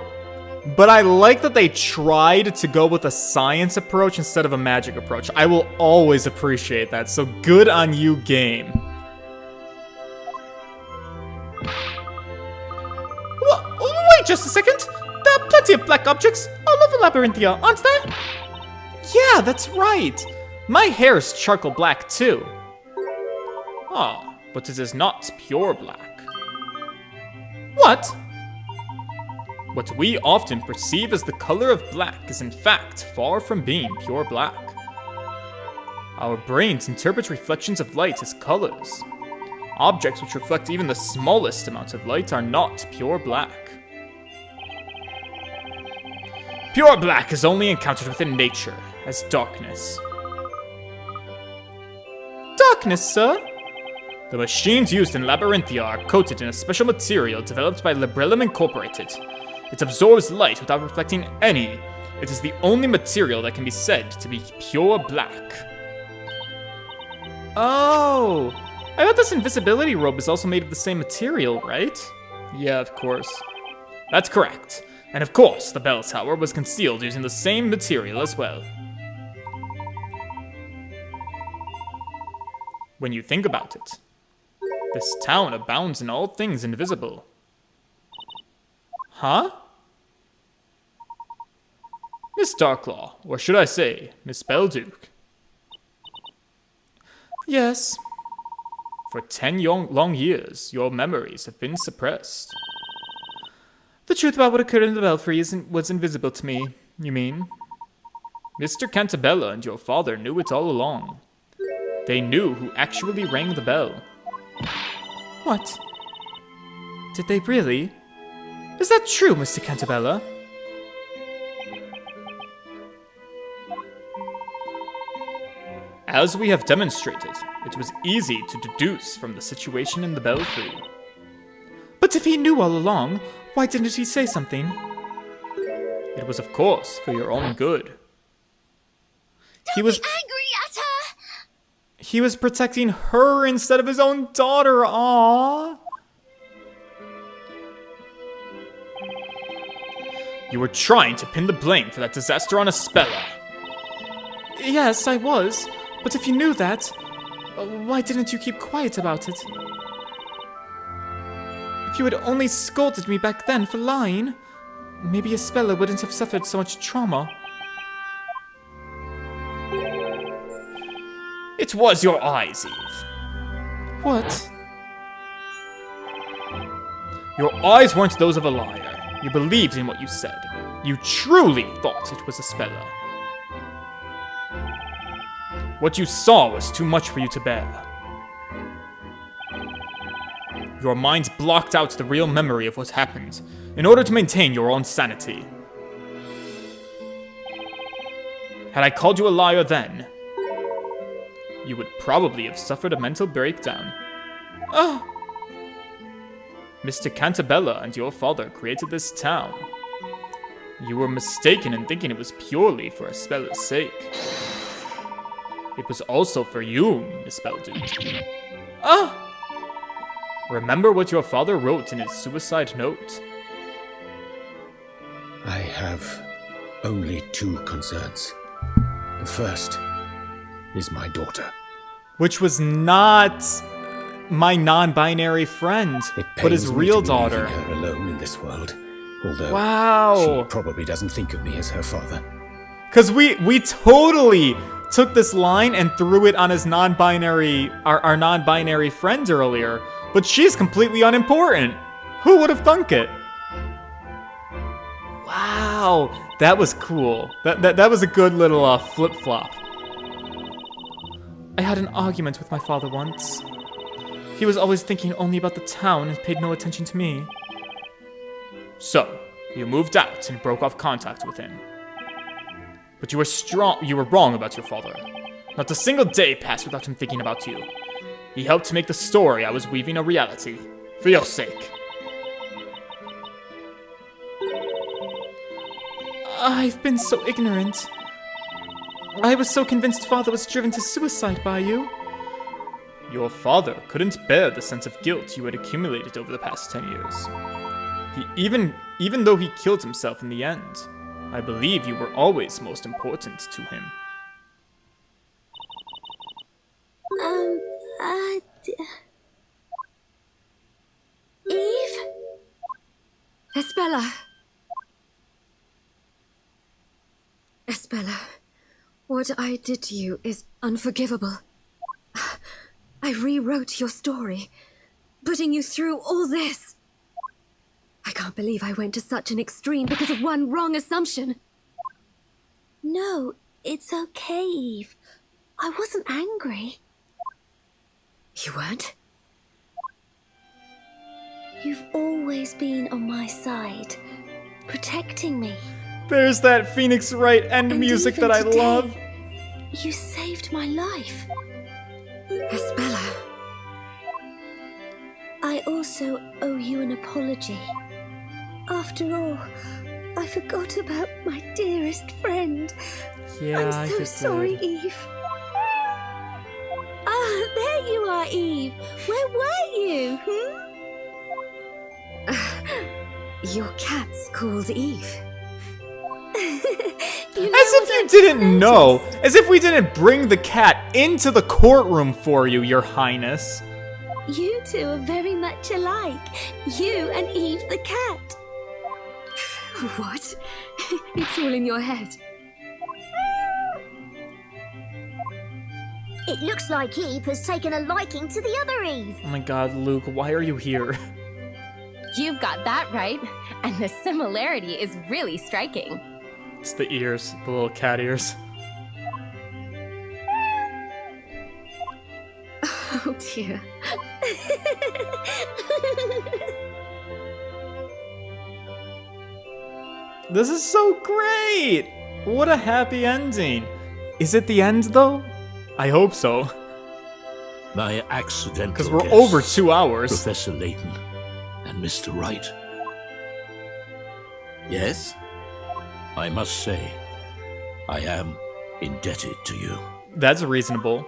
but I like that they tried to go with a science approach instead of a magic approach. I will always appreciate that, so good on you, game. Wait just a second! There are plenty of black objects all over Labyrinthia, aren't there? Yeah, that's right! My hair is charcoal black too. Ah, but it is not pure black. What? What we often perceive as the color of black is in fact far from being pure black. Our brains interpret reflections of light as colors. Objects which reflect even the smallest amount of light are not pure black. Pure black is only encountered within nature as darkness. Darkness, sir? The machines used in Labyrinthia are coated in a special material developed by Labyrinthia Incorporated. It absorbs light without reflecting any. It is the only material that can be said to be pure black. Oh, I thought this invisibility robe is also made of the same material, right? Yeah, of course. That's correct. And of course, the bell tower was concealed using the same material as well. When you think about it, this town abounds in all things invisible. Huh? Miss Darklaw, or should I say, Miss Belduke? Yes. For 10 long years, your memories have been suppressed. The truth about what occurred in the belfry was invisible to me, you mean? Mr. Cantabella and your father knew it all along. They knew who actually rang the bell. What? Did they really? Is that true, Mr. Cantabella? As we have demonstrated, it was easy to deduce from the situation in the belfry. But if he knew all along, why didn't he say something? It was, of course, for your own good. Don't be angry at her! He was protecting her instead of his own daughter, aww! You were trying to pin the blame for that disaster on Espella. Yes, I was. But if you knew that, why didn't you keep quiet about it? If you had only scolded me back then for lying, maybe Espella wouldn't have suffered so much trauma. It was your eyes, Eve. What? Your eyes weren't those of a liar. You believed in what you said. You truly thought it was Espella. What you saw was too much for you to bear. Your mind blocked out the real memory of what happened in order to maintain your own sanity. Had I called you a liar then, you would probably have suffered a mental breakdown. Oh! Mr. Cantabella and your father created this town. You were mistaken in thinking it was purely for Espella's sake. It was also for you, Miss Beldude. Oh! Remember what your father wrote in his suicide note? I have only 2 concerns. The first is my daughter. Which was not my non-binary friend, but his real daughter. Her alone in this world, although wow. She probably doesn't think of me as her father. Because we totally took this line and threw it on his non-binary, our non-binary friend earlier, but she's completely unimportant. Who would have thunk it? Wow, that was cool. That was a good little flip-flop. I had an argument with my father once. He was always thinking only about the town and paid no attention to me. So, you moved out and broke off contact with him. But you were wrong about your father. Not a single day passed without him thinking about you. He helped to make the story I was weaving a reality. For your sake. I've been so ignorant. I was so convinced father was driven to suicide by you. Your father couldn't bear the sense of guilt you had accumulated over the past 10 years. Even though he killed himself in the end, I believe you were always most important to him. Eve? Espella. Espella, what I did to you is unforgivable. I rewrote your story, putting you through all this. I can't believe I went to such an extreme because of one wrong assumption. No, it's okay, Eve. I wasn't angry. You weren't? You've always been on my side, protecting me. There's that Phoenix Wright end music that I love. You saved my life. Espella. I also owe you an apology. After all, I forgot about my dearest friend. Yeah, I'm so sorry, Eve. Ah, there you are, Eve. Where were you? Your cat's called Eve. As if you didn't know. As if we didn't bring the cat into the courtroom for you, Your Highness. You two are very much alike. You and Eve the cat. What? It's all in your head. It looks like Eve has taken a liking to the other Eve. Oh my god, Luke, why are you here? You've got that right, and the similarity is really striking. It's the ears, the little cat ears. Oh dear. This is so great! What a happy ending. Is it the end, though? I hope so. My accidental Because we're guests, over 2 hours. Professor Layton and Mr. Wright. Yes? I must say, I am indebted to you. That's reasonable.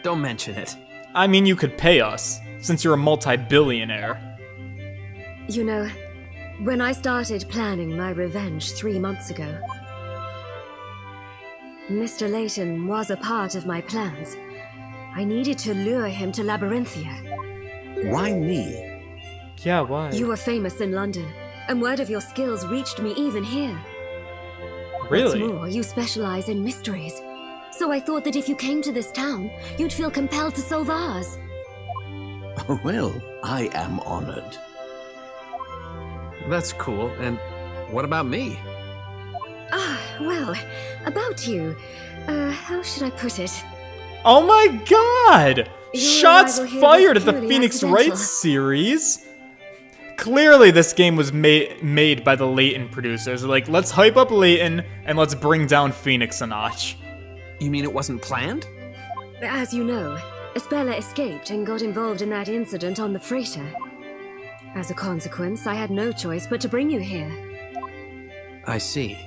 Don't mention it. I mean, you could pay us, since you're a multi-billionaire. You know, When I started planning my revenge 3 months ago, Mr. Layton was a part of my plans. I needed to lure him to Labyrinthia. Why me? Yeah, why? You were famous in London, and word of your skills reached me even here. Really? What's more, you specialize in mysteries. So I thought that if you came to this town, you'd feel compelled to solve ours. Well, I am honored. That's cool. And what about me? Well, about you. How should I put it? Oh my god! Your Shots arrival here fired was at the purely Phoenix Wright accidental. series. Clearly, this game was made by the Layton producers. Like, let's hype up Layton and let's bring down Phoenix a notch. You mean it wasn't planned? As you know, Isabella escaped and got involved in that incident on the freighter. As a consequence, I had no choice but to bring you here. I see.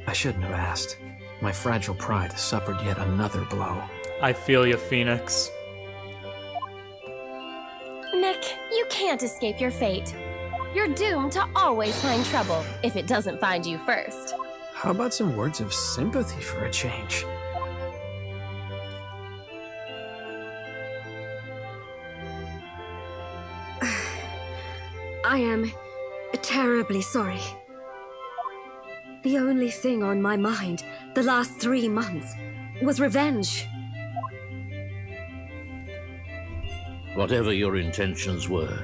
I shouldn't have asked. My fragile pride suffered yet another blow. I feel you, Phoenix. Nick, you can't escape your fate. You're doomed to always find trouble if it doesn't find you first. How about some words of sympathy for a change? I am terribly sorry. The only thing on my mind the last 3 months was revenge. Whatever your intentions were,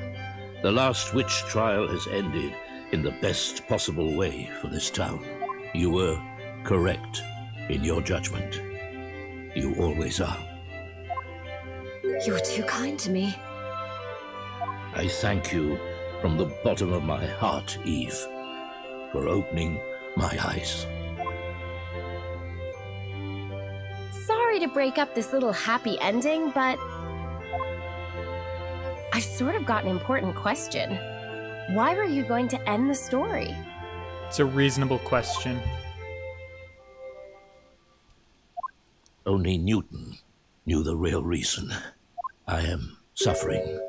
the last witch trial has ended in the best possible way for this town. You were correct in your judgment. You always are. You're too kind to me. I thank you from the bottom of my heart, Eve, for opening my eyes. Sorry to break up this little happy ending, but I've sort of got an important question. Why were you going to end the story? It's a reasonable question. Only Newton knew the real reason. I am suffering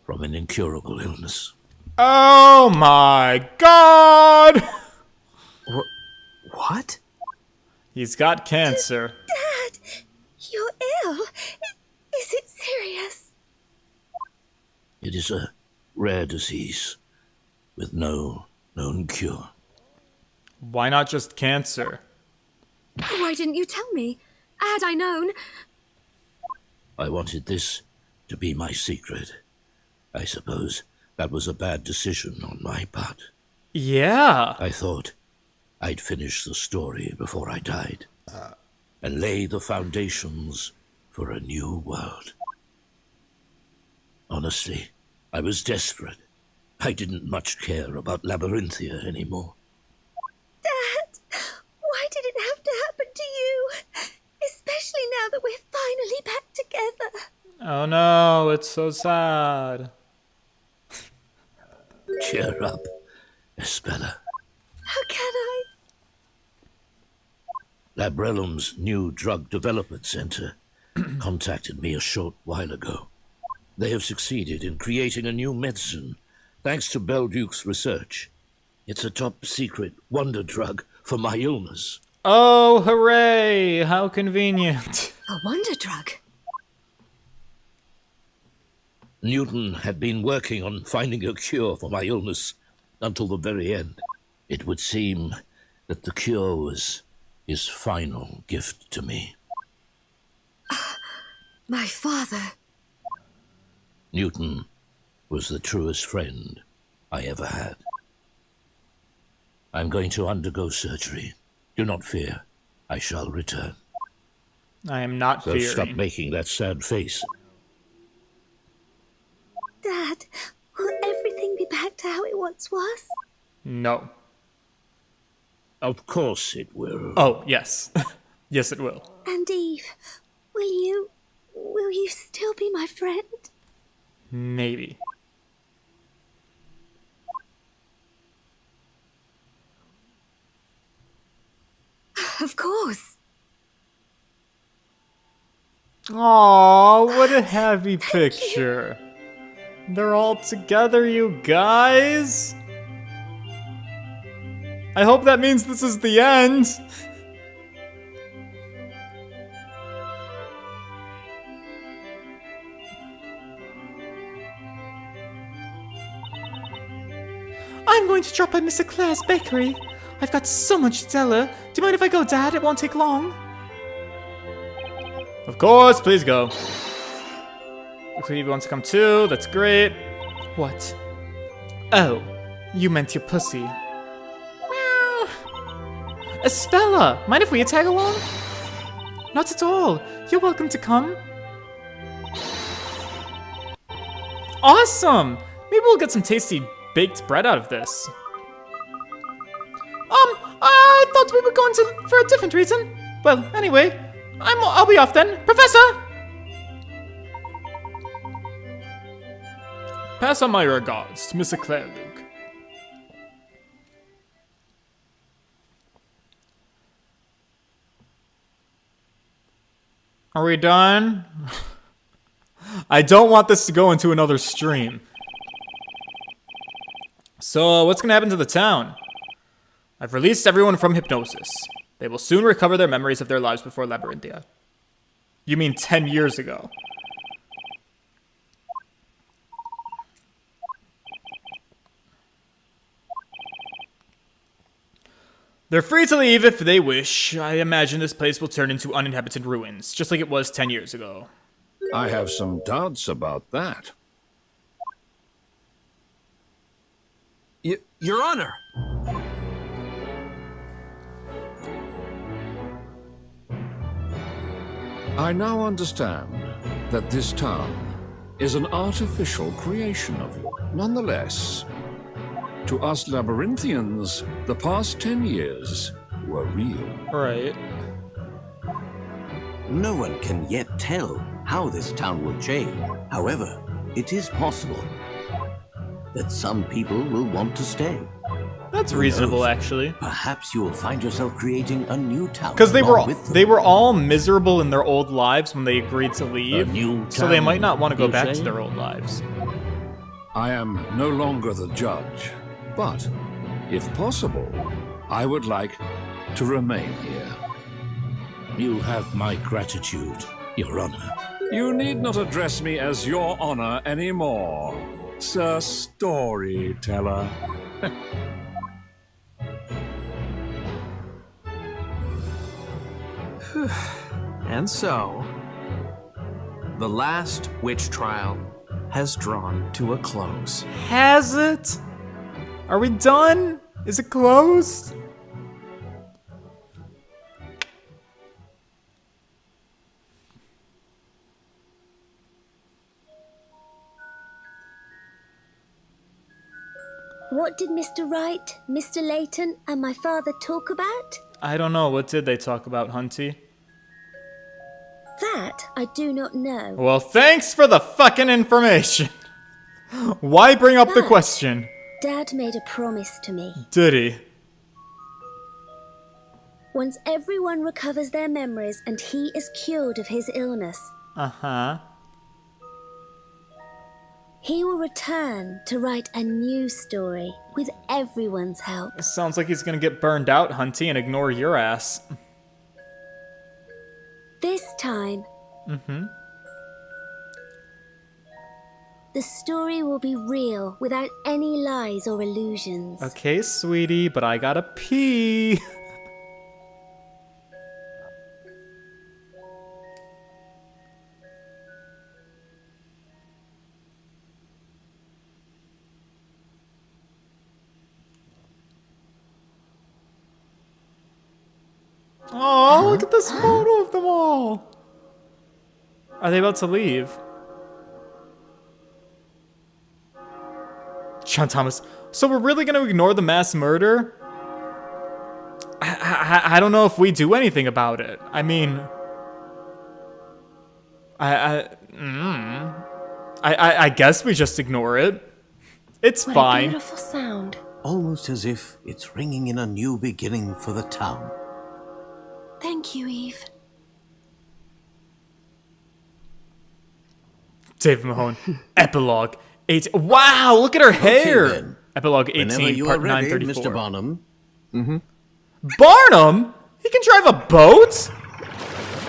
from an incurable illness. Oh my god! What? He's got cancer. Dad, you're ill. Is it serious? It is a rare disease with no known cure. Why not just cancer? Why didn't you tell me? Had I known... I wanted this to be my secret. I suppose that was a bad decision on my part. Yeah. I thought I'd finish the story before I died and lay the foundations for a new world. Honestly, I was desperate. I didn't much care about Labyrinthia anymore. Dad, why did it have to happen to you? Especially now that we're finally back together. Oh no, it's so sad. Cheer up, Isabella. How can I? Labrellum's new drug development center contacted me a short while ago. They have succeeded in creating a new medicine, thanks to Belduke's research. It's a top-secret wonder drug for my illness. Oh, hooray! How convenient. A wonder drug? Newton had been working on finding a cure for my illness until the very end. It would seem that the cure was his final gift to me. My father. Newton was the truest friend I ever had. I'm going to undergo surgery. Do not fear. I shall return. I am not So fearing. stop making that sad face. Dad, will everything be back to how it once was? No. Of course it will. Oh, yes. Yes, it will. And Eve, will you still be my friend? Maybe. Of course. Aw, what a happy picture. They're all together, you guys. I hope that means this is the end. I'm going to drop by Mr. Clare's bakery. I've got so much Stella. Do you mind if I go, Dad? It won't take long. Of course, please go. Looks like he wants to come too. That's great. What? Oh, you meant your pussy. Meow. Estella, mind if we tag along? Not at all. You're welcome to come. Awesome. Maybe we'll get some tasty baked bread out of this. I thought we were going for a different reason. Well, anyway, I'll be off then. Professor! Pass on my regards to Mr. Clare, Luke. Are we done? I don't want this to go into another stream. So, what's gonna happen to the town? I've released everyone from hypnosis. They will soon recover their memories of their lives before Labyrinthia. You mean 10 years ago? They're free to leave if they wish. I imagine this place will turn into uninhabited ruins, just like it was 10 years ago. I have some doubts about that. Your Honor! I now understand that this town is an artificial creation of you. Nonetheless, to us Labyrinthians, the past 10 years were real. Right. No one can yet tell how this town will change. However, it is possible that some people will want to stay. That's reasonable, actually. Perhaps you will find yourself creating a new town. Because they were all miserable in their old lives when they agreed to leave, so they might not want to go back to their old lives. I am no longer the judge, but if possible, I would like to remain here. You have my gratitude, Your Honor. You need not address me as Your Honor anymore, Sir Storyteller. And so, the last witch trial has drawn to a close. Has it? Are we done? Is it closed? What did Mr. Wright, Mr. Layton, and my father talk about? I don't know. What did they talk about, Hunty? That I do not know. Well, thanks for the fucking information. Why bring up the question? Dad made a promise to me. Did he? Once everyone recovers their memories and he is cured of his illness, uh-huh, he will return to write a new story with everyone's help. It sounds like he's gonna get burned out, Hunty, and ignore your ass. This time, the story will be real without any lies or illusions. Okay, sweetie, but I gotta pee. Oh, look at this photo of them all. Are they about to leave? John Thomas. So we're really going to ignore the mass murder? I don't know if we do anything about it. I mean... I guess we just ignore it. It's what fine. A beautiful sound. Almost as if it's ringing in a new beginning for the town. Thank you, Eve. David Mahone. Epilogue 8. Wow, look at her hair. Then. Epilogue Whenever 18, you part are ready, 934. Mr. Barnum, Mm-hmm. Barnum? He can drive a boat?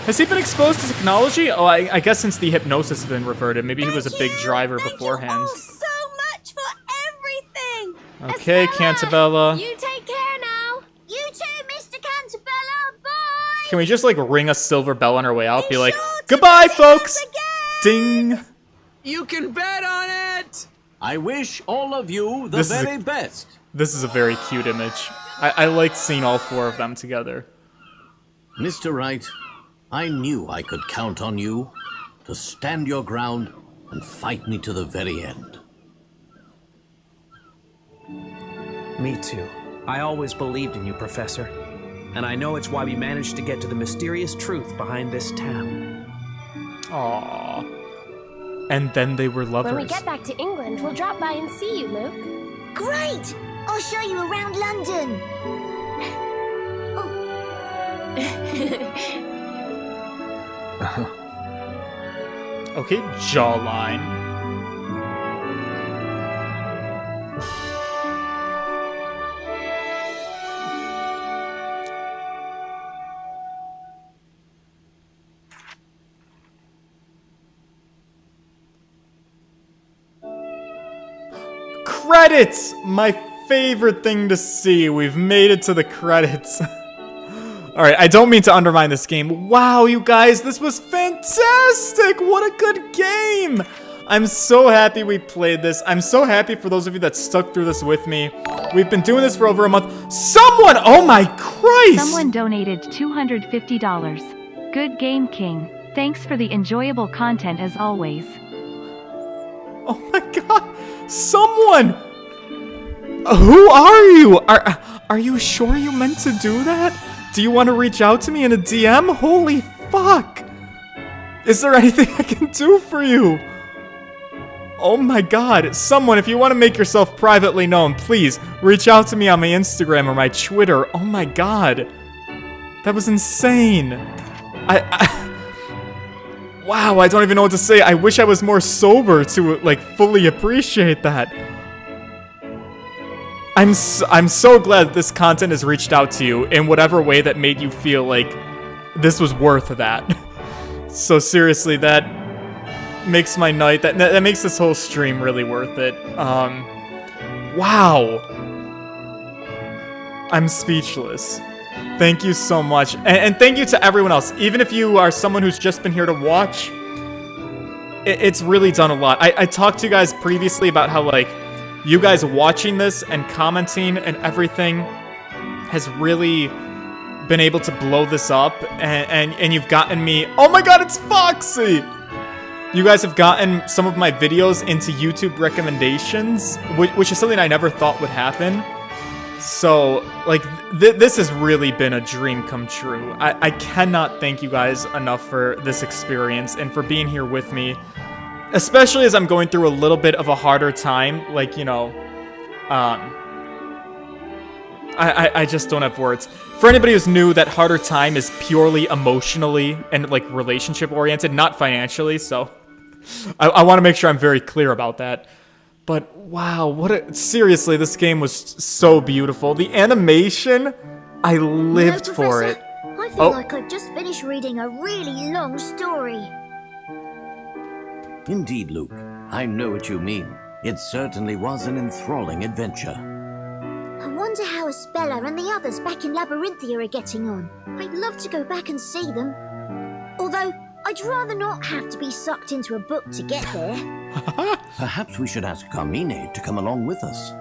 Has he been exposed to technology? Oh, I guess since the hypnosis has been reverted, maybe he was a big driver beforehand. Thank you all so much for everything. Okay, Cantabella. You take care now. You too, Mr. Cantabella. Bye. Can we just, like, ring a silver bell on our way out? Be like, goodbye, folks! Ding! You can bet on it! I wish all of you the very best. This is a very cute image. I like seeing all four of them together. Mr. Wright, I knew I could count on you to stand your ground and fight me to the very end. Me too. I always believed in you, Professor. And I know it's why we managed to get to the mysterious truth behind this town. Aww. And then they were lovers. When we get back to England, we'll drop by and see you, Luke. Great! I'll show you around London. Okay, jawline. Credits! My favorite thing to see. We've made it to the credits. Alright, I don't mean to undermine this game. Wow, you guys, this was fantastic! What a good game! I'm so happy we played this. I'm so happy for those of you that stuck through this with me. We've been doing this for over a month. Someone! Oh my Christ! Someone donated $250. Good game, King. Thanks for the enjoyable content as always. Oh my god! Someone! Who are you? Are you sure you meant to do that? Do you want to reach out to me in a DM? Holy fuck! Is there anything I can do for you? Oh my god. Someone, if you want to make yourself privately known, please reach out to me on my Instagram or my Twitter. Oh my god. That was insane. Wow, I don't even know what to say. I wish I was more sober to, like, fully appreciate that. I'm so glad this content has reached out to you in whatever way that made you feel like this was worth that. So seriously, that makes my night. That makes this whole stream really worth it. Wow. I'm speechless. Thank you so much. And thank you to everyone else. Even if you are someone who's just been here to watch, it's really done a lot. I talked to you guys previously about how, like, you guys watching this and commenting and everything has really been able to blow this up. And you've gotten me... Oh my god, it's Foxy! You guys have gotten some of my videos into YouTube recommendations, which is something I never thought would happen. So, like, this has really been a dream come true. I cannot thank you guys enough for this experience and for being here with me. Especially as I'm going through a little bit of a harder time. Like, you know, I just don't have words. For anybody who's new, that harder time is purely emotionally and, like, relationship-oriented, not financially, so... I want to make sure I'm very clear about that. But, wow, seriously, this game was so beautiful. The animation, I lived for it. I feel like I've just finished reading a really long story. Indeed, Luke. I know what you mean. It certainly was an enthralling adventure. I wonder how Espella and the others back in Labyrinthia are getting on. I'd love to go back and see them. Although, I'd rather not have to be sucked into a book to get there. Perhaps we should ask Carmine to come along with us.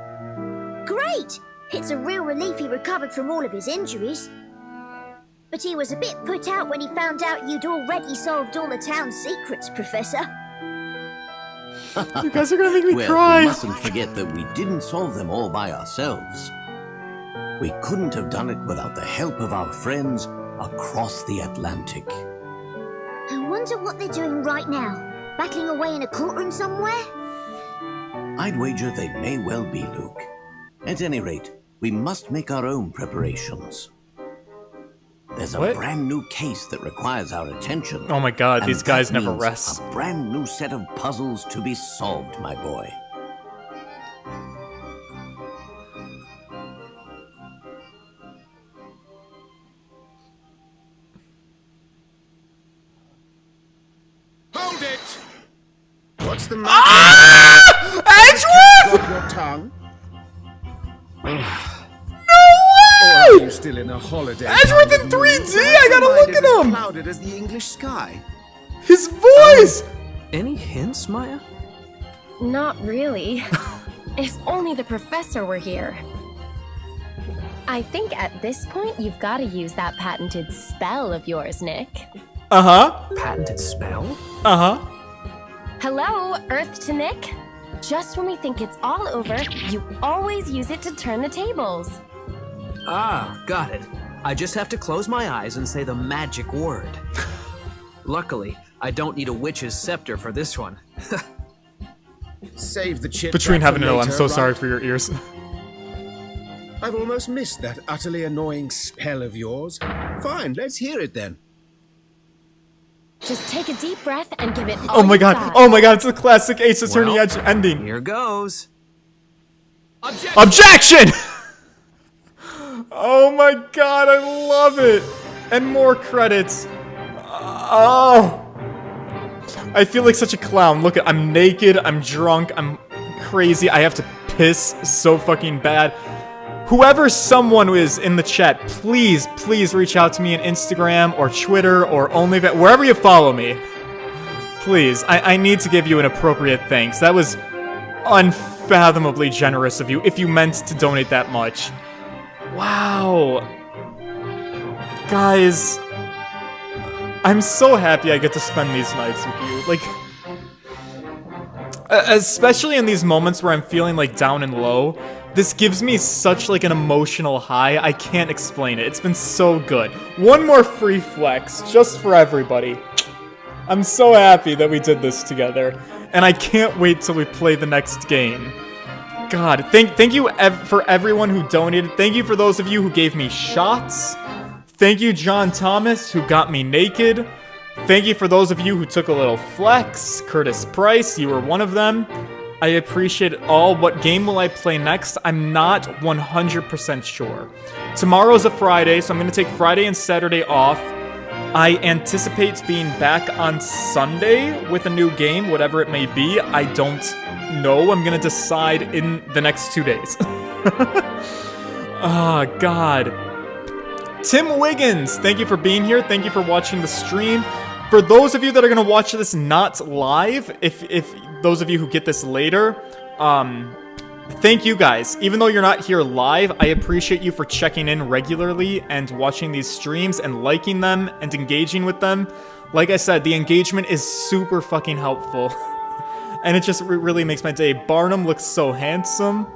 Great! It's a real relief he recovered from all of his injuries. But he was a bit put out when he found out you'd already solved all the town's secrets, Professor. You guys are gonna make me well, cry. We mustn't forget that we didn't solve them all by ourselves. We couldn't have done it without the help of our friends across the Atlantic. I wonder what they're doing right now. Battling away in a courtroom somewhere? I'd wager they may well be, Luke. At any rate, we must make our own preparations. There's a brand new case that requires our attention. Oh my god, these guys never means rest. A brand new set of puzzles to be solved, my boy. Hold it! What's the matter? Ah! Edgeworth! Got your tongue? No Or are way! you still in a holiday? Edgeworth in 3D! I gotta look at him! Clouded as the English sky. His voice! Any hints, Maya? Not really. If only the professor were here. I think at this point you've got to use that patented spell of yours, Nick. Uh-huh. Patented spell? Uh-huh. Hello, Earth to Nick. Just when we think it's all over, you always use it to turn the tables. Ah, got it. I just have to close my eyes and say the magic word. Luckily, I don't need a witch's scepter for this one. Save the chit Between chat heaven for and hell, I'm later, so Wright. sorry for your ears. I've almost missed that utterly annoying spell of yours. Fine, let's hear it then. Just take a deep breath and give it all Oh my you god. got. Oh my god, it's the classic Ace Attorney Edge ending. Here goes. Objection! Oh my god, I love it. And more credits. Oh. I feel like such a clown. Look, I'm naked, I'm drunk, I'm crazy. I have to piss so fucking bad. Whoever someone is in the chat, please, please reach out to me on Instagram or Twitter or OnlyFans, wherever you follow me. Please, I need to give you an appropriate thanks. That was unfathomably generous of you, if you meant to donate that much. Wow. Guys, I'm so happy I get to spend these nights with you. Like, especially in these moments where I'm feeling like down and low. This gives me such like an emotional high, I can't explain it. It's been so good. One more free flex, just for everybody. I'm so happy that we did this together, and I can't wait till we play the next game. God, thank you for everyone who donated. Thank you for those of you who gave me shots. Thank you, John Thomas, who got me naked. Thank you for those of you who took a little flex. Curtis Price, you were one of them. I appreciate it all. What game will I play next? I'm not 100% sure. Tomorrow's a Friday, so I'm going to take Friday and Saturday off. I anticipate being back on Sunday with a new game, whatever it may be. I don't know. I'm going to decide in the next 2 days. Oh, God. Tim Wiggins, thank you for being here. Thank you for watching the stream. For those of you that are going to watch this not live, if those of you who get this later, thank you guys. Even though you're not here live, I appreciate you for checking in regularly and watching these streams and liking them and engaging with them. Like I said, the engagement is super fucking helpful. And it just really makes my day. Barnum looks so handsome.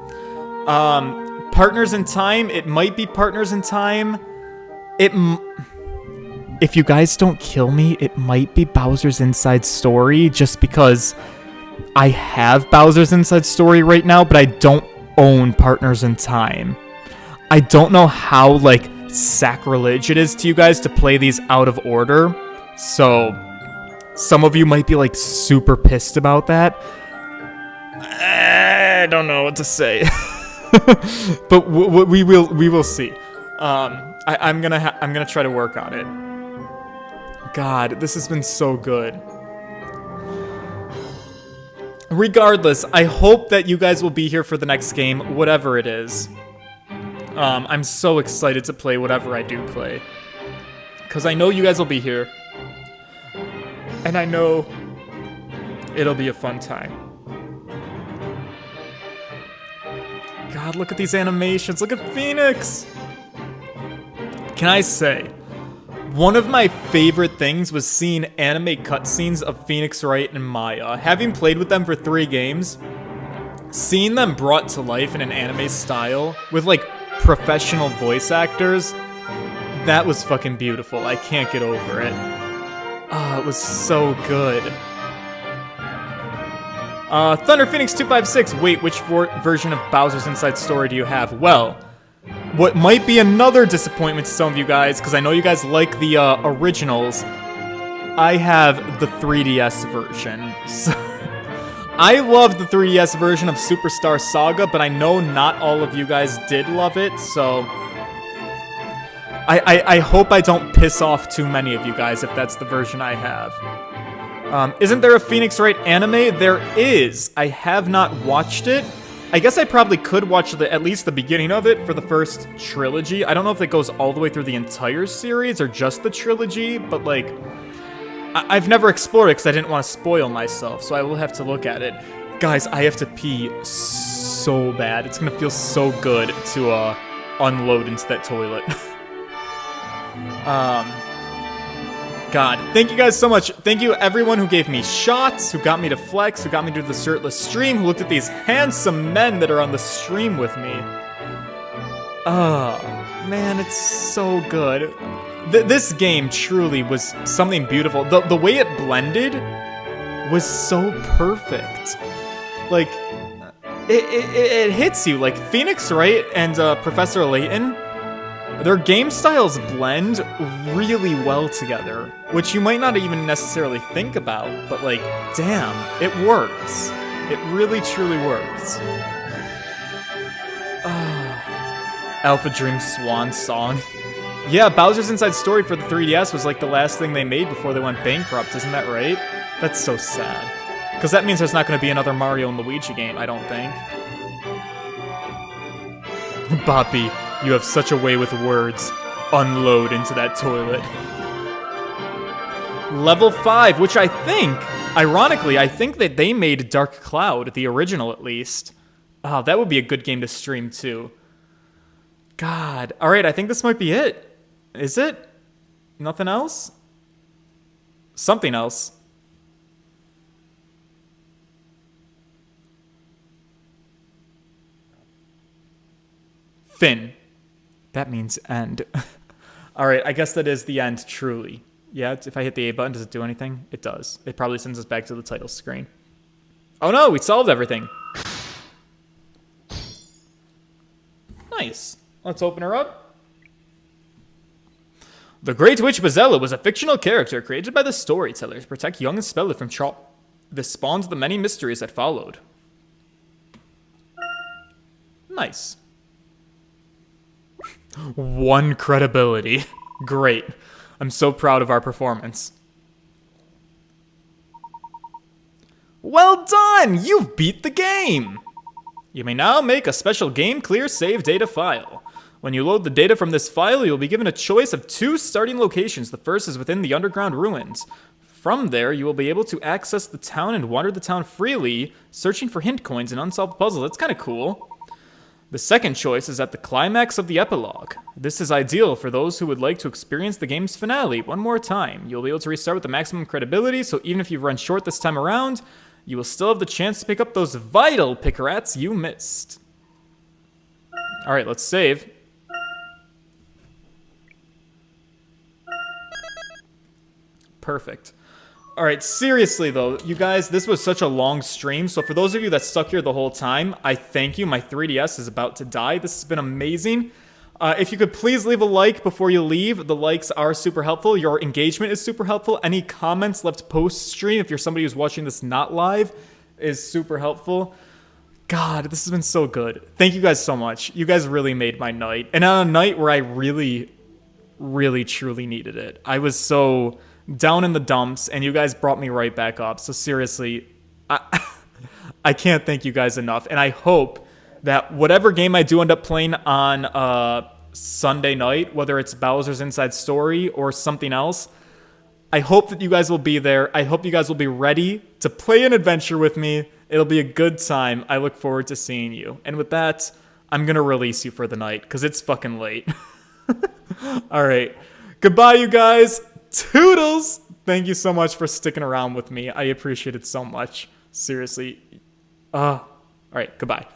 Partners in Time, it might be Partners in Time. If you guys don't kill me, it might be Bowser's Inside Story, just because I have Bowser's Inside Story right now, but I don't own Partners in Time. I don't know how, like, sacrilege it is to you guys to play these out of order, so some of you might be, like, super pissed about that. I don't know what to say. But we will see. I'm gonna try to work on it. God, this has been so good. Regardless, I hope that you guys will be here for the next game, whatever it is. I'm so excited to play whatever I do play. Because I know you guys will be here. And I know it'll be a fun time. God, look at these animations. Look at Phoenix! Can I say, one of my favorite things was seeing anime cutscenes of Phoenix Wright and Maya. Having played with them for 3 games, seeing them brought to life in an anime style with, like, professional voice actors, that was fucking beautiful. I can't get over it. It was so good. Thunder Phoenix 256. Wait, which version of Bowser's Inside Story do you have? Well, what might be another disappointment to some of you guys, because I know you guys like the originals, I have the 3DS version. So I love the 3DS version of Superstar Saga, but I know not all of you guys did love it, so I hope I don't piss off too many of you guys if that's the version I have. Isn't there a Phoenix Wright anime? There is. I have not watched it. I guess I probably could watch at least the beginning of it for the first trilogy. I don't know if it goes all the way through the entire series or just the trilogy, but like, I've never explored it because I didn't want to spoil myself, so I will have to look at it. Guys, I have to pee so bad. It's gonna feel so good to unload into that toilet. God, thank you guys so much. Thank you everyone who gave me shots, who got me to flex, who got me to do the shirtless stream, who looked at these handsome men that are on the stream with me. Oh, man, it's so good. This game truly was something beautiful. The way it blended was so perfect. Like, it hits you. Like, Phoenix Wright and Professor Layton, their game styles blend really well together, which you might not even necessarily think about, but like, damn, it works. It really, truly works. Alpha Dream Swan Song. Yeah, Bowser's Inside Story for the 3DS was like the last thing they made before they went bankrupt, isn't that right? That's so sad. Because that means there's not going to be another Mario and Luigi game, I don't think. Boppy, you have such a way with words. Unload into that toilet. Level 5, which I think, ironically, I think that they made Dark Cloud, the original at least. Oh, that would be a good game to stream too. God. Alright, I think this might be it. Is it? Nothing else? Something else. Finn. That means end. Alright, I guess that is the end, truly. Yeah, if I hit the A button, does it do anything? It does. It probably sends us back to the title screen. Oh no, we solved everything. Nice. Let's open her up. The Great Witch Bezella was a fictional character created by the storyteller to protect young Spella from This spawns the many mysteries that followed. Nice. 1 credibility. Great. I'm so proud of our performance. Well done! You've beat the game! You may now make a special game clear save data file. When you load the data from this file, you'll be given a choice of 2 starting locations. The first is within the underground ruins. From there, you will be able to access the town and wander the town freely, searching for hint coins and unsolved puzzles. That's kind of cool. The second choice is at the climax of the epilogue. This is ideal for those who would like to experience the game's finale one more time. You'll be able to restart with the maximum credibility, so even if you run short this time around, you will still have the chance to pick up those vital pickerats you missed. Alright, let's save. Perfect. Alright, seriously though, you guys, this was such a long stream, so for those of you that stuck here the whole time, I thank you. My 3DS is about to die. This has been amazing. If you could please leave a like before you leave. The likes are super helpful. Your engagement is super helpful. Any comments left post-stream, if you're somebody who's watching this not live, is super helpful. God, this has been so good. Thank you guys so much. You guys really made my night. And on a night where I really, really, truly needed it. I was so down in the dumps, and you guys brought me right back up. So seriously, I can't thank you guys enough. And I hope that whatever game I do end up playing on Sunday night, whether it's Bowser's Inside Story or something else, I hope that you guys will be there. I hope you guys will be ready to play an adventure with me. It'll be a good time. I look forward to seeing you. And with that, I'm going to release you for the night because it's fucking late. All right. Goodbye, you guys. Toodles! Thank you so much for sticking around with me. I appreciate it so much. Seriously. All right. Goodbye.